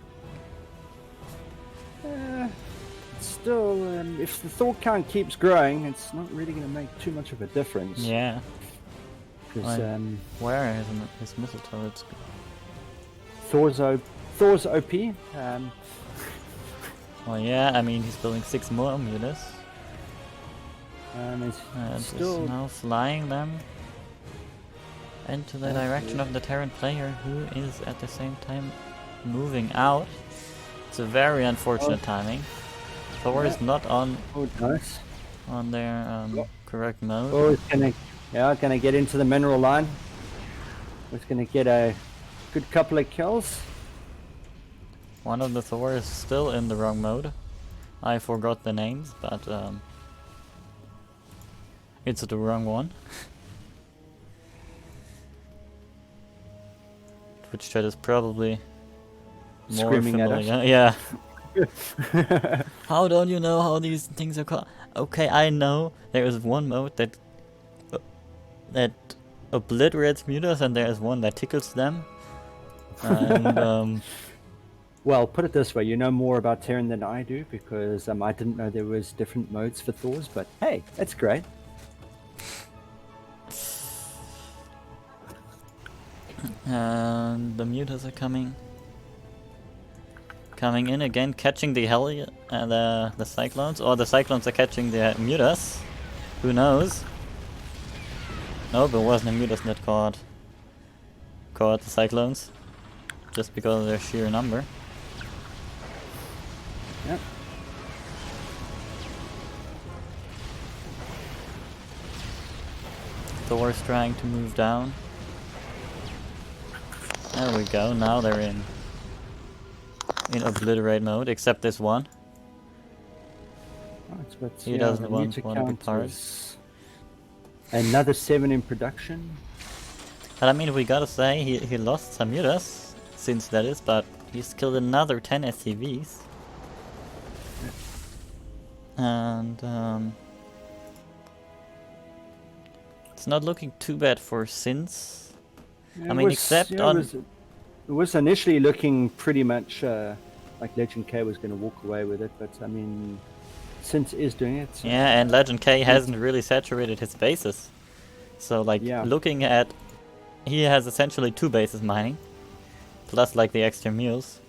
still. If the Thor count keeps growing, it's not really going to make too much of a difference. Yeah. Because Where are his missile turrets? Thor's OP. Well, yeah, I mean, he's building 6 more mutas. It's And still is now flying them into the direction of the Terran player, who is at the same time moving out. It's a very unfortunate timing. Thor is not on Oh, nice. their correct mode. Oh, it's gonna get into the mineral line. It's gonna get a good couple of kills. One of the Thor is still in the wrong mode. I forgot the names, but it's the wrong one. Twitch chat is probably more Screaming at us. familiar. Yeah. How don't you know how these things are called? Okay, I know there is one mode that obliterates mutas, and there is one that tickles them. And Well, put it this way, you know more about Terran than I do, because I didn't know there was different modes for Thors, but hey, that's great. and the mutas are coming in again, catching the the cyclones, or the cyclones are catching the mutas. Who knows? Nope, it wasn't a mutas that caught the cyclones, just because of their sheer number. Yep. Thor's trying to move down. There we go, now they're in obliterate mode, except this one. Right, but, He doesn't the want meter to be count part. is another 7 in production. But I mean, we gotta say, he lost some mutas, since that is, but he's killed another 10 SCVs. And it's not looking too bad for Sins. Yeah, I mean, except on... It was initially looking pretty much like Legend K was going to walk away with it, but I mean, since is doing it. So Yeah, and Legend K hasn't really saturated his bases. So, like, Yeah. looking at... He has essentially 2 bases mining, plus, like, the extra mules.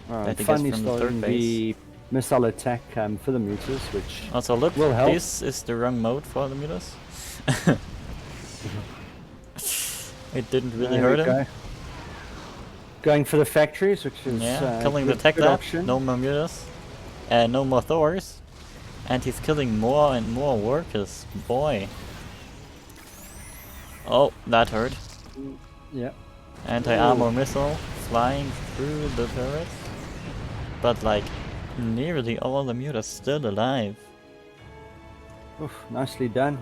I think it's finally from the third starting base. the missile attack for the mutas, which Also, look, will help. this is the wrong mode for the mutas. It didn't really There we hurt him. go. Going for the factories, which is Yeah, killing the good- tech good lab, option. no more mutas, and no more Thors. And he's killing more and more workers. Boy. Oh, that hurt. Yeah. Anti-armor missile flying through the turret. But like, nearly all the mutas still alive. Oof, nicely done.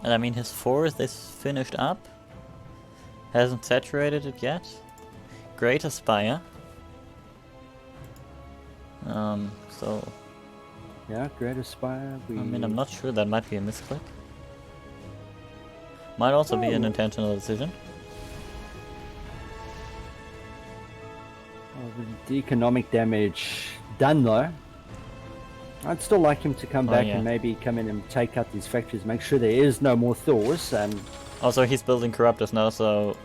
And I mean, his fourth is finished up. Hasn't saturated it yet. Great Aspire. So, Yeah, great Aspire. I mean, I'm not sure, that might be a misclick. Might also be an intentional decision. The economic damage done though. I'd still like him to come back yeah. and maybe come in and take out these factories, make sure there is no more Thors. Also, he's building Corruptors now, so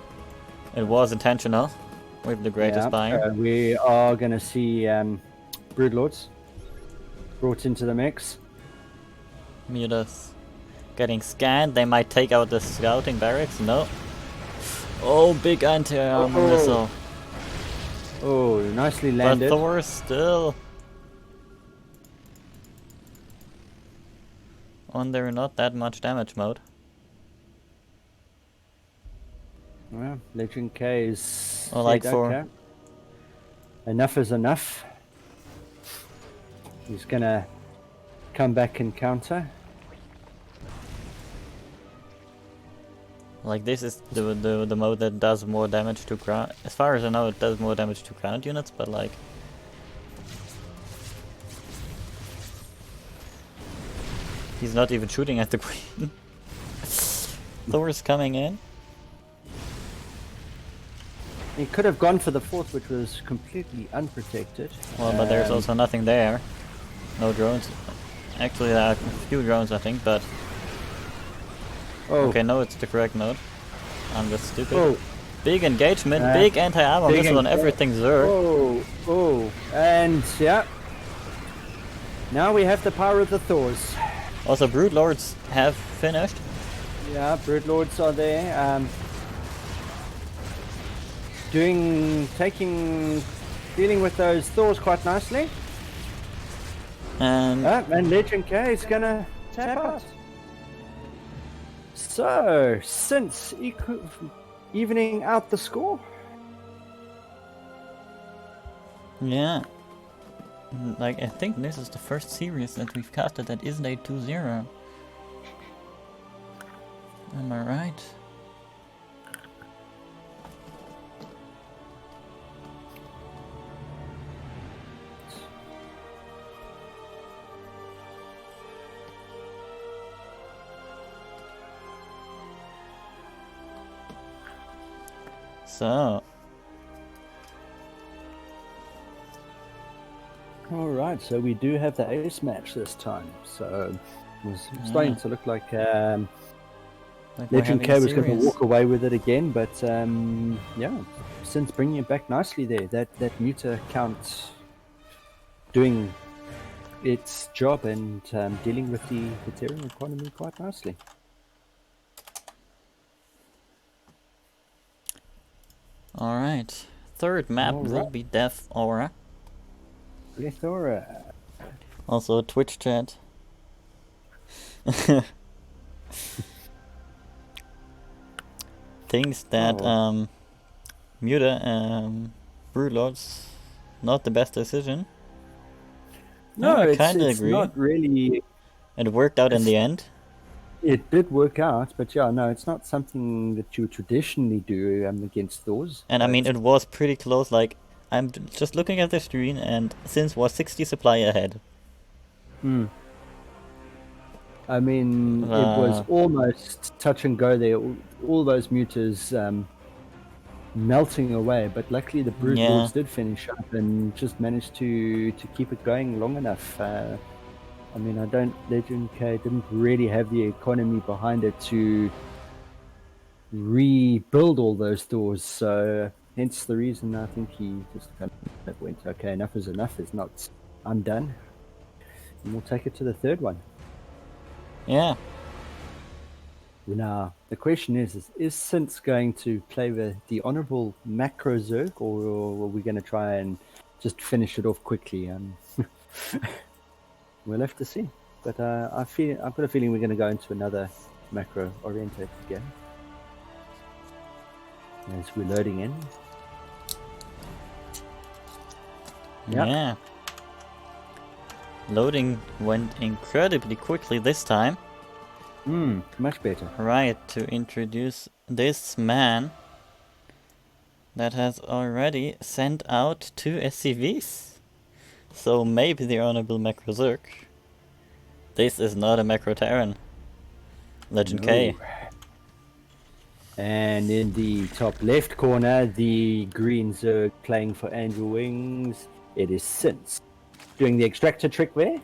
it was intentional with the Great Aspire. We are going to see Broodlords brought into the mix. Mutas getting scanned. They might take out the scouting barracks. No. Oh, big anti-armor missile. Oh, nicely landed. But Thor still on their not that much damage mode. Well, Legend K is... Or like said, for- okay. Enough is enough. He's gonna come back and counter. Like, this is the mode that does more damage to ground. As far as I know, it does more damage to ground units, but like, he's not even shooting at the queen. Thor's coming in. He could have gone for the fourth, which was completely unprotected. Well, but there's also nothing there. No drones. Actually, there are a few drones, I think, but... Oh, Okay, no, it's the correct mode. I'm just stupid. oh, Big engagement, big anti-armor big missile on enga- everything Zerg. and yeah. Now we have the power of the Thors. Also, Broodlords have finished. Yeah, Broodlords are there. Taking dealing with those Thors quite nicely. And And Legend K is gonna tap out. So, since evening out the score. yeah. Like, I think this is the first series that we've casted that isn't a 2-0. Am I right? So, Alright, so we do have the ace match this time. So, it was starting to look like like we're Legend having a K was going to series. walk away with it again, but yeah, since bringing it back nicely there, that meter count doing its job and dealing with the Ethereum economy quite nicely. Alright. Third map will Alright. be Death Aura. Plethora. Also Twitch chat. Thinks that Oh. Muta Brewlord's not the best decision. No, I it's kinda agree. not really. It worked out in the end. It did work out, but yeah, no, it's not something that you would traditionally do against those. And I mean, but- it was pretty close. Like, I'm just looking at the screen, and Sins was 60 supply ahead. I mean, it was almost touch and go there. All those muters melting away, but luckily the Brood Yeah. Lords did finish up and just managed to keep it going long enough. I mean, Legend K didn't really have the economy behind it to rebuild all those doors, so hence the reason I think he just kind of went, okay, enough is enough, it's not undone, and we'll take it to the third one. Yeah. Now, the question is Sintz going to play the honorable macro Zerg, or are we going to try and just finish it off quickly? We'll have to see. But I've got a feeling we're going to go into another macro-orientated game. As we're loading in. Yep. Yeah. Loading went incredibly quickly this time. Much better. Right, to introduce this man that has already sent out 2 SCVs. So maybe the Honorable Macro Zerg. This is not a Macro Terran. Legend K. No. And in the top left corner, the green Zerg playing for Angel Wings. It is Sintz doing the extractor trick there.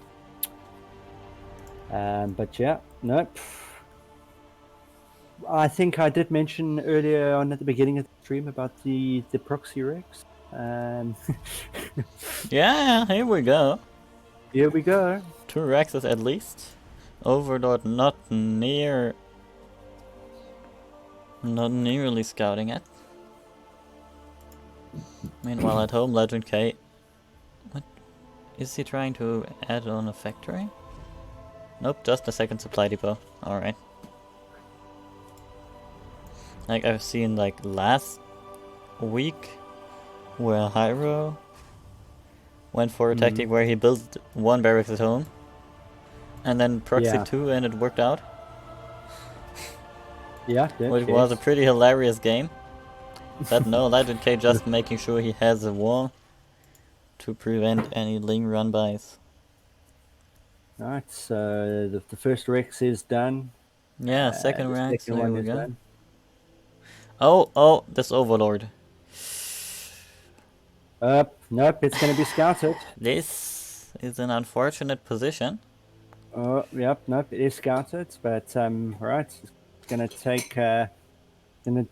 But yeah, nope. I think I did mention earlier on at the beginning of the stream about the proxy Rex. Yeah, here we go. Here we go. 2 Rexes at least. Overlord not nearly scouting it. Meanwhile at home, Legend K. What? Is he trying to add on a factory? Nope, just a second supply depot. Alright. Like I've seen like last week where Hyro went for a tactic where he built 1 barracks at home and then proxy 2 and it worked out. Yeah, Which was a pretty hilarious game. But no, Legend K just making sure he has a wall to prevent any Ling run-bys. Alright, so the first Rex is done. Yeah, second The Rex, second there one we is go. done. Oh, this Overlord. Nope, it's going to be scouted. This is an unfortunate position. Oh, yep, nope, it is scouted, but right, it's going to take an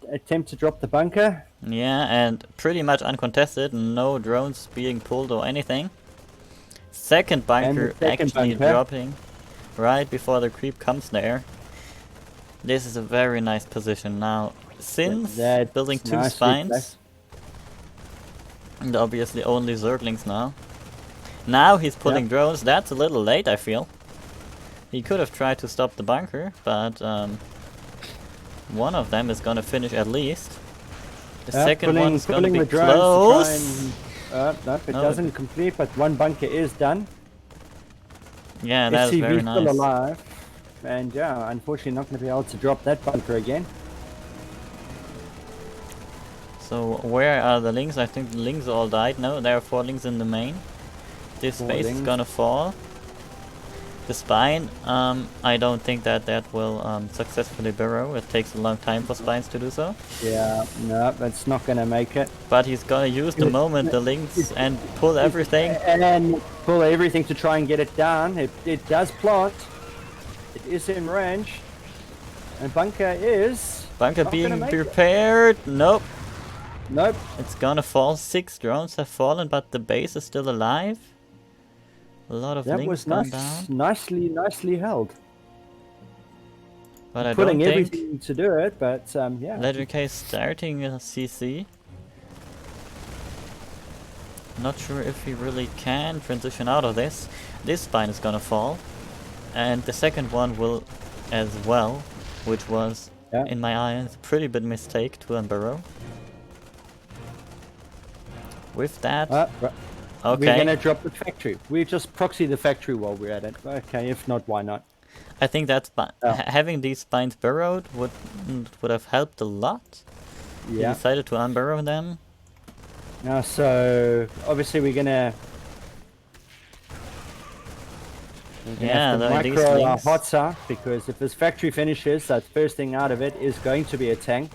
attempt to drop the bunker. Yeah, and pretty much uncontested, no drones being pulled or anything. Second bunker second actually bunker. dropping right before the creep comes there. This is a very nice position now. Since That's building 2 nicely spines, placed. And obviously only Zerglings now. Now he's pulling drones. That's a little late, I feel. He could have tried to stop the bunker, but one of them is gonna finish at least. The second one's gonna be close. Nope, it doesn't complete, but one bunker is done. Yeah, that is very SCV's still nice. alive. And yeah, unfortunately not going to be able to drop that bunker again. So where are the lings? I think the lings all died. No, there are 4 lings in the main. This base is gonna fall. The spine, I don't think that will successfully burrow. It takes a long time for spines to do so. Yeah, no, that's not going to make it. But he's gonna use the moment the lings and pull everything. And pull everything to try and get it down. It does plant. It is in range. And bunker is... Bunker being prepared. Nope. Nope. It's gonna fall. 6 drones have fallen, but the base is still alive. A lot of links gone down. Nicely held. But I putting don't think everything to do it, but yeah. Legend K is starting a CC. Not sure if he really can transition out of this. This spine is gonna fall. And the second one will as well, which was, in my eyes, a pretty big mistake to unburrow. With that, okay. We're gonna drop the factory. We just proxy the factory while we're at it. Okay, if not, why not? I think that's having these spines burrowed would have helped a lot. Yeah. He decided to unburrow them. Now, so obviously we're gonna yeah, these micro links. Hotza, because if this factory finishes, that first thing out of it is going to be a tank.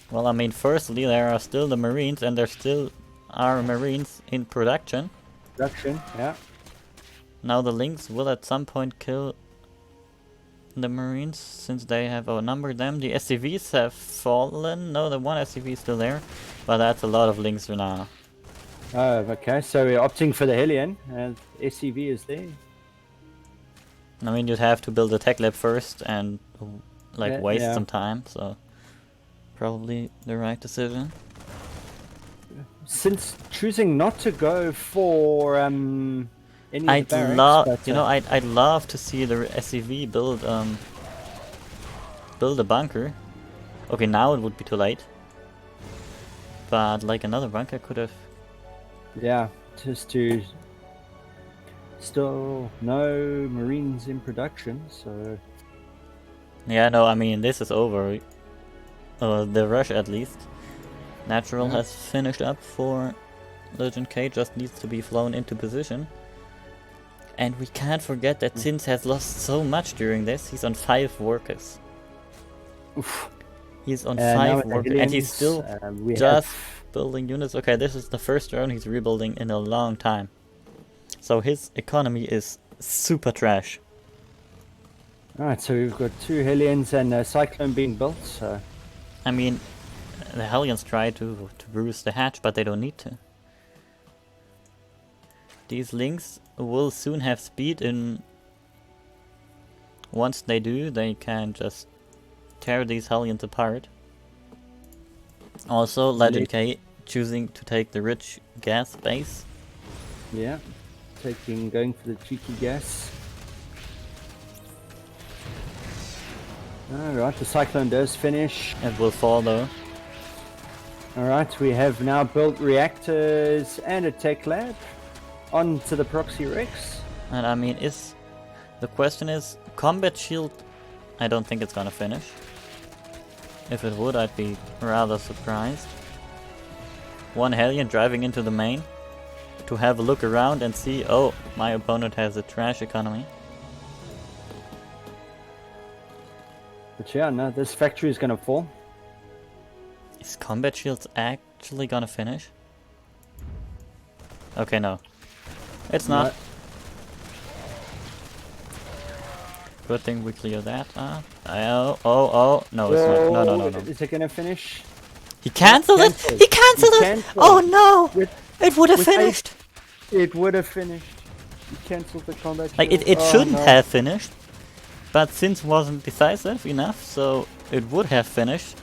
Well, I mean, firstly, there are still the Marines, and there still are Marines in production. Yeah. Now the links will at some point kill the Marines, since they have outnumbered them. The SCVs have fallen. No, the one SCV is still there, but that's a lot of links for now. Oh, okay. So we're opting for the Hellion, and SCV is there. I mean, you'd have to build a tech lab first and waste some time, so probably the right decision. Since choosing not to go for any of the I'd barracks, I'd love to see the SCV build a bunker. Okay, now it would be too late. But like another bunker could have. Yeah, just to. Still no Marines in production, so. Yeah, no, I mean this is over. The rush at least. Natural has finished up for Legend K, just needs to be flown into position. And we can't forget that Sins has lost so much during this. He's on 5 workers. Oof. He's on 5 workers, and he's still just building units. Okay, this is the first drone he's rebuilding in a long time. So his economy is super trash. Alright, so we've got 2 Hellions and a Cyclone being built, so... I mean, the Hellions try to bruise the hatch, but they don't need to. These links will soon have speed, and once they do, they can just tear these Hellions apart. Also, Legend K choosing to take the rich gas base. Yeah, going for the cheeky gas. Alright, the Cyclone does finish. It will fall though. Alright, we have now built reactors and a tech lab onto the Proxy Rex. And I mean, the question is, combat shield, I don't think it's gonna finish. If it would, I'd be rather surprised. One Hellion driving into the main to have a look around and see, oh, my opponent has a trash economy. But yeah, no, this factory is gonna fall. Is combat shields actually gonna finish? Okay, no. It's not. Good thing we clear that. No, it's not. No. Is it gonna finish? He cancelled it! He cancelled it! Oh no! It would have finished! It would have finished. He cancelled the combat shield. Like, it shouldn't have finished. But Sins wasn't decisive enough, so it would have finished.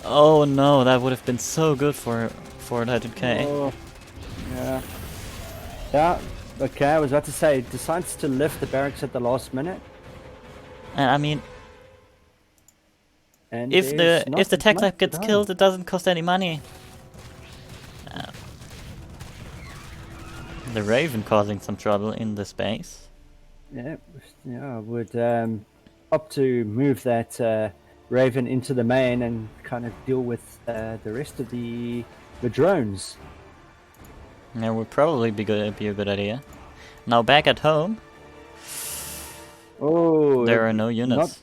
Oh no, that would have been so good for for Legend K. Oh, yeah. Yeah. Okay, I was about to say, decides to lift the barracks at the last minute. And I mean, And if there's the not tech much lab gets done. killed, it doesn't cost any money. The Raven causing some trouble in the space. Yeah, I would opt to move that Raven into the main and kind of deal with the rest of the drones. Yeah, would probably be a good idea. Now back at home, Oh, there are no units.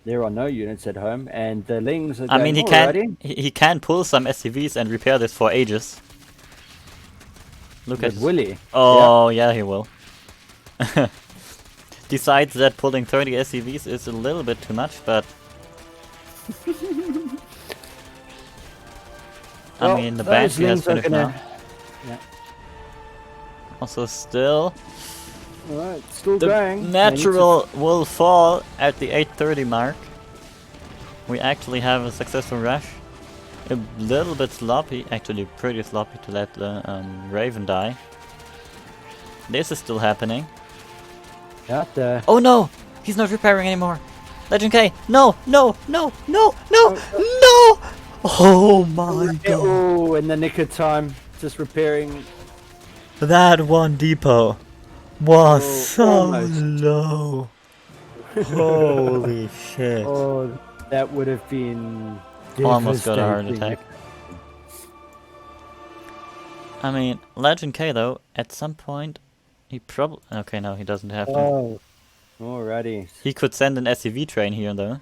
There are no units at home, and the Lings are I going mean, already. he can pull some SCVs and repair this for ages. Look at But will he? Oh, yeah, he will. Decides that pulling 30 SCVs is a little bit too much, but I mean, the Banshee has finished now. Yeah. Also, still, Alright, still the going. natural will fall at the 8:30 mark. We actually have a successful rush. A little bit sloppy, actually pretty sloppy to let the Raven die. This is still happening. Yeah, Oh no! He's not repairing anymore! Legend K! No! No! No! No! No! No! Oh my god! Oh, in the nick of time, just repairing. That one depot was Oh, so almost. low. Holy shit. Oh, that would have been Almost got a heart devastating. attack. I mean, Legend K though, at some point, he probably... Okay, no, he doesn't have to. Oh, alrighty. He could send an SCV train here though.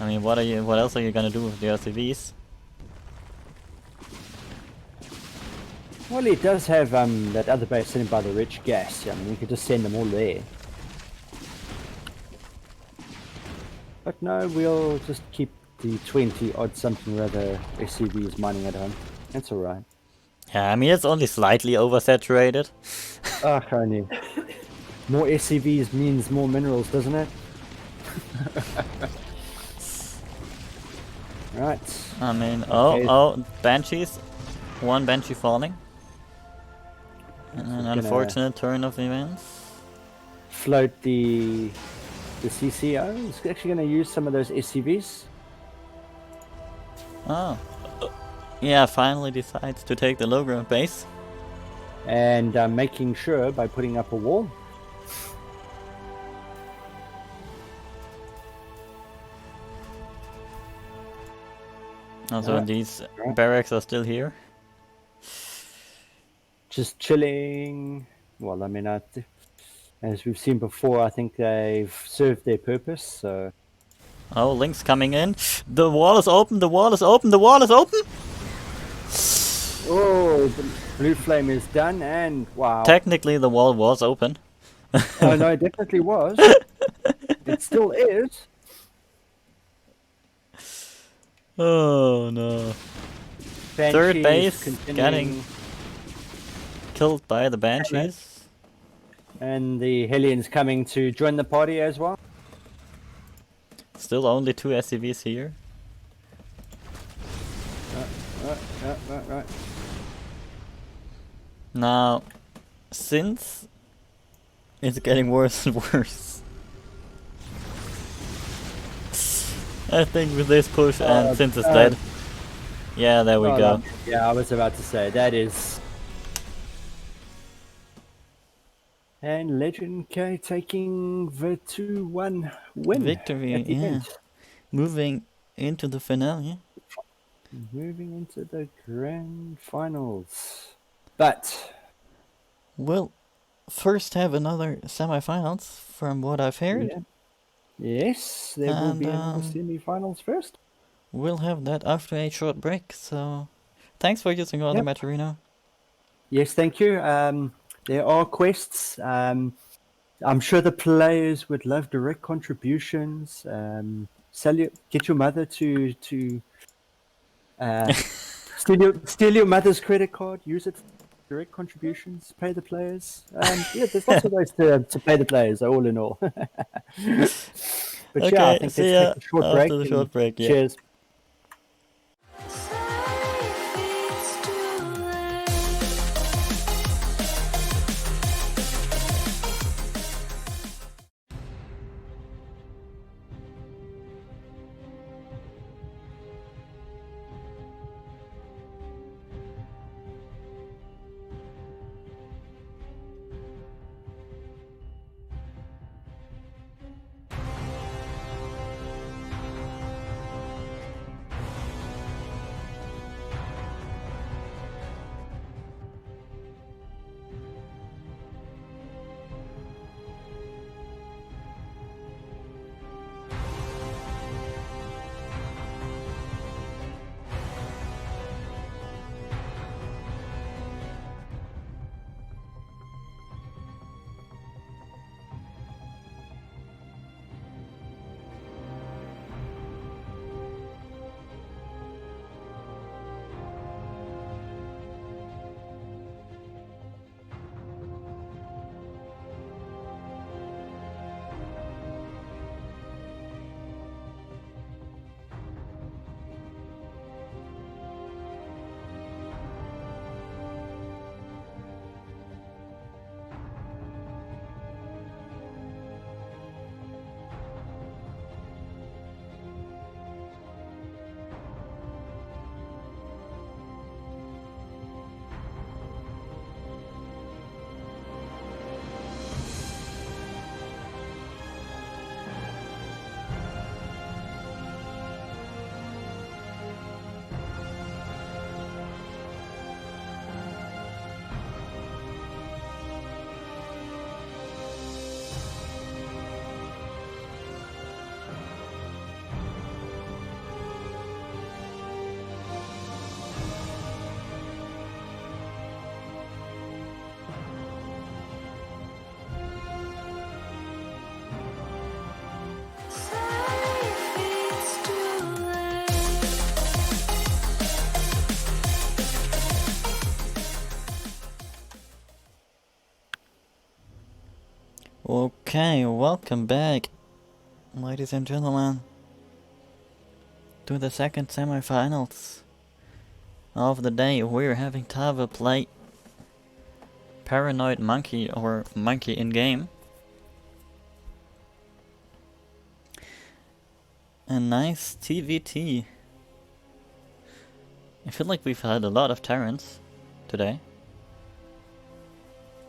I mean, what else are you gonna do with the SCVs? Well, he does have that other base sitting by the rich gas. I mean, you could just send them all there. But no, we'll just keep the 20 odd something rather SCVs mining at home. That's alright. Yeah, I mean, it's only slightly oversaturated. Ah, only. More SCVs means more minerals, doesn't it? Right. I mean, Okay. oh, Banshees. One Banshee falling. And an gonna- unfortunate turn of events. Float the CCO. It's actually going to use some of those SCVs. Oh. Yeah, finally decides to take the low ground base. And making sure by putting up a wall. Also, Yeah. these barracks are still here. Just chilling. Well, I mean, as we've seen before, I think they've served their purpose. So Oh, Link's coming in. The wall is open, the wall is open, the wall is open! oh, the blue flame is done, and wow. Technically, the wall was open. Oh no, it definitely was. It still is. Oh no. Third Banshees base continuing, getting killed by the Banshees. and the Hellions coming to join the party as well. Still only 2 SCVs here. Right. Now, since it's getting worse and worse, I think with this push and since it's dead, yeah, there we go. Yeah, I was about to say that is. And Legend K taking the 2-1 win. Victory, at the yeah. end. Moving into the finale. Moving into the grand finals. But We'll first have another semifinals, from what I've heard. yeah. Yes, there will And, be another semi-finals first. We'll have that after a short break, so thanks for using all the Yep. material. Yes, thank you. There are quests. I'm sure the players would love direct contributions. Get your mother to steal your mother's credit card. Use it for direct contributions. Pay the players. Yeah, there's lots of ways to pay the players. All in all. But yeah, I Okay, think see let's ya take a short after break. the and short break, yeah. Cheers. Okay, welcome back, ladies and gentlemen, to the second semifinals of the day. We're having Tava play Paranoid Monkey, or Monkey in game. A nice TVT. I feel like we've had a lot of Terrans today.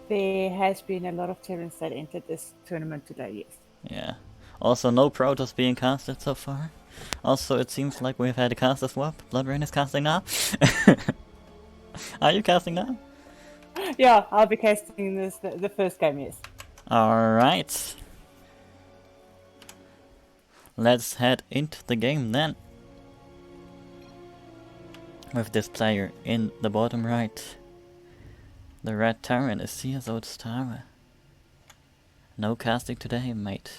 There has been a lot of Terrans that entered this tournament today, yes. Yeah. Also, no Protoss being casted so far. Also, it seems like we've had a caster swap. Bloodrain is casting now. Are you casting now? Yeah, I'll be casting this the first game, yes. Alright. Let's head into the game then. With this player in the bottom right. The red Terran is CSO Challenger. No casting today, mate.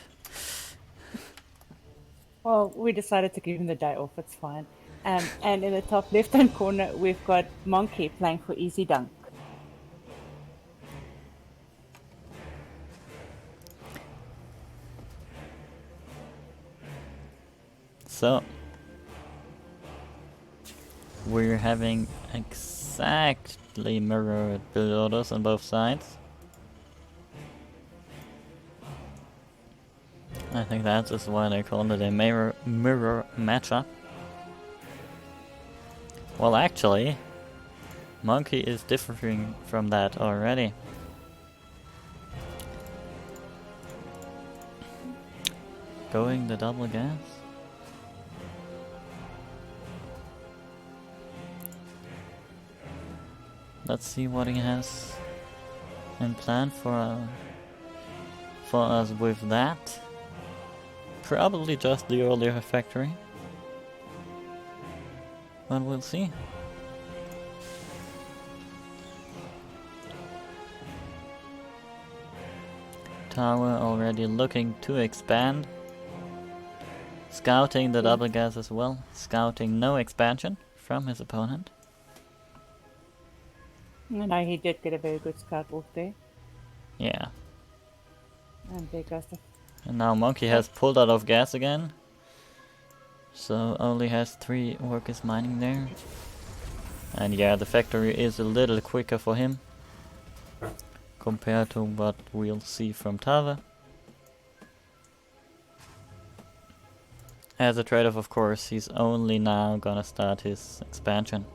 Well, we decided to give him the day off, it's fine. And in the top left-hand corner, we've got Monkey playing for Easy Dunk. So, we're having exactly mirrored build orders on both sides. I think that is why they call it a mirror matchup. Well, actually, Monkey is differing from that already. Going the double gas. Let's see what he has in plan for us with that. Probably just the earlier factory. But we'll see. Tower already looking to expand. Scouting the double gas as well. Scouting no expansion from his opponent. I know he did get a very good scout off there. Yeah. And there goes the... And now Monkey has pulled out of gas again. So only has 3 workers mining there. And yeah, the factory is a little quicker for him compared to what we'll see from Tava. As a trade-off, of course, he's only now gonna start his expansion.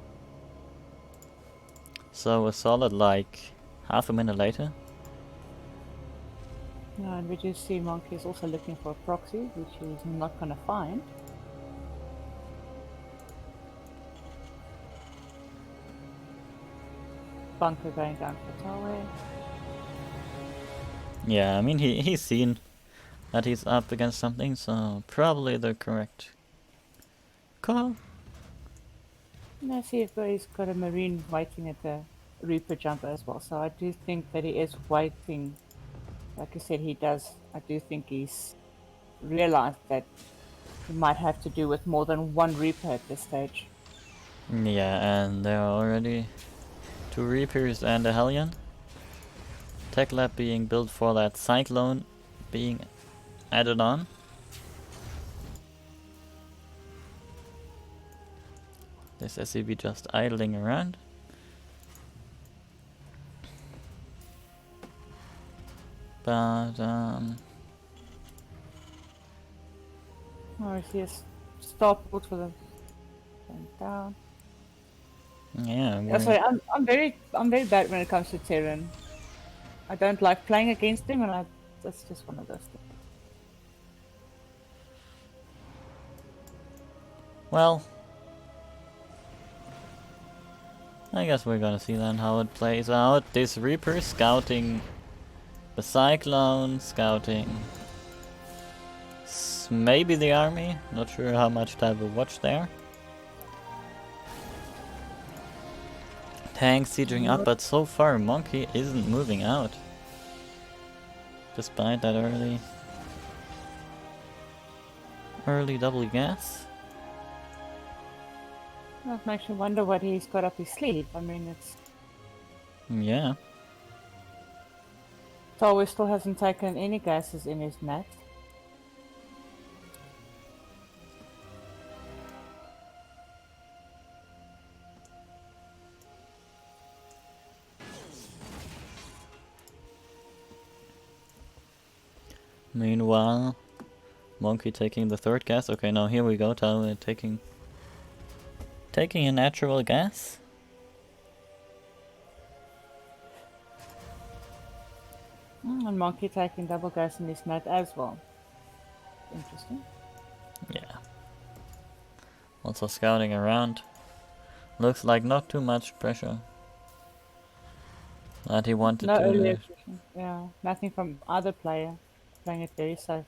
So a solid like half a minute later. And we do see Monkey is also looking for a proxy, which he's not going to find. Bunker going down for tower. Yeah, I mean he's seen that he's up against something, so probably the correct call. And I see if he's got a Marine waiting at the Reaper jumper as well, so I do think that he is waiting. Like I said, I do think he's realized that he might have to do with more than one Reaper at this stage. Yeah, and there are already 2 Reapers and a Hellion. Tech lab being built for that Cyclone being added on. This SCV just idling around. But Oh, I see a starport for them. Going down. yeah, Oh, sorry, I'm very bad when it comes to Terran. I don't like playing against him, and that's just one of those things. well, I guess we're gonna see then how it plays out. This Reaper scouting the Cyclone, scouting maybe the army. Not sure how much time we'll watch there. Tank sieging up, but so far Monkey isn't moving out. Despite that early double gas. That makes me wonder what he's got up his sleeve. I mean, it's... Yeah. Tower still hasn't taken any gases in his net. Meanwhile, Monkey taking the third gas. Okay, now here we go. Tower taking a natural gas. And Monkey taking double gas in his net as well. Interesting. Yeah. Also scouting around. Looks like not too much pressure. That he wanted No to. early attrition. Yeah, nothing from either player. Playing it very safe.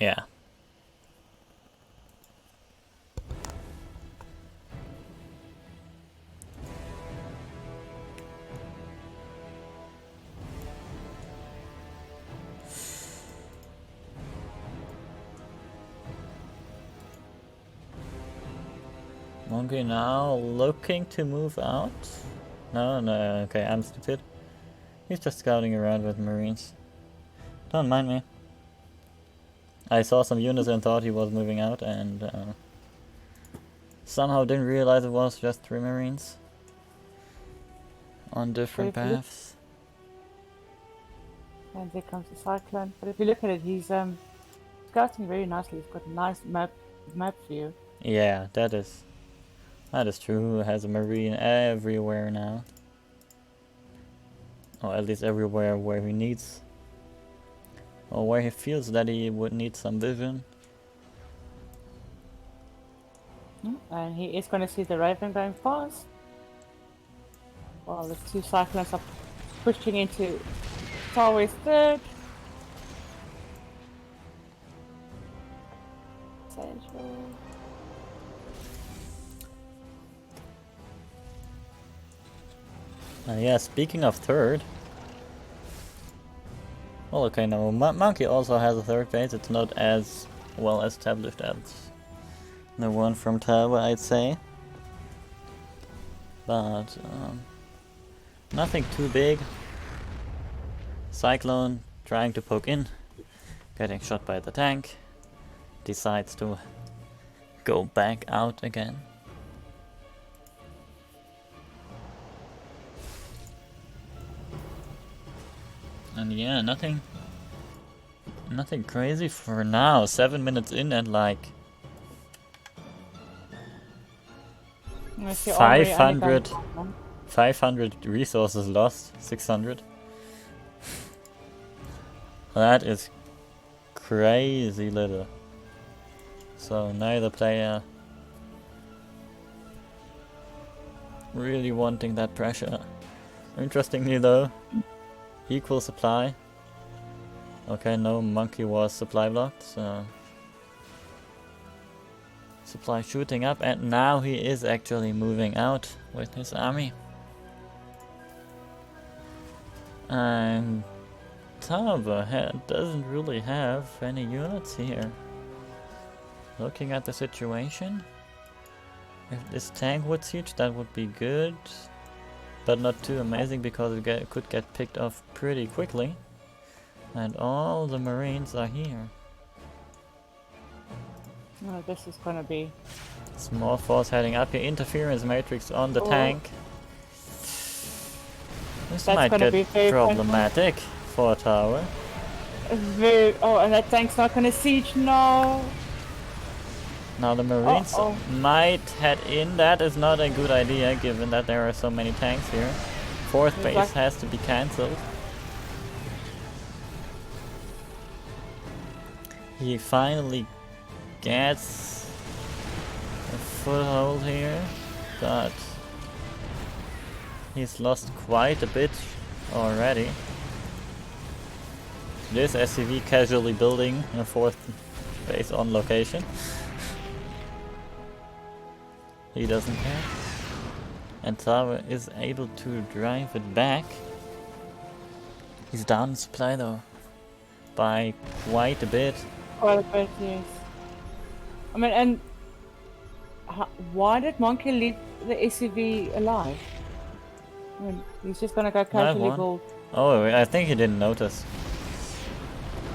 Yeah. Monkey now looking to move out. No, okay, I'm stupid. He's just scouting around with Marines. Don't mind me. I saw some units and thought he was moving out, and somehow didn't realize it was just 3 Marines on different paths. And there comes the Cyclone. But if you look at it, he's scouting very nicely. He's got a nice map view. Yeah, that is true. He has a Marine everywhere now. Or at least everywhere where he needs. Or where he feels that he would need some vision. And he is going to see the Raven going fast. While the 2 Cyclones are pushing into Tower's third. Central. Yeah, speaking of third. Well, okay, no, Monkey also has a third base. It's not as well established as the one from Tower, I'd say. But nothing too big. Cyclone trying to poke in, getting shot by the tank. Decides to go back out again. And yeah, nothing crazy for now. 7 minutes in and like 500 resources lost. 600. That is crazy little. So neither player really wanting that pressure. Interestingly though, equal supply. Okay, no, Monkey was supply blocked, so supply shooting up, and now he is actually moving out with his army. And Tower doesn't really have any units here. Looking at the situation, if this tank would siege, that would be good. But not too amazing because it could get picked off pretty quickly. And all the Marines are here. Oh, this is gonna be... Small force heading up here. Interference matrix on the tank. This might get problematic for Tower. and that tank's not gonna siege, no! Now the Marines might head in. That is not a good idea given that there are so many tanks here. Fourth base has to be cancelled. He finally gets a foothold here, but he's lost quite a bit already. This SCV casually building a 4th base on location. He doesn't care. And Tower is able to drive it back. He's down in supply though. By quite a bit. Quite a bit, yes. I mean, and why did Monkey leave the SCV alive? I mean, he's just gonna go casually build. Oh, I think he didn't notice.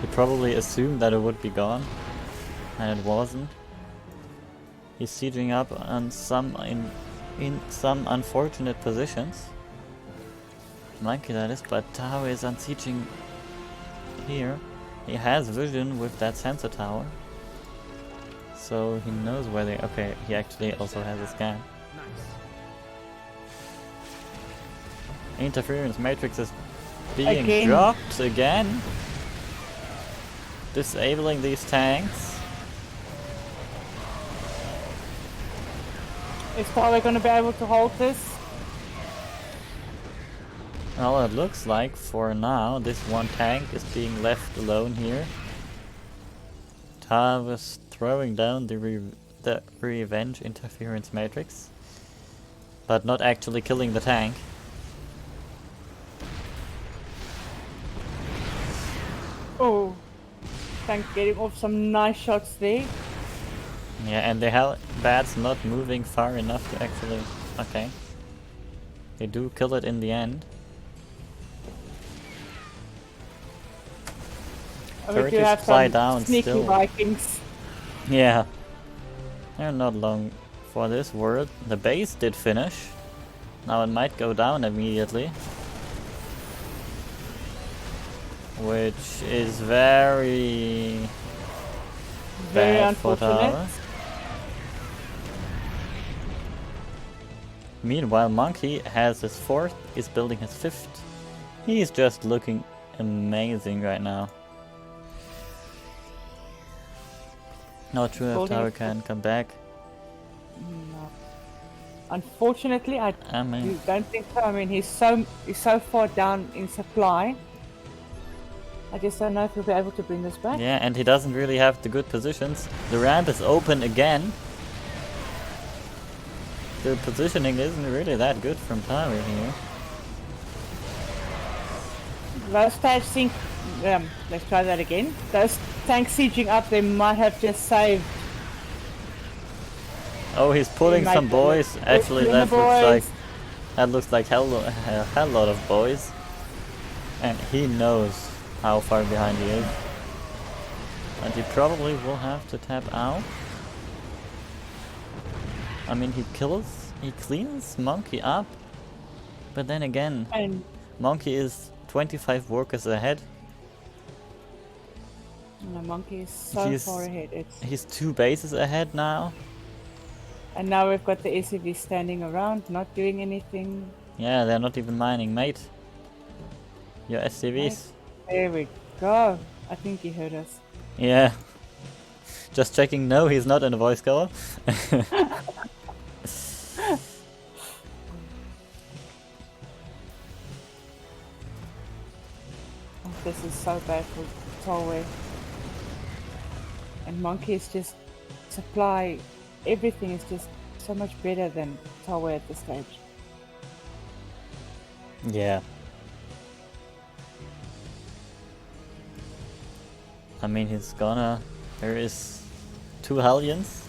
He probably assumed that it would be gone, and it wasn't. He's sieging up on in some unfortunate positions. Monkey that is, but Tao is unsieging here. He has vision with that sensor tower. So he knows where they... Okay, he actually also has a scan. Interference matrix is being Again. dropped again. Disabling these tanks. Is Tower going to be able to hold this? Well, it looks like for now this one tank is being left alone here. Tav is throwing down the revenge interference matrix, but not actually killing the tank. Oh, tank getting off some nice shots there. Yeah, and the Hellbat's not moving far enough to actually... Okay. They do kill it in the end. And we do Turrets have fly some down sneaky still. Vikings. Yeah. They're not long for this world. The base did finish. Now it might go down immediately. Which is very Very bad for unfortunate. Tower. Meanwhile, Monkey has his fourth, is building his fifth. He's just looking amazing right now. Not sure if Building Tower his can come back. No. Unfortunately, I I mean, don't think so. I mean, he's so far down in supply. I just don't know if he'll be able to bring this back. yeah, and he doesn't really have the good positions. The ramp is open again. The positioning isn't really that good from Tower here. Those tanks think. Let's try that again. Those tanks sieging up, they might have just saved. Oh, he's pulling might some have boys. it. Actually, Pulling the that looks like a hell lot of boys. And he knows how far behind he is. And he probably will have to tap out. I mean, he cleans Monkey up. But then again, And Monkey is 25 workers ahead. the monkey is so He's- far ahead. He's 2 bases ahead now. And now we've got the SCV standing around, not doing anything. Yeah, they're not even mining, mate. Your SCVs. There we go. I think he heard us. Yeah. Just checking. No, he's not in a voice call. Oh, this is so bad for Tolway. And Monkey is just supply. Everything is just so much better than Tolway at this stage. Yeah. I mean, he's gonna... There is 2 Hellions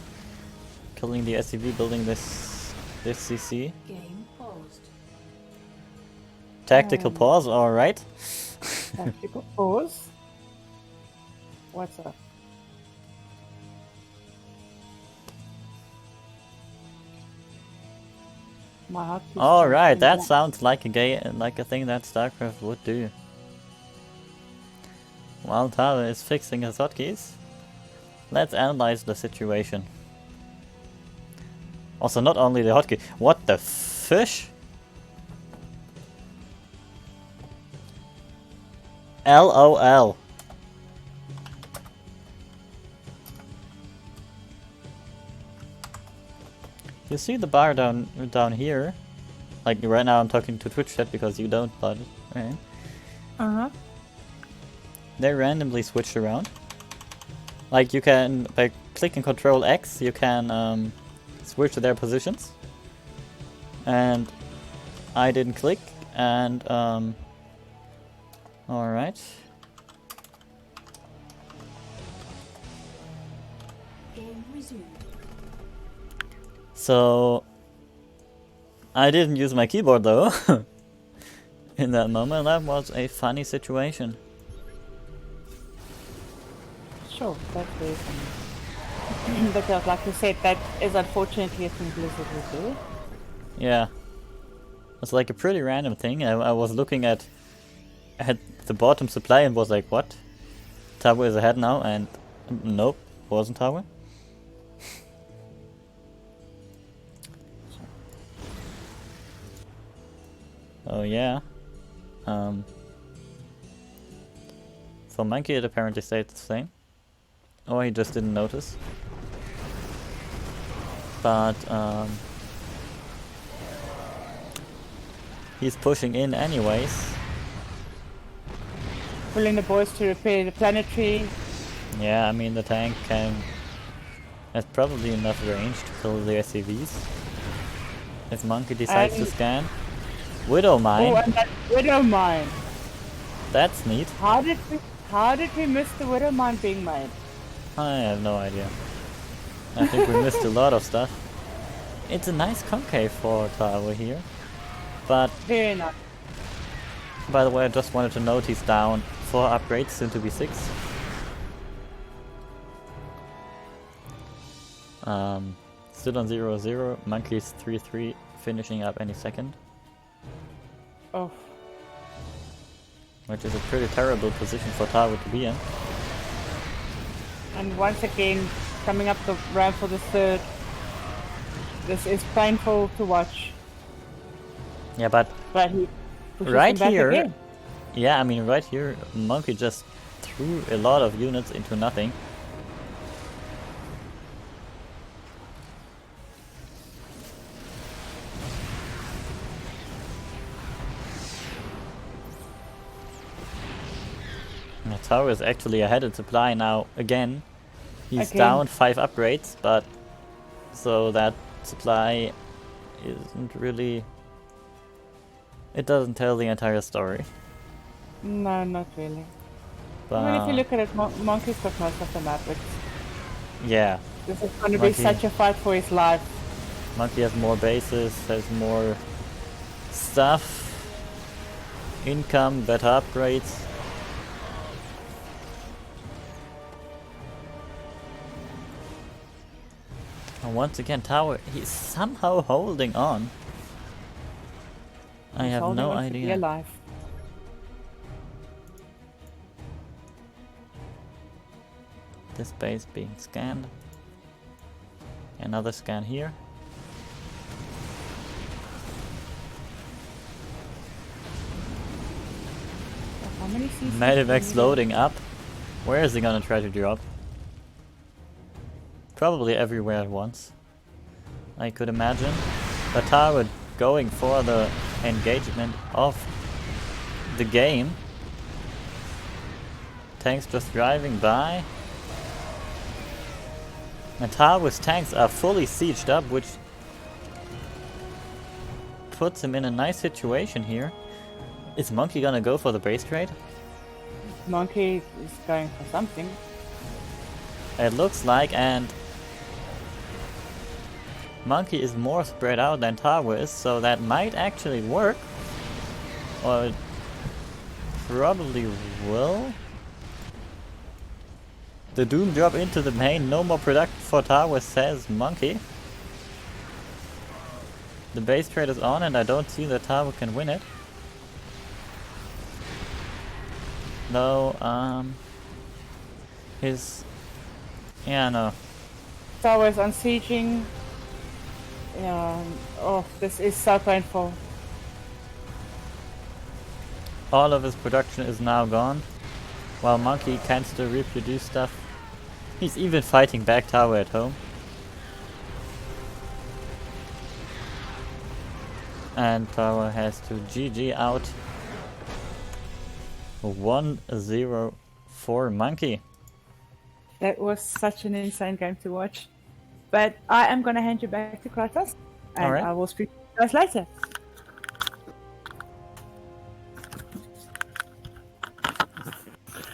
killing the SCV, building this CC. Game paused. Tactical pause, alright. Tactical pause. What's up? My heart keeps Alright, pumping that back. sounds like a thing that StarCraft would do. While Tara is fixing his hotkeys, let's analyze the situation. Also, not only the hotkey. What the fish? LOL. You see the bar down here? Like right now I'm talking to Twitch chat because you don't, but right? Uh-huh. They randomly switch around. Like you can, by clicking Control X, you can switch their positions. And I didn't click, and alright. Game resumed. So I didn't use my keyboard though. in that moment. That was a funny situation. Sure, that's very funny. But like you said, that is unfortunately a thing Blizzard will do. Yeah. It's like a pretty random thing. I was looking at the bottom supply and was like, what? Tower is ahead now, and nope, wasn't Tower. Oh yeah. For Monkey it apparently stayed the same. Or he just didn't notice. But he's pushing in anyways. Pulling the boys to repair the planetary. Yeah, I mean the tank has probably enough range to kill the SCVs. If Monkey decides to scan. Widow Mine. Oh, and that Widow Mine. That's neat. How did we miss the Widow Mine being made? I have no idea. I think we missed a lot of stuff. It's a nice concave for Tower here. But Very nice. by the way, I just wanted to note he's down 4 upgrades, soon to be 6. Still on 0-0. Monkey's 3-3, finishing up any second. Oh, Which is a pretty terrible position for Tower to be in. and once again, coming up the ramp for the third. This is painful to watch. Yeah, but But he pushes right him back here, again. yeah, I mean right here, Monkey just threw a lot of units into nothing. The tower is actually ahead in supply now again. He's Again. down 5 upgrades, but so that supply isn't really... It doesn't tell the entire story. No, not really. But I mean, if you look at it, Monkey's got most of the map. yeah, This is going to be Monkey. such a fight for his life. Monkey has more bases, has more stuff, income, better upgrades. And once again, Tower, he's somehow holding on. I He's have holding no on for dear idea. life. This base being scanned. Another scan here. How many CCs Medivacs do you loading up. Where is he gonna try to drop? Probably everywhere at once, I could imagine. But Tower going for the engagement of the game. Tanks just driving by. And Tower's tanks are fully sieged up, which puts him in a nice situation here. Is Monkey gonna go for the base trade? Monkey is going for something. It looks like, and Monkey is more spread out than Tower is, so that might actually work. Or it probably will. The Doom drop into the main, no more production for Tower, says Monkey. The base trade is on and I don't see that Tower can win it. No, no. Towers unsieging. Yeah. Oh, this is so painful. All of his production is now gone, while Monkey can still reproduce stuff. He's even fighting back Tower at home. And Tower has to GG out. 1-0 for Monkey. That was such an insane game to watch. But I am going to hand you back to Kratos. And Alright. I will speak to you guys later.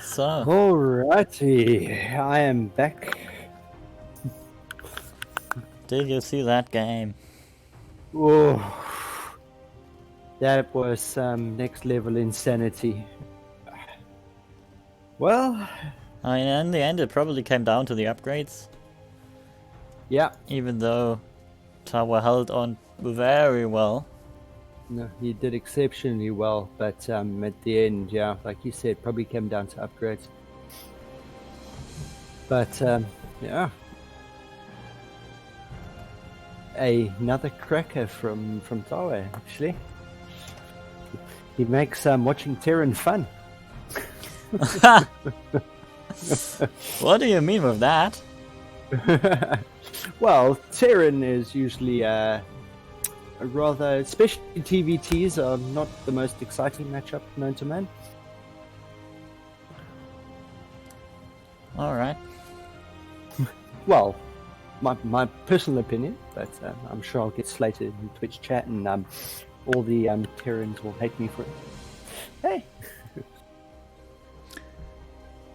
So, Alrighty, I am back. did you see that game? Oh, That was some next level insanity. Well, I mean, in the end, it probably came down to the upgrades. yeah. Even though Tower held on very well. No, he did exceptionally well, but at the end, yeah, like you said, probably came down to upgrades. But yeah, another cracker from Tawe actually. He makes watching Terran fun. What do you mean with that? Well, Terran is usually a rather, especially TVTs are not the most exciting matchup known to man. Alright. Well, my personal opinion, but I'm sure I'll get slated in Twitch chat, and all the Terrans will hate me for it. Hey.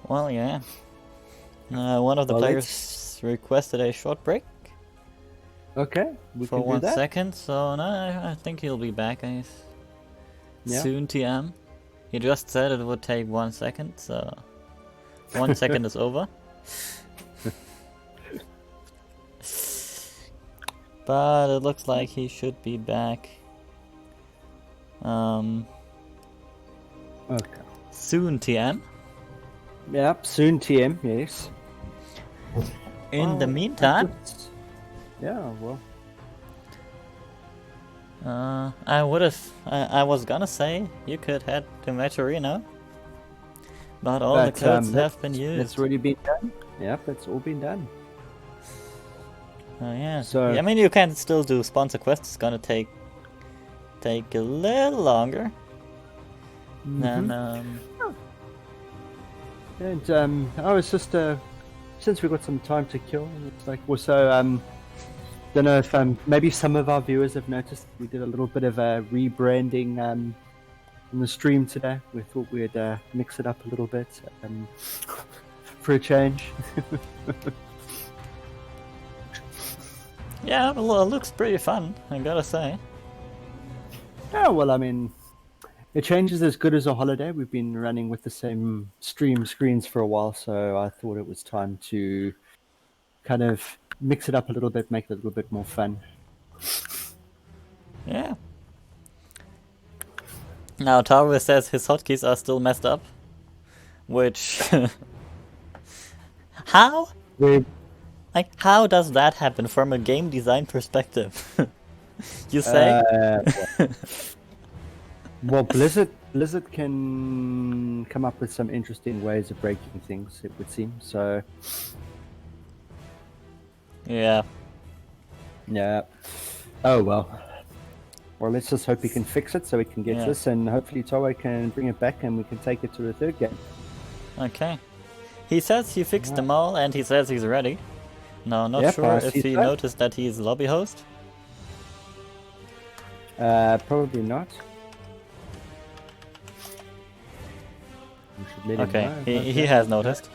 Well, yeah. One of the Well, players requested a short break Okay, we for can do 1 that. second, so no, I think he'll be back, guys. Yeah. Soon, TM. He just said it would take 1 second, so 1 second is over. But it looks like he should be back. Okay. Soon, TM. Yep, soon TM, yes. In the Well, meantime, yeah, well, I would have. I was gonna say you could head to Meteorino, but all the codes have been That's used. already been done. Yep, that's all been done. Oh yeah. So- I mean, you can still do sponsor quests. It's gonna take a little longer than And I was just since we got some time to kill, it's like also don't know if maybe some of our viewers have noticed we did a little bit of a rebranding on the stream today. We thought we'd mix it up a little bit for a change. yeah, well, it looks pretty fun. I gotta say. Oh well, I mean, a change is as good as a holiday. We've been running with the same stream screens for a while, so I thought it was time to kind of mix it up a little bit, make it a little bit more fun. Yeah. Now Taru says his hotkeys are still messed up, which how? We Like, how does that happen from a game design perspective? You say? Well, Blizzard can come up with some interesting ways of breaking things, it would seem. So, Yeah. yeah. Oh well. Well, let's just hope he can fix it so we can get Yeah. this, and hopefully Toei can bring it back and we can take it to the third game. Okay. He says he fixed them all and he says he's ready. No, not Yep, sure I if see he that. noticed that he's lobby host. Probably not. We should let him Okay, know he, about he that. has noticed.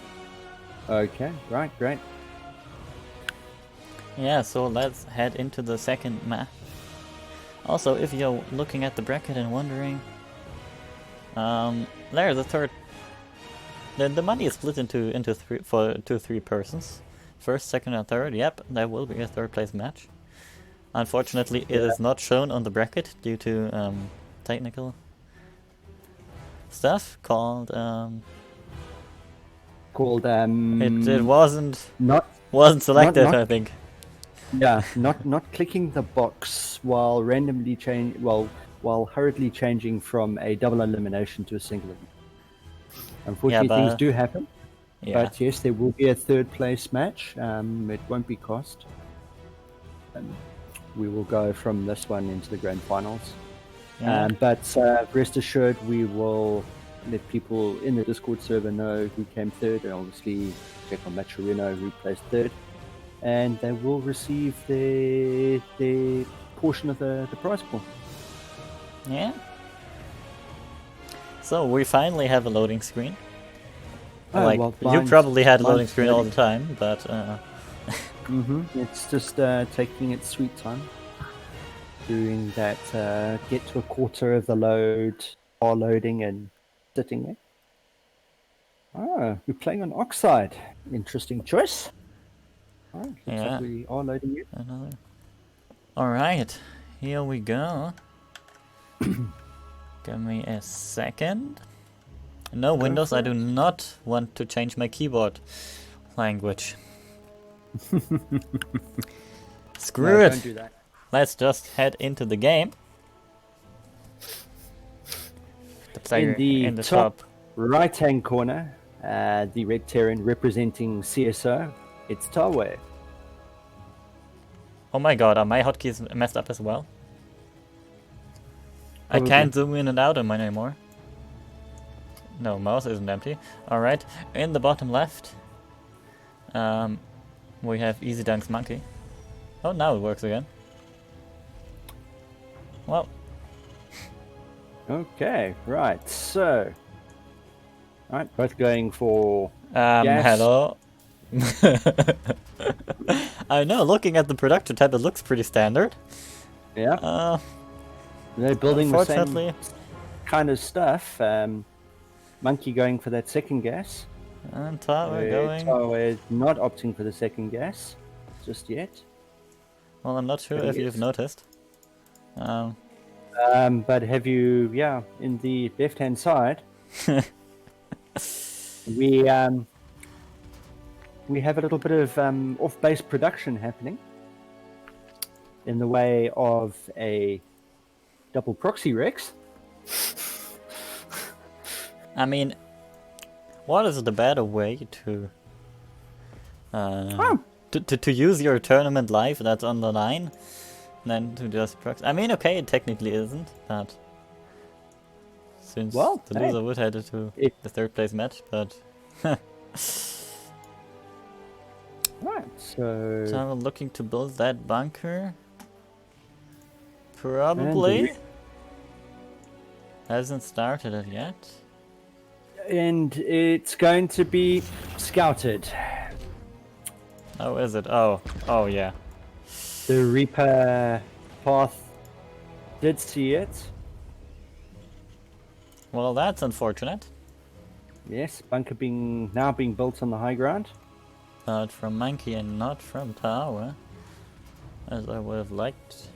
Okay, right, great. Yeah, so let's head into the second map. Also, if you're looking at the bracket and wondering, there the third. The money is split into three persons. First, second, and third. Yep, there will be a third place match. Unfortunately, it is not shown on the bracket due to technical stuff called. Called It wasn't not selected. not- I think. yeah not clicking the box while randomly while hurriedly changing from a double elimination to a single elimination. Unfortunately, Yeah, things but- do happen. Yeah. But yes, there will be a third place match. It won't be cost. We will go from this one into the grand finals. Yeah. But rest assured, we will let people in the Discord server know who came third, and obviously check on Maturino who placed third, and they will receive their portion of the prize pool. Yeah. So we finally have a loading screen. Oh, Like well, you mine's- probably had a loading mine's screen all ready. the time, but It's just taking its sweet time. doing that, get to a quarter of the load, are loading and sitting there. Oh, we're playing on Oxide. Interesting choice. Oh, looks Yeah. like we are loading it. Another. Alright, here we go. Give me a second. No, Windows, I do not want to change my keyboard language. Screw No, it. don't do that. Let's just head into the game. The player In the top. right-hand corner, the red Terran representing CSO, it's Tawe. Oh my god, are my hotkeys messed up as well? I Probably. can't zoom in and out on mine anymore. No, mouse isn't empty. Alright, in the bottom left, we have Easy Dunk's monkey. Oh, now it works again. Well, Okay, right, so... Alright, both going for... Yes. hello. I know, looking at the production tab, it looks pretty standard. Yeah, they're building the same Unfortunately, kind of stuff. Monkey going for that second gas. and we're going. Tawe not opting for the second gas just yet. Well, I'm not sure if you've noticed. But have you, in the left-hand side, we have a little bit of off-base production happening in the way of a double proxy Rex. I mean, what is the better way to to use your tournament live that's on the line than to just proxy? I mean, okay, it technically isn't, but since the loser would head to the third place match, but Right, so I'm looking to build that bunker. Probably hasn't started it yet. and it's going to be scouted. Oh, is it? Oh, yeah. The Reaper path did see it. Well, that's unfortunate. Yes, bunker now being built on the high ground. But from Monkey and not from Tower, as I would have liked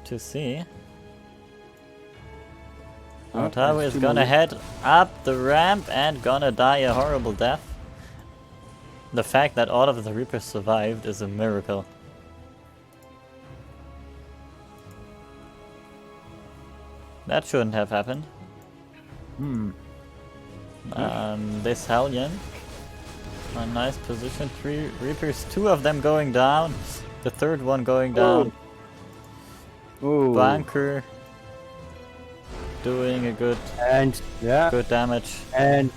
to see. Oh, Tower there's is two gonna more. head up the ramp and gonna die a horrible death. The fact that all of the Reapers survived is a miracle. That shouldn't have happened. This Hellion, a nice position. 3 Reapers, 2 of them going down. The third one going down. Ooh. Bunker doing a good damage. And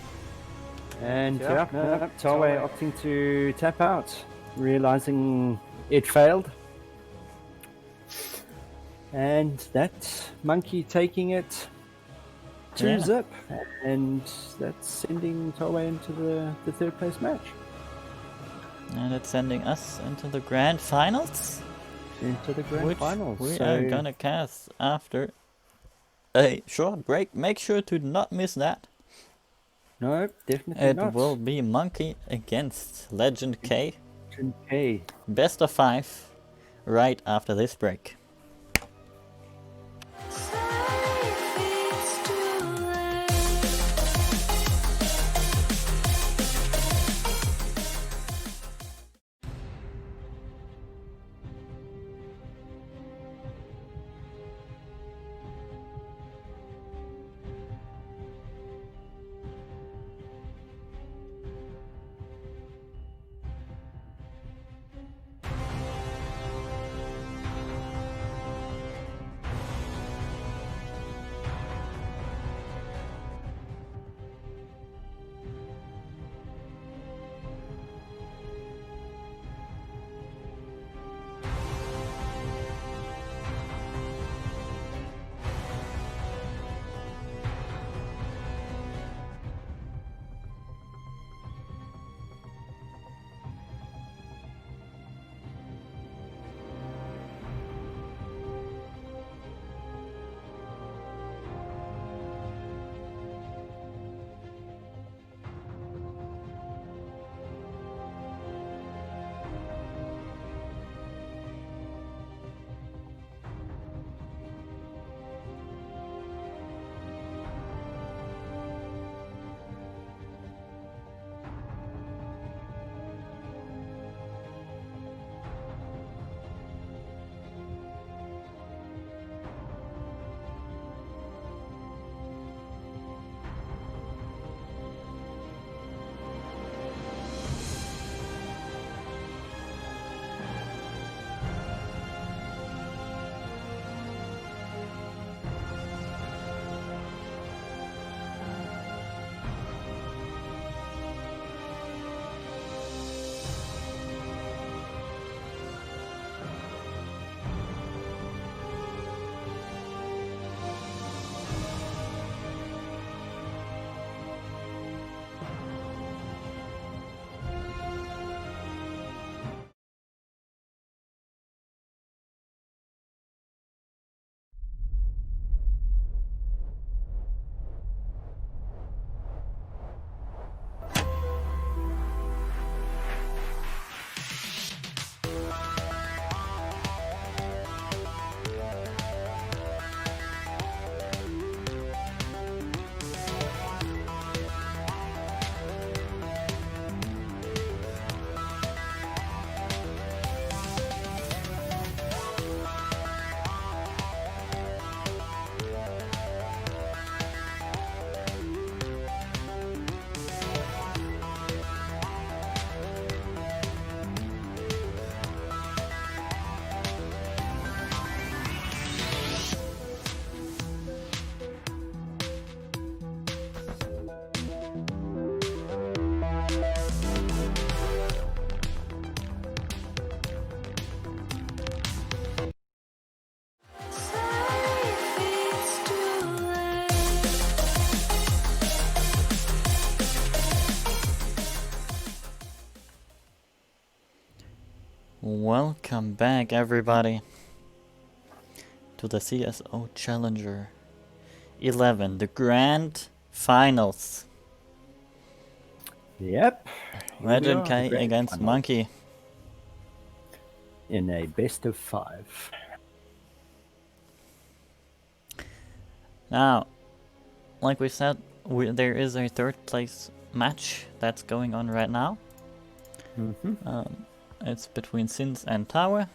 Tawe opting to tap out, realizing it failed. And that Monkey taking it 2-0, and that's sending Tawe into the third place match. And it's sending us into the grand finals, Into the grand finals. we So are gonna cast after a short break. Make sure to not miss that. no, definitely It not. will be Monkey against Legend K. Hey. Best of 5 right after this break. Welcome back, everybody, to the CSO Challenger 11, the grand finals. Yep. Legend the K grand against final Monkey. in a best of 5. Now, like we said, there is a third place match that's going on right now. It's between Sins and Tower,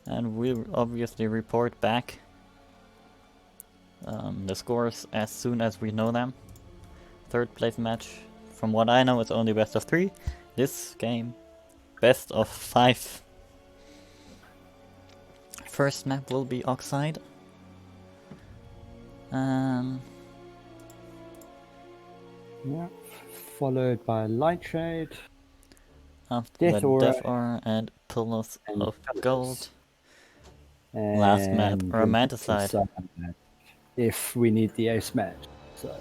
and we'll obviously report back the scores as soon as we know them. Third place match, from what I know, it's only best of 3. This game, best of 5. First map will be Oxide. Yeah. Followed by Light Shade. After Death that, Aura Death Aura and Pillars and of Pillars. Gold. And Last map, Romanticide. If we need the ace match. So,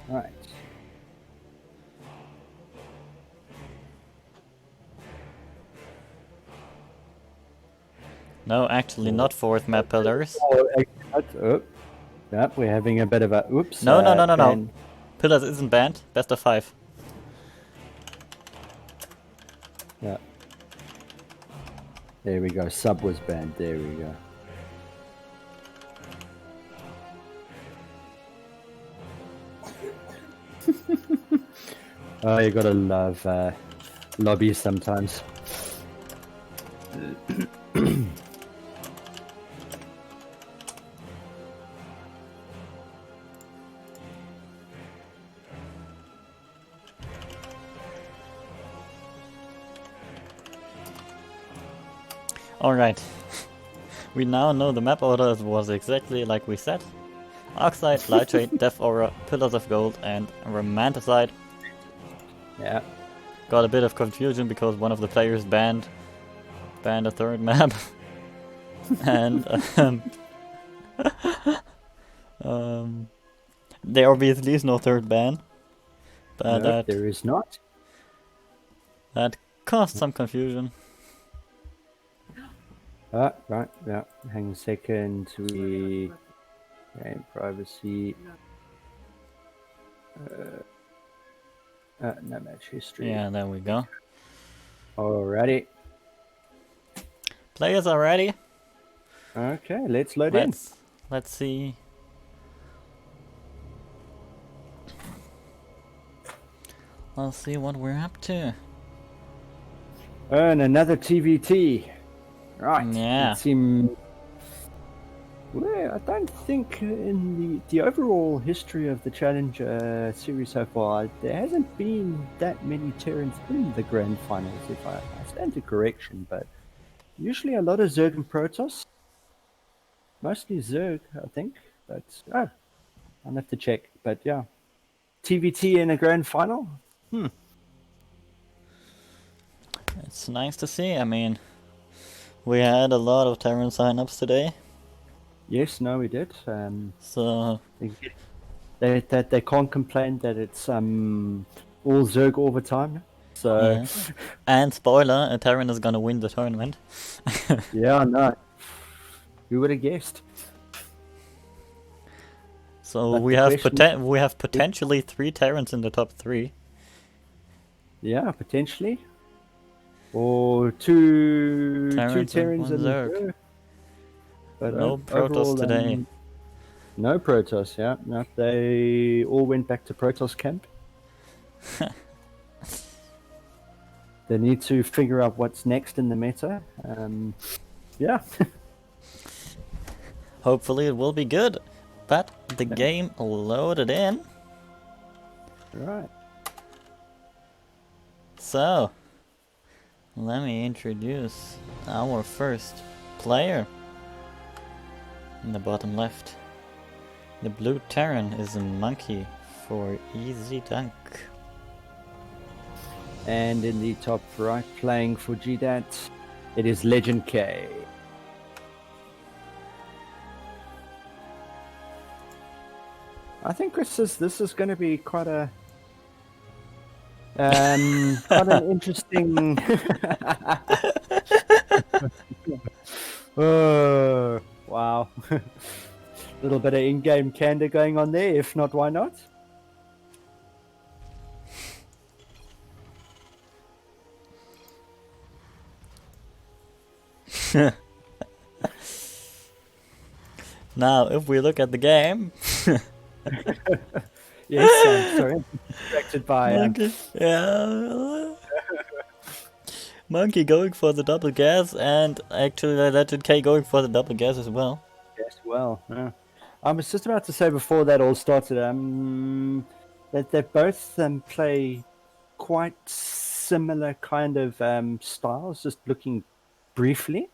right. No, actually not fourth map, Pillars. Yep, we're having a bit of a oops. No. ban. Pillars isn't banned. Best of 5. Yeah. There we go. Sub was banned. There we go. Oh, you gotta love lobbies sometimes. Alright. We now know the map order was exactly like we said. Oxide, Light Shade, Death Aura, Pillars of Gold, and Romanticide. Yeah. Got a bit of confusion because one of the players banned a third map. And there obviously is no third ban. But No, there is not. that caused some confusion. Right, yeah. Hang a second. We game privacy. No match history. Yeah, there we go. Alrighty. Players are ready. Okay, let's load in. Let's see. Let's see what we're up to. And another TVT. Right. Yeah. It seems. Well, I don't think in the overall history of the Challenger series so far, there hasn't been that many Terrans in the grand finals, if I stand to correction, but usually a lot of Zerg and Protoss. Mostly Zerg, I think, but I'll have to check. But yeah, TVT in a grand final? It's nice to see. I mean, we had a lot of Terran signups today. Yes, no, we did. So They can't complain that it's all Zerg all the time. So yeah. And spoiler, a Terran is gonna win the tournament. yeah, no. Who would have guessed? So But we the have potentially 3 Terrans in the top 3. Yeah, potentially. Or two Terrans Terrans and and one Zerg. Zerg. But No Protoss overall, today. No Protoss, yeah. No, they all went back to Protoss camp. They need to figure out what's next in the meta. Yeah. Hopefully it will be good. But the game loaded in. Right. So, let me introduce our first player. In the bottom left. The blue Terran is a monkey for easy dunk. And in the top right, playing for GDAT, it is Legend K. I think this is going to be quite a quite an interesting Oh, wow. Little bit of in-game candor going on there. If not, why not? Now, if we look at the game, Yes, sorry. Distracted by... Monkey, yeah, Monkey going for the double gas, and actually Legend K going for the double gas as well. Yes, well, yeah. I was just about to say before that all started, that they both play quite similar kind of styles, just looking briefly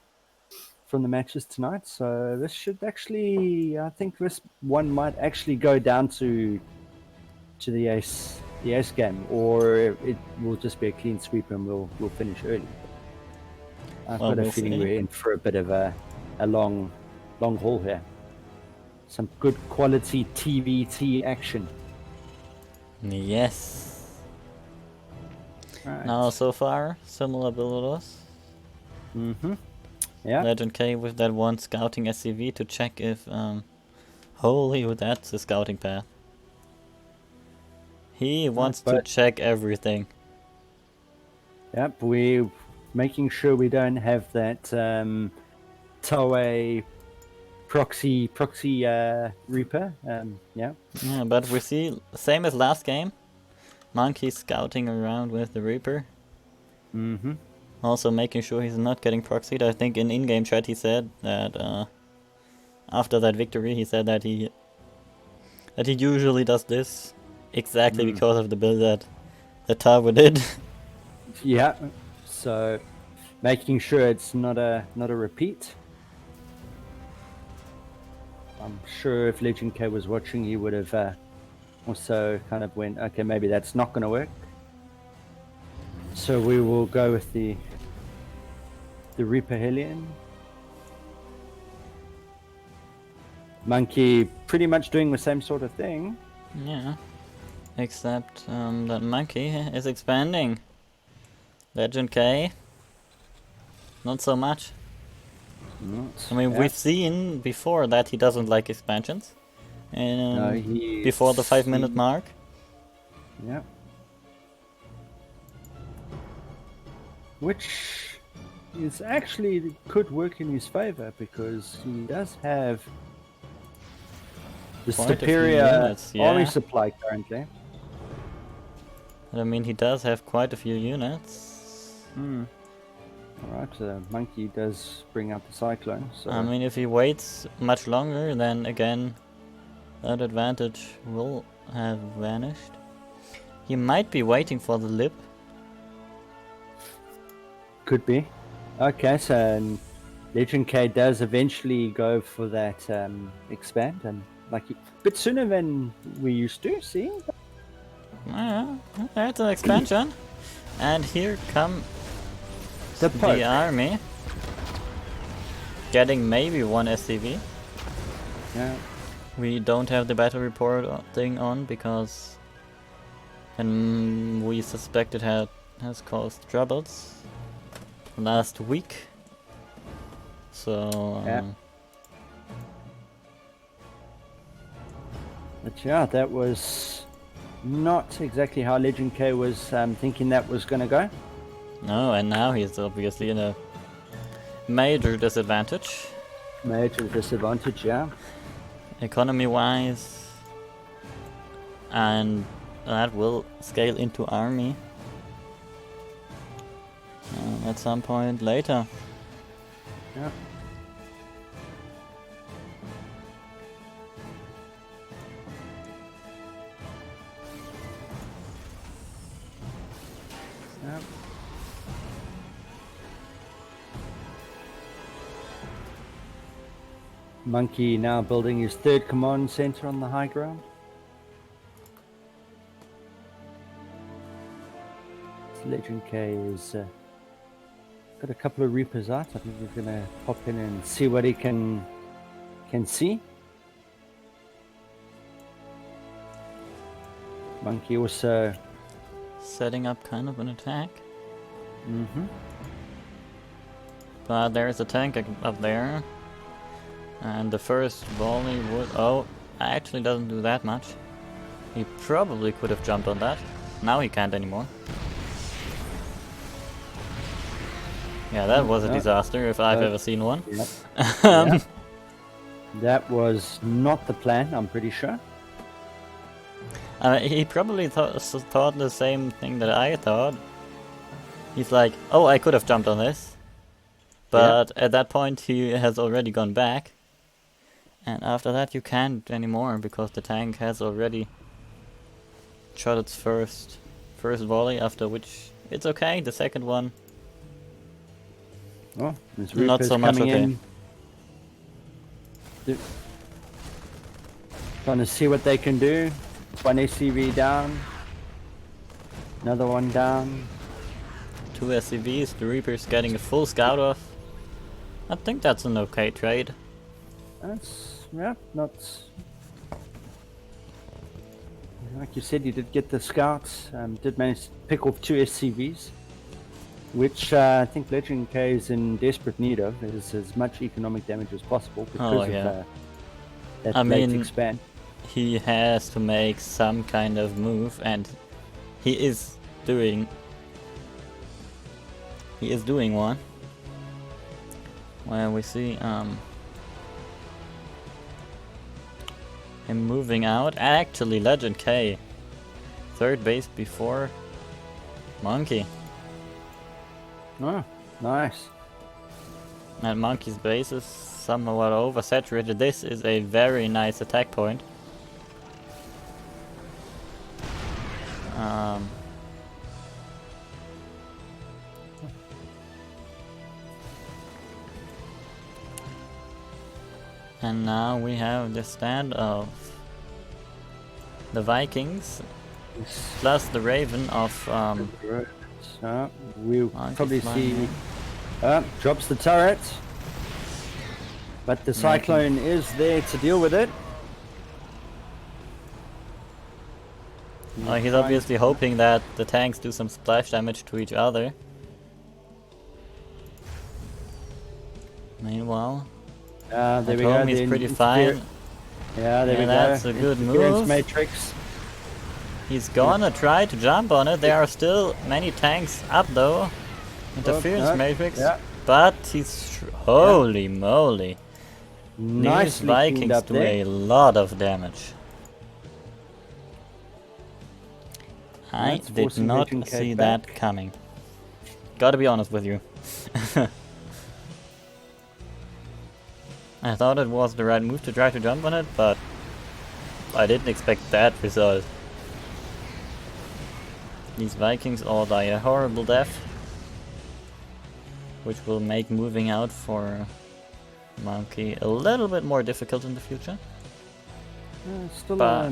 from the matches tonight. So this should actually, I think this one might actually go down to the ace game, or it will just be a clean sweep and we'll finish early. I've Well, got a we'll feeling see. we're in for a bit of a long haul here. Some good quality TVT action. Yes. Right. Now, so far, similar builders. Mm-hmm. Yeah. Legend K with that one scouting SCV to check if, holy, that's a scouting path. He wants to but- check everything. Yep. We're making sure we don't have that Toei proxy Reaper. Yeah. Yeah, but we see, same as last game, Monkey scouting around with the Reaper. Mm-hmm. Also making sure he's not getting proxied. I think in in-game chat he said that after that victory he said that he usually does this exactly because of the build that Tavo did. Yeah. So making sure it's not a repeat. I'm sure if Legend K was watching, he would have also kind of went, okay, maybe that's not going to work. So we will go with the Reaper Hellion. Monkey pretty much doing the same sort of thing. Yeah. Except that Monkey is expanding. Legend K. Not so much. I mean, we've seen before that he doesn't like expansions. Before the 5-minute mark. Yeah. Which is actually could work in his favor because he does have the Quite a few superior units, army yeah. supply currently. I mean, he does have quite a few units. Alright, Monkey does bring out the Cyclone. So I mean, if he waits much longer, then again, that advantage will have vanished. He might be waiting for the lip. could be. Okay, so Legend K does eventually go for that expand, and like a bit sooner than we used to. See, Yeah, that's an expansion. And here come the Pope. the army. Getting maybe one SCV. Yeah. We don't have the battle report thing on because we suspect it has caused troubles last week. So Yeah. But yeah, that was not exactly how Legend K was thinking that was going to go. no, and now he's obviously in a major disadvantage, Major disadvantage, yeah. economy-wise, and that will scale into army at some point later. Yeah. Yeah. Monkey now building his third command center on the high ground. Legend K is got a couple of Reapers out. I think we're gonna pop in and see what he can see. Monkey also. Setting up kind of an attack. Mm-hmm. But there's a tank up there. And the first volley would... Oh, actually doesn't do that much. He probably could have jumped on that. Now he can't anymore. Yeah, that was a disaster if I've ever seen one. Yep. Yeah. That was not the plan, I'm pretty sure. He probably thought the same thing that I thought. He's like, oh, I could have jumped on this. But at that point he has already gone back. And after that you can't anymore because the tank has already shot its first volley, after which it's okay, the second one Oh, there's not so much okay. Trying to see what they can do. One SCV down. Another one down. 2 SCVs, the Reaper's getting a full scout off. I think that's an okay trade. That's, yeah, not... Like you said, you did get the scouts, did manage to pick off 2 SCVs, which I think Legend K is in desperate need of, is as much economic damage as possible because of that late expand. He has to make some kind of move, and he is doing one. Where we see him moving out. Actually, Legend K, third base before Monkey. Oh, nice. And Monkey's base is somewhat oversaturated. This is a very nice attack point. And now we have the stand of the Vikings plus the Raven of we'll probably see drops the turret, but the Cyclone is there to deal with it. He's obviously hoping that the tanks do some splash damage to each other. Meanwhile, there we home go. he's pretty fine. Yeah, there we go. That's a good move. Matrix. He's gonna try to jump on it. There are still many tanks up though. Interference matrix. Yeah. But he's... Holy moly. These Vikings do a lot of damage. I did not see that coming. Gotta be honest with you. I thought it was the right move to try to jump on it, but I didn't expect that result. These Vikings all die a horrible death, which will make moving out for Monkey a little bit more difficult in the future. Still a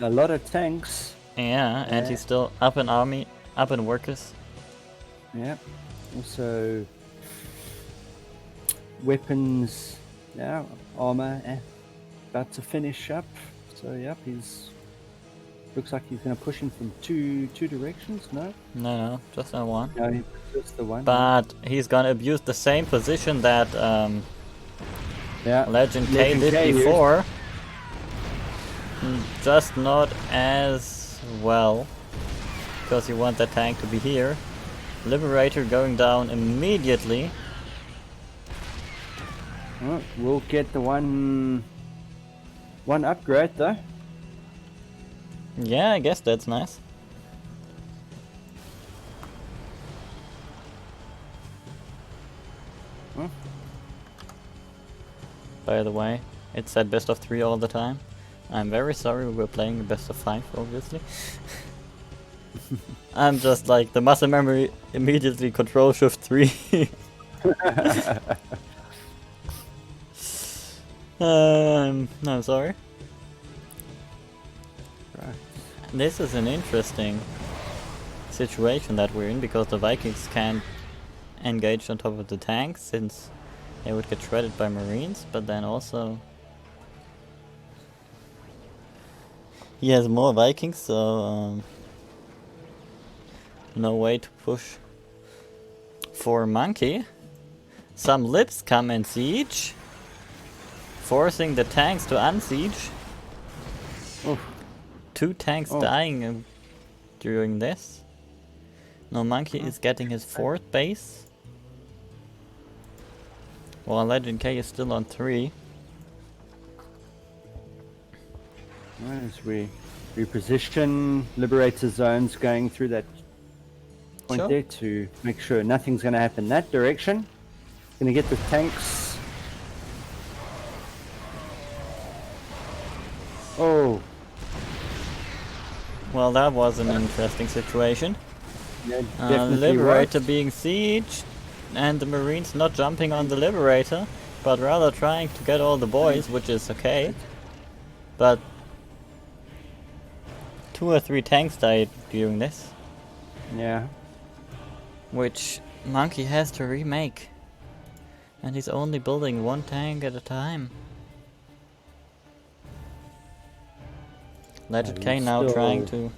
lot of tanks. Yeah, and he's still up in army, up in workers. Yeah. Also, weapons, armor, about to finish up. So yep, looks like he's gonna push him from two directions. No, just that one. No, just the one. But he's gonna abuse the same position that Legend K did before. Just not as well, because you want that tank to be here. Liberator going down immediately. Oh, we'll get the one upgrade though. Yeah, I guess that's nice. By the way, it said best of 3 all the time. I'm very sorry we were playing the best of 5, obviously. I'm just like, the muscle memory immediately control shift 3. I'm sorry. Right. This is an interesting situation that we're in, because the Vikings can't engage on top of the tanks since they would get shredded by Marines, but then also he has more Vikings, so no way to push for Monkey. Some lips come in siege, forcing the tanks to unsiege. Oof. 2 tanks Oh. dying during this. No, Monkey is getting his 4th base. While Legend K is still on 3. As we reposition Liberator zones going through that point Sure. there to make sure nothing's going to happen that direction. Going to get the tanks. Oh, Well, that was an interesting situation. yeah, definitely Liberator right. being sieged, and the Marines not jumping on the Liberator, but rather trying to get all the boys, which is okay. But 2 or 3 tanks died during this, Yeah. which Monkey has to remake. And he's only building 1 tank at a time. Legend K he's now trying still- to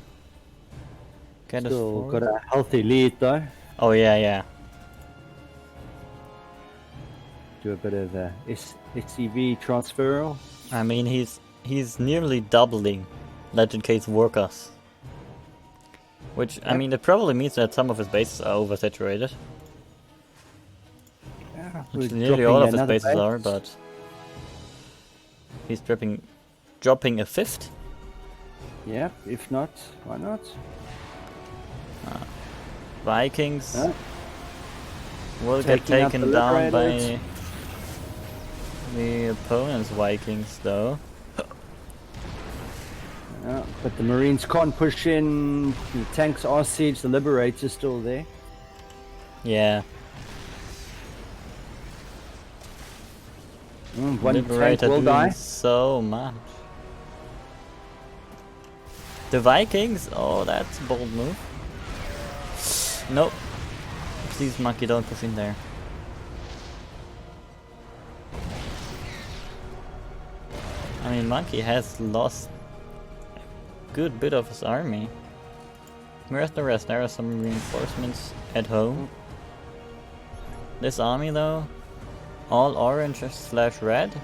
get his Still forward. got a healthy lead though. Oh yeah, yeah. Do a bit of a SCV transfer. I mean, he's nearly doubling Legend K's workers. Which, I Yep. mean, it probably means that some of his bases are oversaturated. Yeah, Which we're nearly dropping all of his another bases are, base. but he's dropping a 5th. Yeah, if not, why not? Vikings Yeah. will get Taking out taken the down Liberators. by the opponent's Vikings, though. Yeah, but the Marines can't push in. The tanks are sieged. The Liberator's still there. Yeah, One Liberator tank will doing die. so much. The Vikings? Oh, that's a bold move. Nope. Please, Monkey, don't push in there. I mean, Monkey has lost a good bit of his army. Where's the rest? There are some reinforcements at home. This army, though, all orange / red.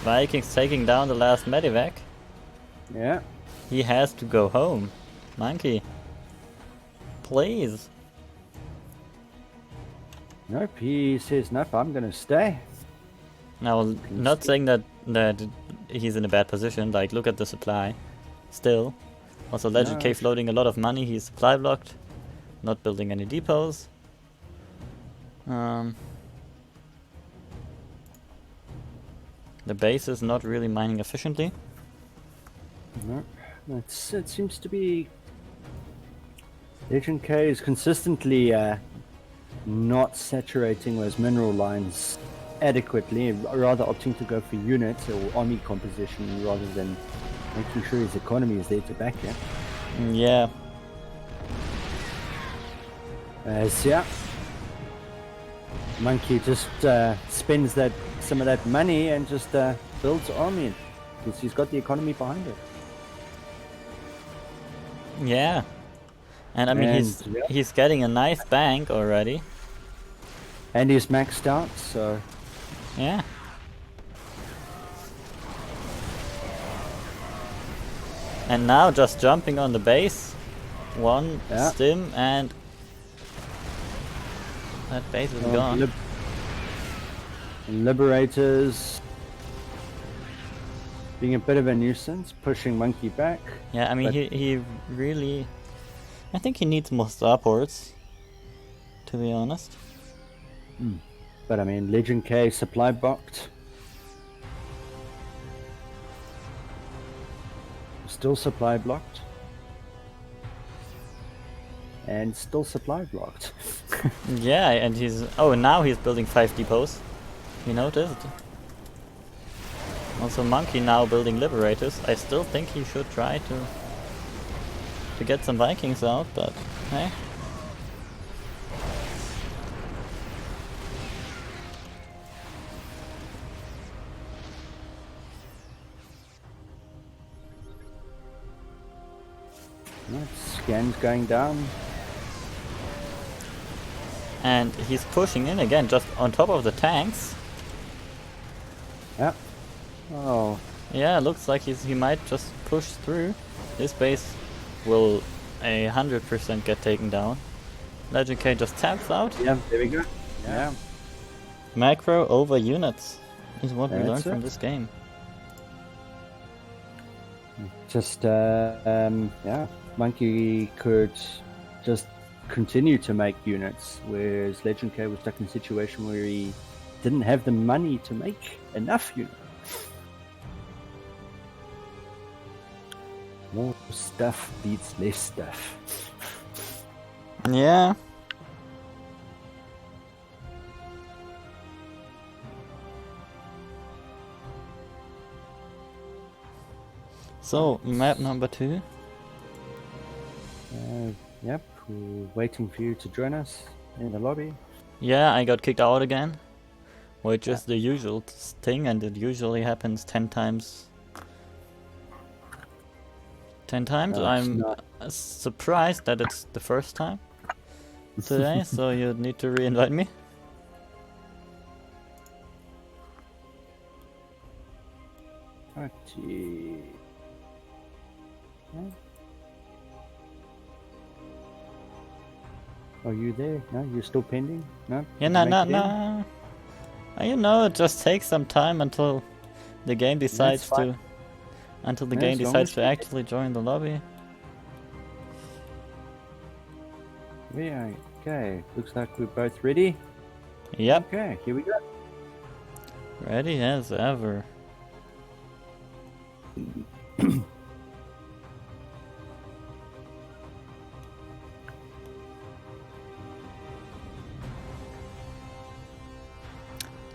Vikings taking down the last medivac. Yeah. He has to go home. Monkey. Please. Nope. He says nope. I'm gonna stay. Now, not saying that he's in a bad position. Like, look at the supply. Still. Also, Legend K floating a lot of money. He's supply blocked. Not building any depots. The base is not really mining efficiently. Nope. It seems to be. Legend K is consistently not saturating those mineral lines adequately, rather opting to go for units or army composition rather than making sure his economy is there to back it. Yeah. Yeah. Monkey just spends some of that money and just builds army because he's got the economy behind it. Yeah. And I mean, And, yeah. he's getting a nice bank already. And he's maxed out, so Yeah. And now just jumping on the base. One Yeah. stim and that base is gone. Liberators being a bit of a nuisance, pushing Monkey back. Yeah, I mean, but- he really... I think he needs more starports, to be honest. But I mean, Legend K supply blocked. Still supply blocked. And still supply blocked. Yeah, and he's... Oh, now he's building 5 depots. You noticed? Also, Monkey now building Liberators. I still think he should try to get some Vikings out, but hey. Right, scans going down. And he's pushing in again, just on top of the tanks. Yep. Oh, Yeah, looks like he might just push through. This base will 100% get taken down. Legend K just taps out. yeah, there we go. Yeah. Macro over units is what we That's learned from it. this game. Just, yeah, Monkey could just continue to make units, whereas Legend K was stuck in a situation where he didn't have the money to make enough units. More stuff beats less stuff. Yeah. So, map number 2. Yep, we're waiting for you to join us in the lobby. Yeah, I got kicked out again. Which is the usual thing, and it usually happens 10 times. 10 times? No, it's I'm not. surprised that it's the first time today, so you need to re-invite me. Okay. Yeah. Are you there? No, you're still pending? No? Yeah, Did no, you no, make it in? no. You know, it just takes some time until the game decides fine. to... Until the Yeah, game as long decides as to we get- actually join the lobby. Yeah, okay. Looks like we're both ready. Yep, Okay, here we go. ready as ever.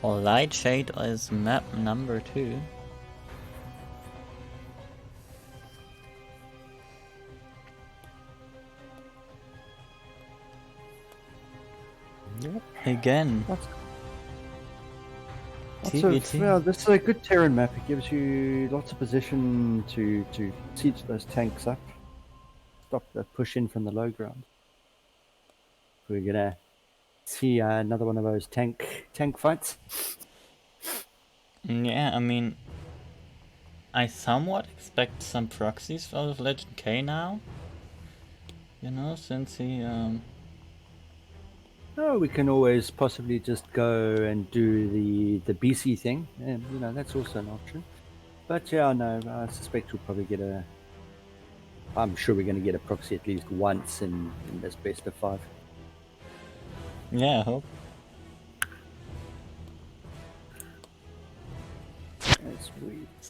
Light Shade is map number 2. Yep. Again. TBT. Well, this is a good terrain map. It gives you lots of position to siege those tanks up. Stop the push in from the low ground. We're gonna see another one of those tank fights. Yeah, I mean, I somewhat expect some proxies out of Legend K now. You know, since he Oh, we can always possibly just go and do the BC thing, and you know that's also an option. But yeah, no, I suspect we'll probably get a. I'm sure we're going to get a proxy at least once in this best of 5. yeah, I hope.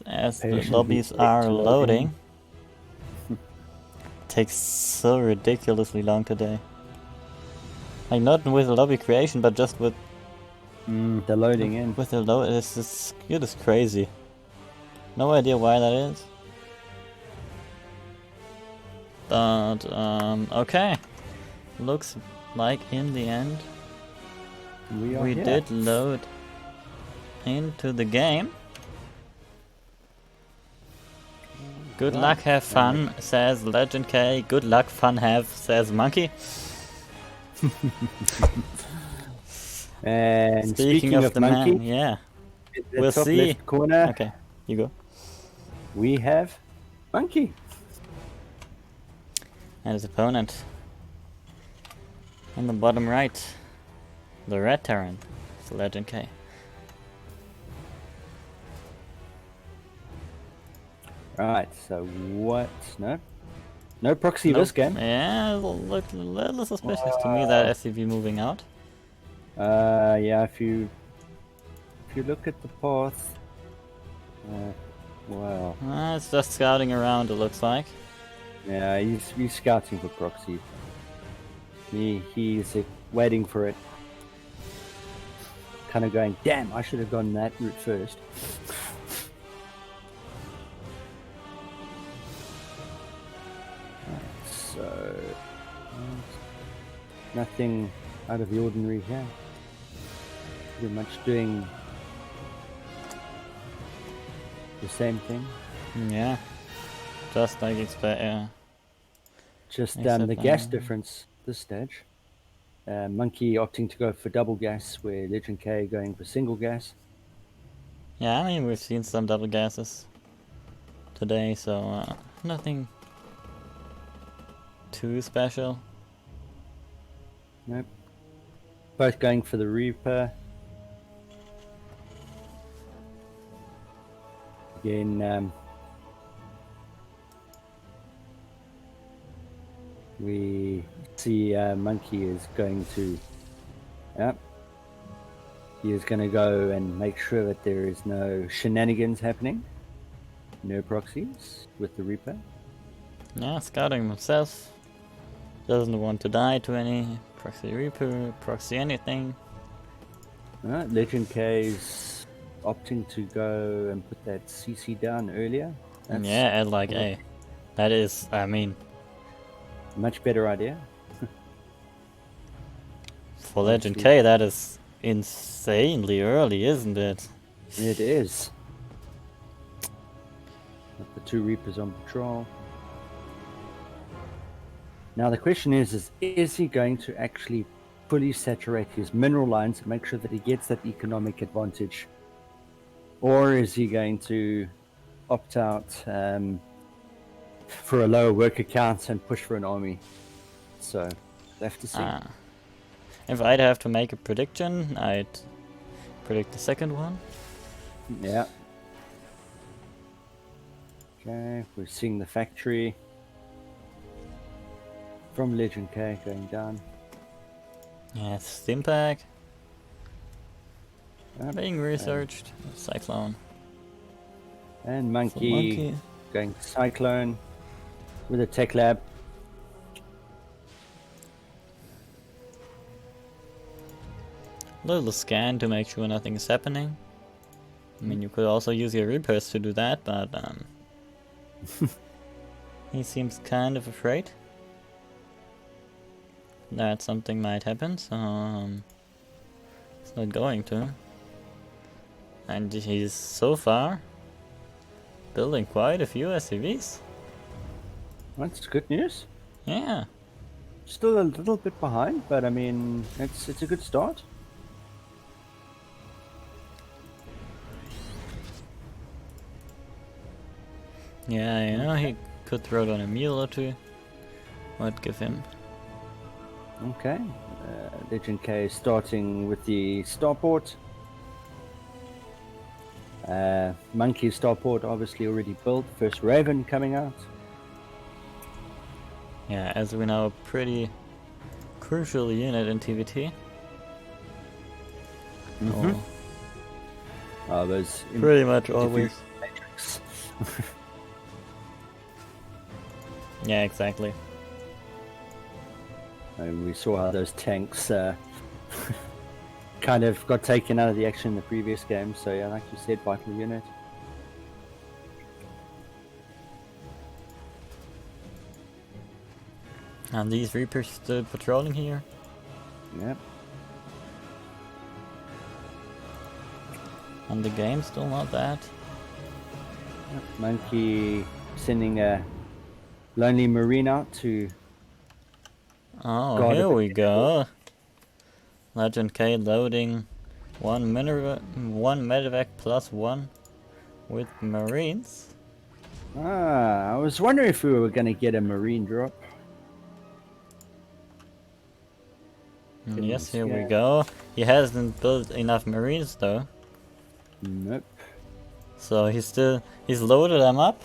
As the Patiently lobbies wait are to load loading. Takes so ridiculously long today. Like not with the lobby creation, but just with the loading in. with the load. It is crazy. No idea why that is. But okay. Looks like in the end we here. did load into the game. Good luck, have fun, says Legend K. Good luck, fun, have, says Monkey. And Speaking of the Monkey, man, yeah. in the We'll top see. left corner, Okay, you go. we have Monkey. And his opponent. On the bottom right, the red Terran, it's Legend K. Right, so what? No proxy this game. Yeah, it looked a little suspicious to me, that SCV moving out. Yeah, if you look at the path, wow. It's just scouting around, it looks like. Yeah, he's scouting for proxy. He's waiting for it. Kind of going, damn, I should have gone that route first. So, nothing out of the ordinary here. Pretty much doing the same thing. Yeah, just like expect. Just Except, the gas difference this stage. Monkey opting to go for double gas, where Legend K going for single gas. Yeah, I mean, we've seen some double gases today, so nothing too special. Nope. Both going for the Reaper. Again, we see Monkey is going to, yep, he is going to go and make sure that there is no shenanigans happening, no proxies with the Reaper. Yeah, scouting himself. Doesn't want to die to any proxy Reaper, proxy anything. Legend K is opting to go and put that CC down earlier. That's Yeah, and like, hey, that is, I mean, a much better idea. for Legend K, that is insanely early, isn't it? It is. With the two Reapers on patrol. Now the question is he going to actually fully saturate his mineral lines and make sure that he gets that economic advantage? Or is he going to opt out for a lower worker count and push for an army? So, we'll have to see. If I'd have to make a prediction, I'd predict the second one. Yeah. Okay, we're seeing the factory from Legend K going down. Yeah, Steam Pack Yep. being researched. Cyclone. And Monkey going Cyclone with a tech lab. Little scan to make sure nothing is happening. I mean, you could also use your Reapers to do that, but he seems kind of afraid that something might happen, so it's not going to. And he's so far building quite a few SCVs. That's good news. Yeah. Still a little bit behind, but I mean, it's a good start. Yeah, you know, he could throw down a mule or two. What give him? Okay. Legend K is starting with the starport. Monkey starport obviously already built. First Raven coming out. Yeah, as we know, a pretty crucial unit in TVT. Mm-hmm. Those Pretty much always. Matrix. Yeah, exactly. And we saw how those tanks kind of got taken out of the action in the previous game. So yeah, like you said, vital unit. And these Reapers still patrolling here. Yep. And the game's still not that. Monkey sending a lonely marine out to. Oh, God, here if we it- go. Legend K loading one medevac plus one with Marines. I was wondering if we were going to get a marine drop. And yes, Goodness, here we yeah. go. He hasn't built enough Marines though. Nope. So he's loaded them up,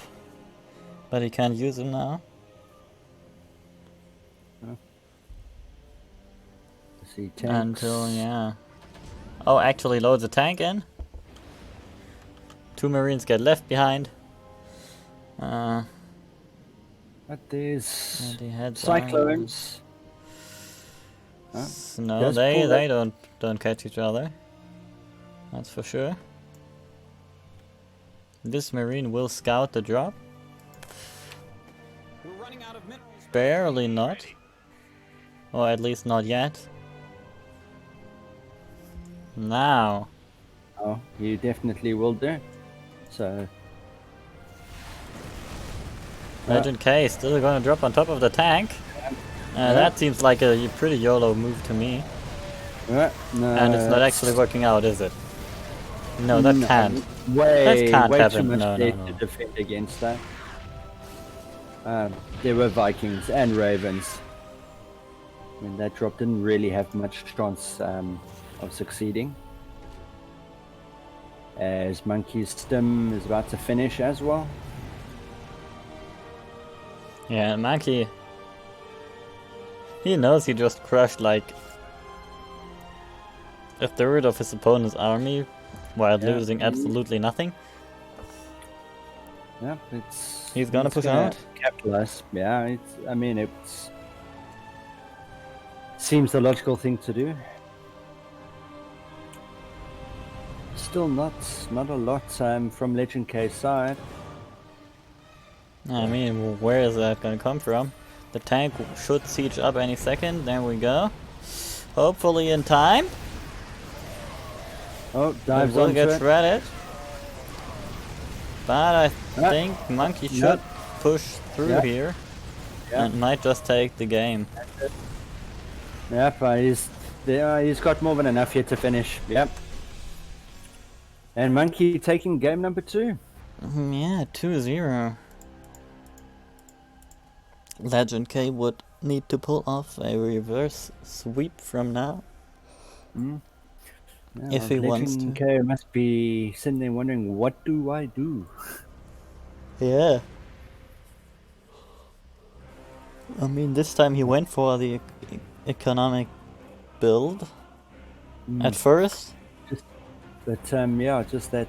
but he can't use them now. See tanks. Until, yeah. Oh, actually loads a tank in. 2 Marines get left behind. But there's And he heads cyclones. No, Just they pull they don't catch each other. That's for sure. This Marine will scout the drop. We're running out of minerals. Barely not. Or at least not yet. Now. Oh, you definitely will do. So. Legend K is still gonna drop on top of the tank. That seems like a pretty YOLO move to me. No, And it's not that's- actually working out, is it? No, that No, can't. Way, can't way too happen. much No, there no, to no. defend against that. There were Vikings and Ravens. I mean, that drop didn't really have much chance of succeeding. As Monkey's stim is about to finish as well. Yeah, Monkey. He knows he just crushed like a third of his opponent's army while Yeah. losing absolutely nothing. Yeah, it's. He's gonna push out? Capitalize. Yeah, it's. I mean, it's. Seems the logical thing to do. Still not a lot from Legend K's side. I mean, where is that gonna come from? The tank should siege up any second. There we go. Hopefully in time. Oh, It dives will onto get it. shredded. But I think Monkey should Yep. push through Yep. here. Yep. And might just take the game. Yep, he's got more than enough here to finish. Yep. And Monkey taking game number 2. Yeah, 2-0. Legend K would need to pull off a reverse sweep from now. Yeah, If he wants Legend to. K must be sitting there wondering, what do I do? Yeah. I mean, this time he went for the economic build at first. But yeah, just that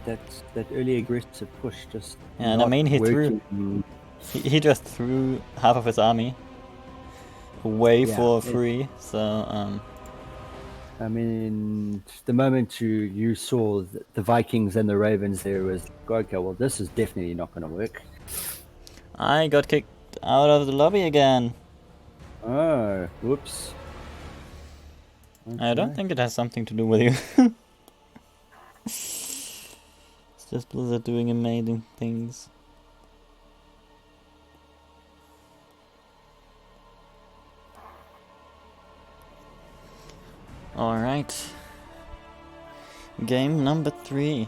early aggressive push just. Yeah, and I not mean, he working. he just threw half of his army away Yeah, for it- free. So I mean, the moment you saw the Vikings and the Ravens, there was okay. Well, this is definitely not going to work. I got kicked out of the lobby again. Oh, whoops. I don't Okay. think it has something to do with you. It's just Blizzard doing amazing things. Alright. Game number 3.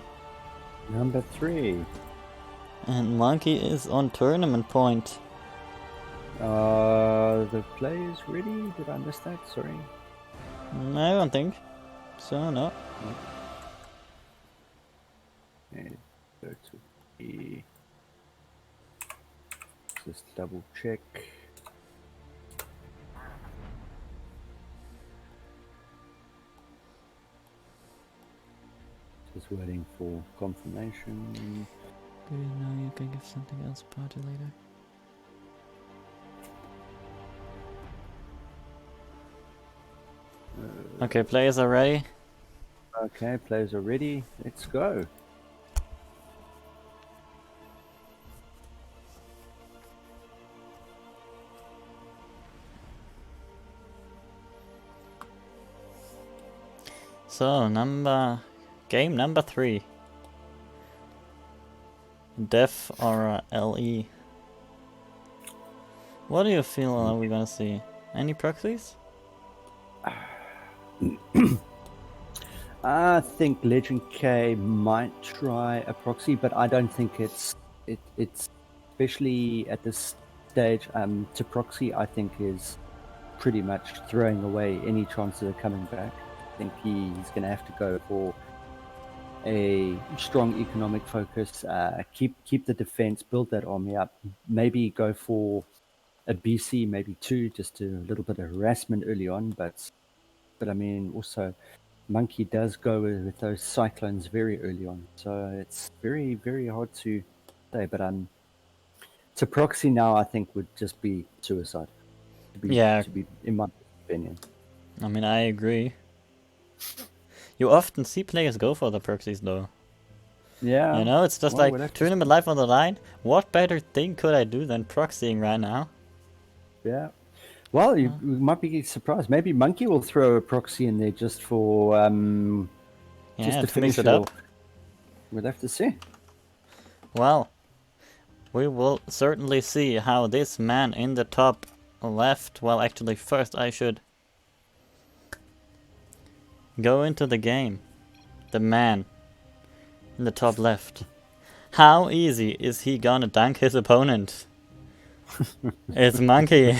Number 3. And Monkey is on tournament point. The play is ready. Did I miss that? Sorry. I don't think so, no. Okay, go to the. Just double check. Just waiting for confirmation. Good, now you can give something else party later. Okay, players are ready. Okay, players are ready. Let's go. So, game number 3. Def or LE. What do you feel are we gonna see? Any proxies? I think Legend K might try a proxy, but I don't think it's especially at this stage. To proxy, I think is pretty much throwing away any chances of coming back. I think he's going to have to go for a strong economic focus. Keep the defense, build that army up. Maybe go for a BC, maybe 2, just to a little bit of harassment early on. But I mean, also Monkey does go with those cyclones very early on, so it's very, very hard to say. But to proxy now, I think would just be suicide. To be in my opinion. I mean, I agree. You often see players go for the proxies though. Yeah. You know, it's just Well, we'll like have to tournament life on the line. What better thing could I do than proxying right now? Yeah. Well, you might be surprised. Maybe Monkey will throw a proxy in there just for just to to finish mix it it up. off. We'll have to see. Well, we will certainly see how this man in the top left. Well, actually, first I should go into the game. The man in the top left. How easy is he gonna dunk his opponent? It's Monkey.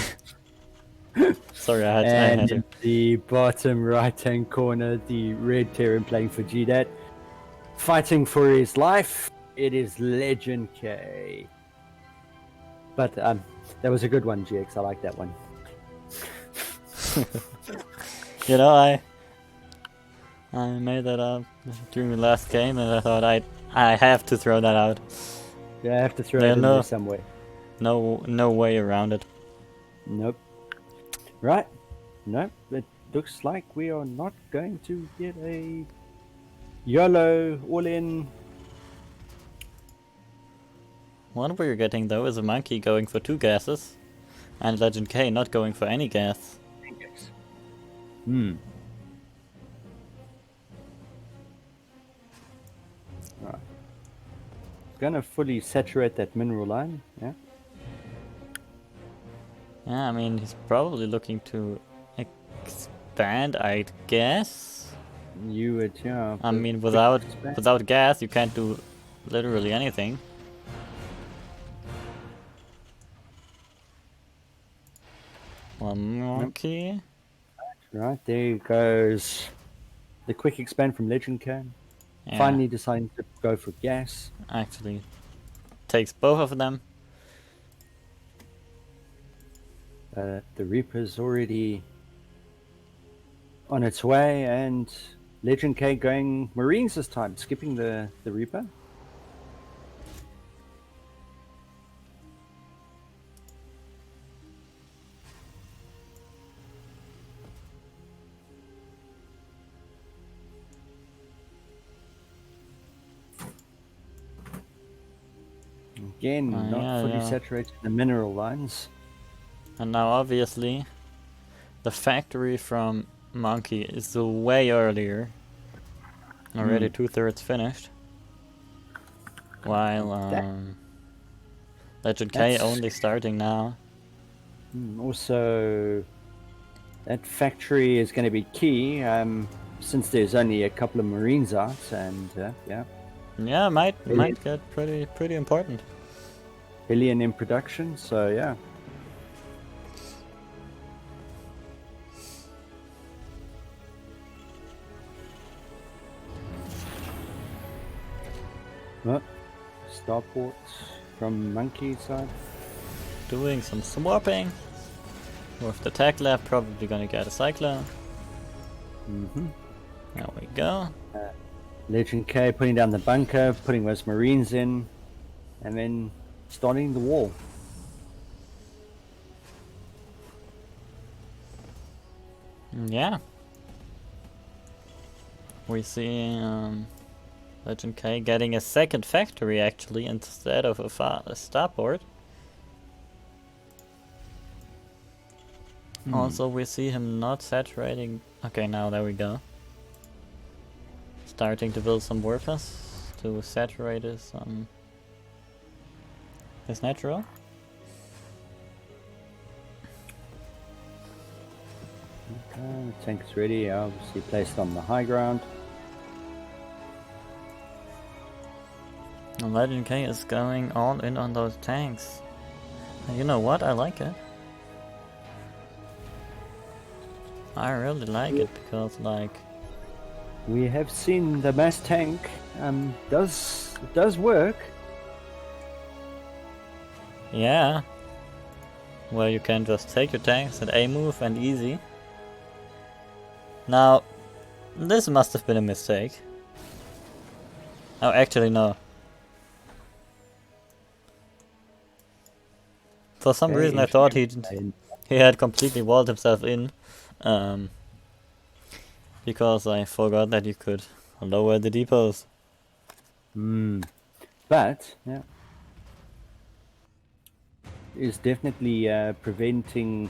Sorry, I had And to. in the bottom right-hand corner, the red Terran playing for GDAT, fighting for his life. It is Legend K. But that was a good one, GX. I like that one. You know, I made that up during the last game, and I thought I have to throw that out. Yeah, I have to throw Yeah, it in no. there somewhere. No way around it. Nope. Right. Nope. It looks like we are not going to get a YOLO all-in. What we're getting though is a Monkey going for 2 gases, and Legend K not going for any gas. Hmm. Right. Gonna fully saturate that mineral line. Yeah. Yeah, I mean, he's probably looking to expand, I guess. You would, yeah. I but mean, quick without expand. gas, you can't do literally anything. One Monkey. Right, there goes the quick expand from Legend Can. Yeah, Finally deciding to go for gas. actually takes both of them. The Reaper's already on its way, and Legend K going Marines this time, skipping the Reaper. Again, not yeah, fully yeah. saturated the mineral lines. And now obviously the factory from Monkey is way earlier. Already 2/3 finished. While Legend K That's- only starting now. Also, that factory is going to be key, since there's only a couple of Marines out, and yeah, Yeah, might Really? get pretty important. billion in production, so yeah. Well, starports from Monkey side. Doing some swapping. With the tech lab, probably gonna get a cyclone. Mm-hmm. There we go. Legend K putting down the bunker, putting those Marines in, and then starting the wall. Yeah. We see Legend K getting a second factory actually instead of a starport. Also, we see him not saturating. Okay, now there we go. Starting to build some workers to saturate his natural. Okay, the tank is ready, obviously placed on the high ground. And Legend K is going all in on those tanks. And you know what? I like it. I really like it because, like, We have seen the mass tank does work. yeah. Well, you can just take your tanks and A move and easy. Now, this must have been a mistake. Oh, actually, no. For some Okay, reason, I thought he had completely walled himself in. Because I forgot that you could lower the depots. But yeah, is definitely preventing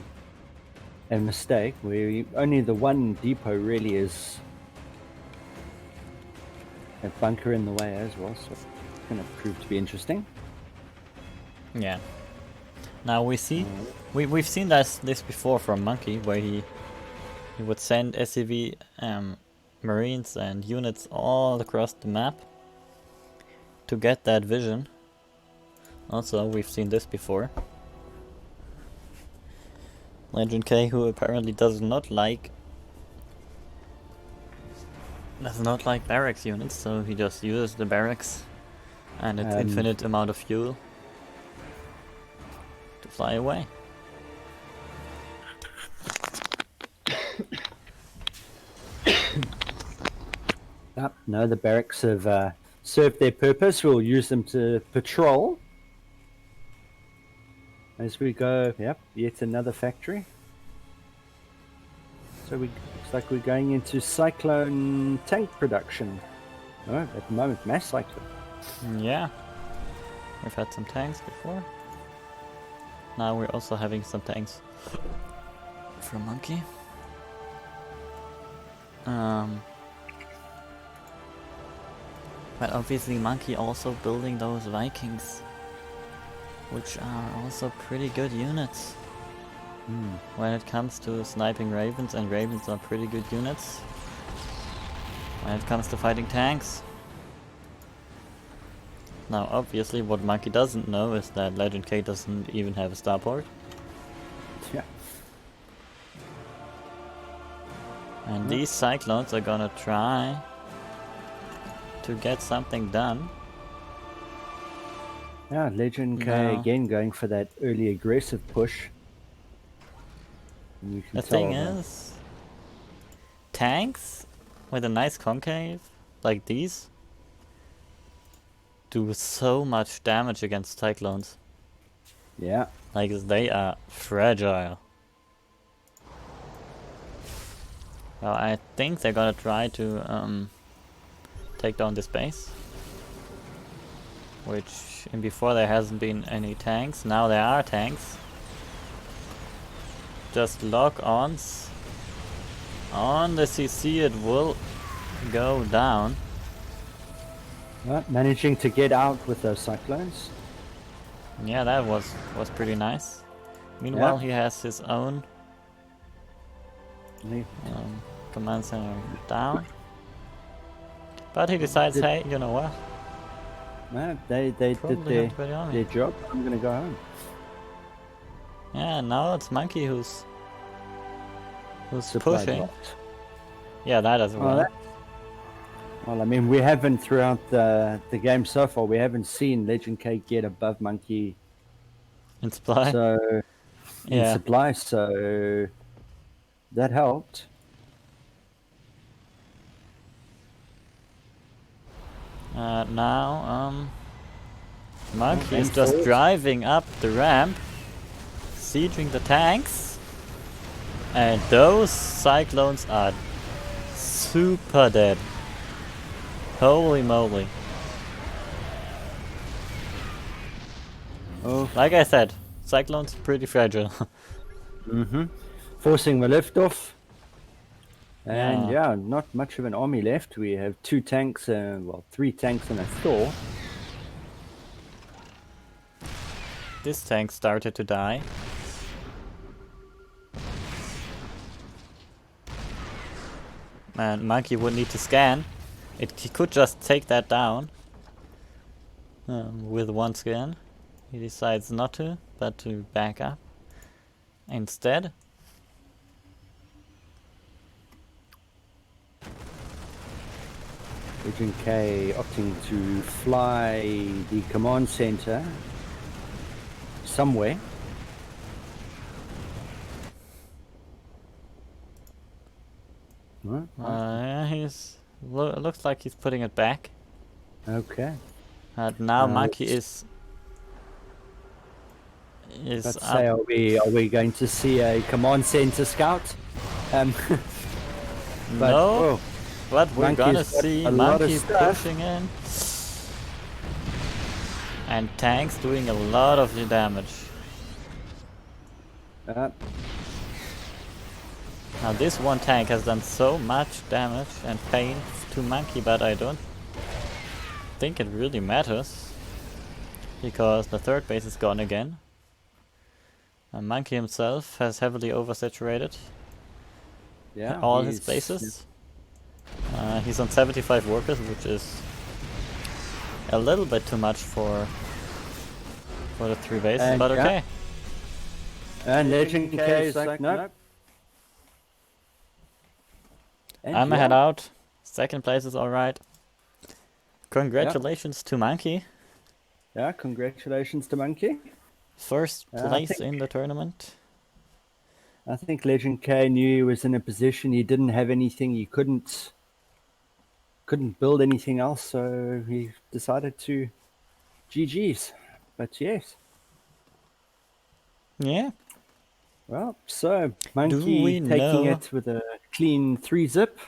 a mistake where only the one depot really is a bunker in the way as well. So it's going to prove to be interesting. Yeah. Now we see, we've seen this before from Monkey, where he would send SCV Marines and units all across the map to get that vision. Also, we've seen this before. Legend K, who apparently does not like barracks units, so he just uses the barracks and its infinite amount of fuel to fly away. No, the barracks have served their purpose. We'll use them to patrol as we go. Yep, yet another factory. So looks like we're going into Cyclone tank production. Oh, at the moment, mass Cyclone. Yeah, we've had some tanks before. Now we're also having some tanks from Monkey. But obviously Monkey also building those Vikings, which are also pretty good units. When it comes to sniping Ravens, and Ravens are pretty good units. When it comes to fighting tanks. Now obviously what Monkey doesn't know is that Legend K doesn't even have a starport. Yeah. And these Cyclones are gonna try to get something done. Yeah, Legend K again going for that early aggressive push. And you can The tell thing is, tanks with a nice concave like these do so much damage against Cyclones. yeah, Like, they are fragile. Well, I think they're gonna try to take down this base. Which, before there hasn't been any tanks, now there are tanks. Just lock-ons. On the CC it will go down. managing to get out with those Cyclones. Yeah, that was pretty nice. Meanwhile, he has his own command center down. But he decides, hey, you know what? No, they did their job. I'm gonna go home. Yeah, now it's Monkey who's Supply pushing. blocked. Yeah, that as well. Well, I mean, we haven't throughout the game so far. We haven't seen Legend K get above Monkey. In supply. So in Yeah. supply, so that helped. Now, Monkey is and just forward. driving up the ramp, sieging the tanks, and those Cyclones are super dead. Holy moly. Oh, Like I said, Cyclones pretty fragile. forcing the lift off. And Yeah. yeah, not much of an army left. We have 2 tanks, well, 3 tanks and a Thor. This tank started to die. And Monkey would need to scan. He could just take that down with one scan. He decides not to, but to back up instead. Agent K opting to fly the command center somewhere. Yeah, looks like he's putting it back. Okay. Now Monkey is Let's up. say, are we going to see a command center scout? But, No, but we're Monkey's gonna got see a lot of Monkey stuff. pushing in. And tanks doing a lot of the damage. Now this one tank has done so much damage and pain to Monkey, but I don't think it really matters. Because the third base is gone again. Monkey himself has heavily oversaturated Yeah, all his he's- bases. He's on 75 workers, which is a little bit too much for the 3 bases, And but yeah. okay. And Legend K is like, nope. And I'm yeah, ahead out. Second place is alright. Congratulations to Monkey. Yeah, congratulations to Monkey. First I place think- in the tournament. I think Legend K knew he was in a position he didn't have anything, he couldn't build anything else, so he decided to GG's. But yes. Yeah. Well, so we Monkey taking know- it with a clean 3-zip.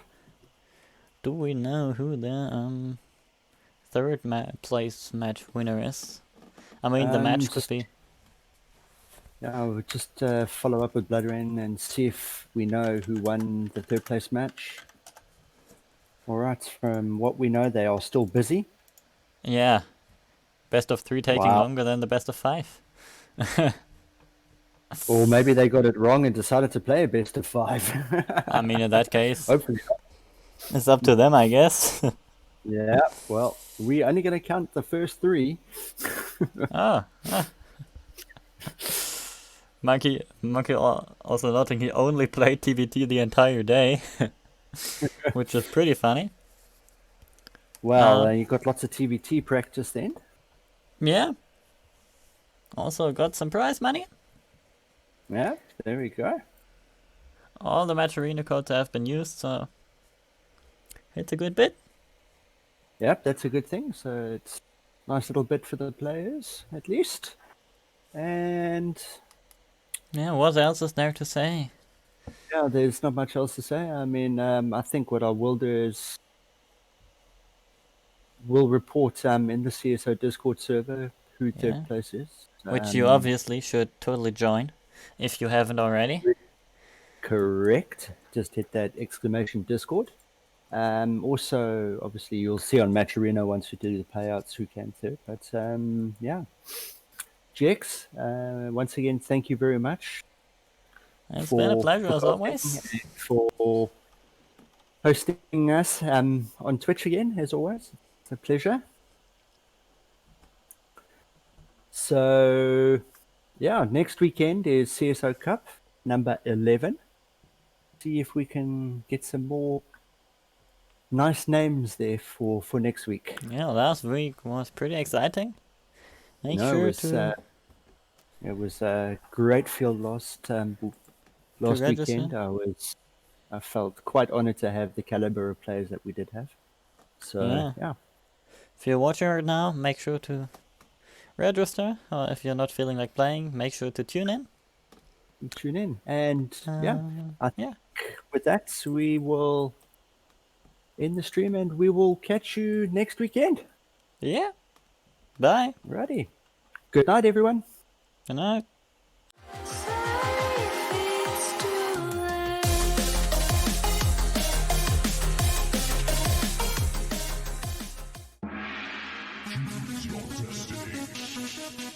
Do we know who the third place match winner is? I mean, the match could Just- be. Yeah, I'll just follow up with Bloodrain and see if we know who won the third place match. Alright, from what we know, they are still busy. Yeah. Best of 3 taking Wow. longer than the best of 5. Or maybe they got it wrong and decided to play a best of 5. I mean, in that case, Hopefully not. it's up to them, I guess. Yeah, well, we only going to count the first 3. Oh. Monkey also noting he only played TBT the entire day, which is pretty funny. Well, you got lots of TBT practice then. Yeah. Also got some prize money. Yeah, there we go. All the match arena codes have been used, so it's a good bit. Yep, that's a good thing. So it's a nice little bit for the players, at least. And Yeah, what else is there to say? yeah, there's not much else to say. I mean, I think what I will do is we'll report in the CSO Discord server who Yeah. third place is. Which you obviously should totally join, if you haven't already. Correct. Just hit that exclamation Discord. Also, obviously, you'll see on Match Arena once we do the payouts who came third. But yeah, GX, once again, thank you very much. It's been a pleasure as hosting always. and for hosting us on Twitch again, as always. It's a pleasure. So, yeah, next weekend is CSO Cup number 11. See if we can get some more nice names there for next week. Yeah, last week was pretty exciting. Make No, sure it was a great field last register. weekend. I felt quite honored to have the caliber of players that we did have. So yeah. If you're watching right now, make sure to register. Or if you're not feeling like playing, make sure to tune in. Tune in. And yeah, I think Yeah. with that we will end the stream and we will catch you next weekend. Yeah. Bye. Righty. Good night, everyone. Good night. Choose your destiny.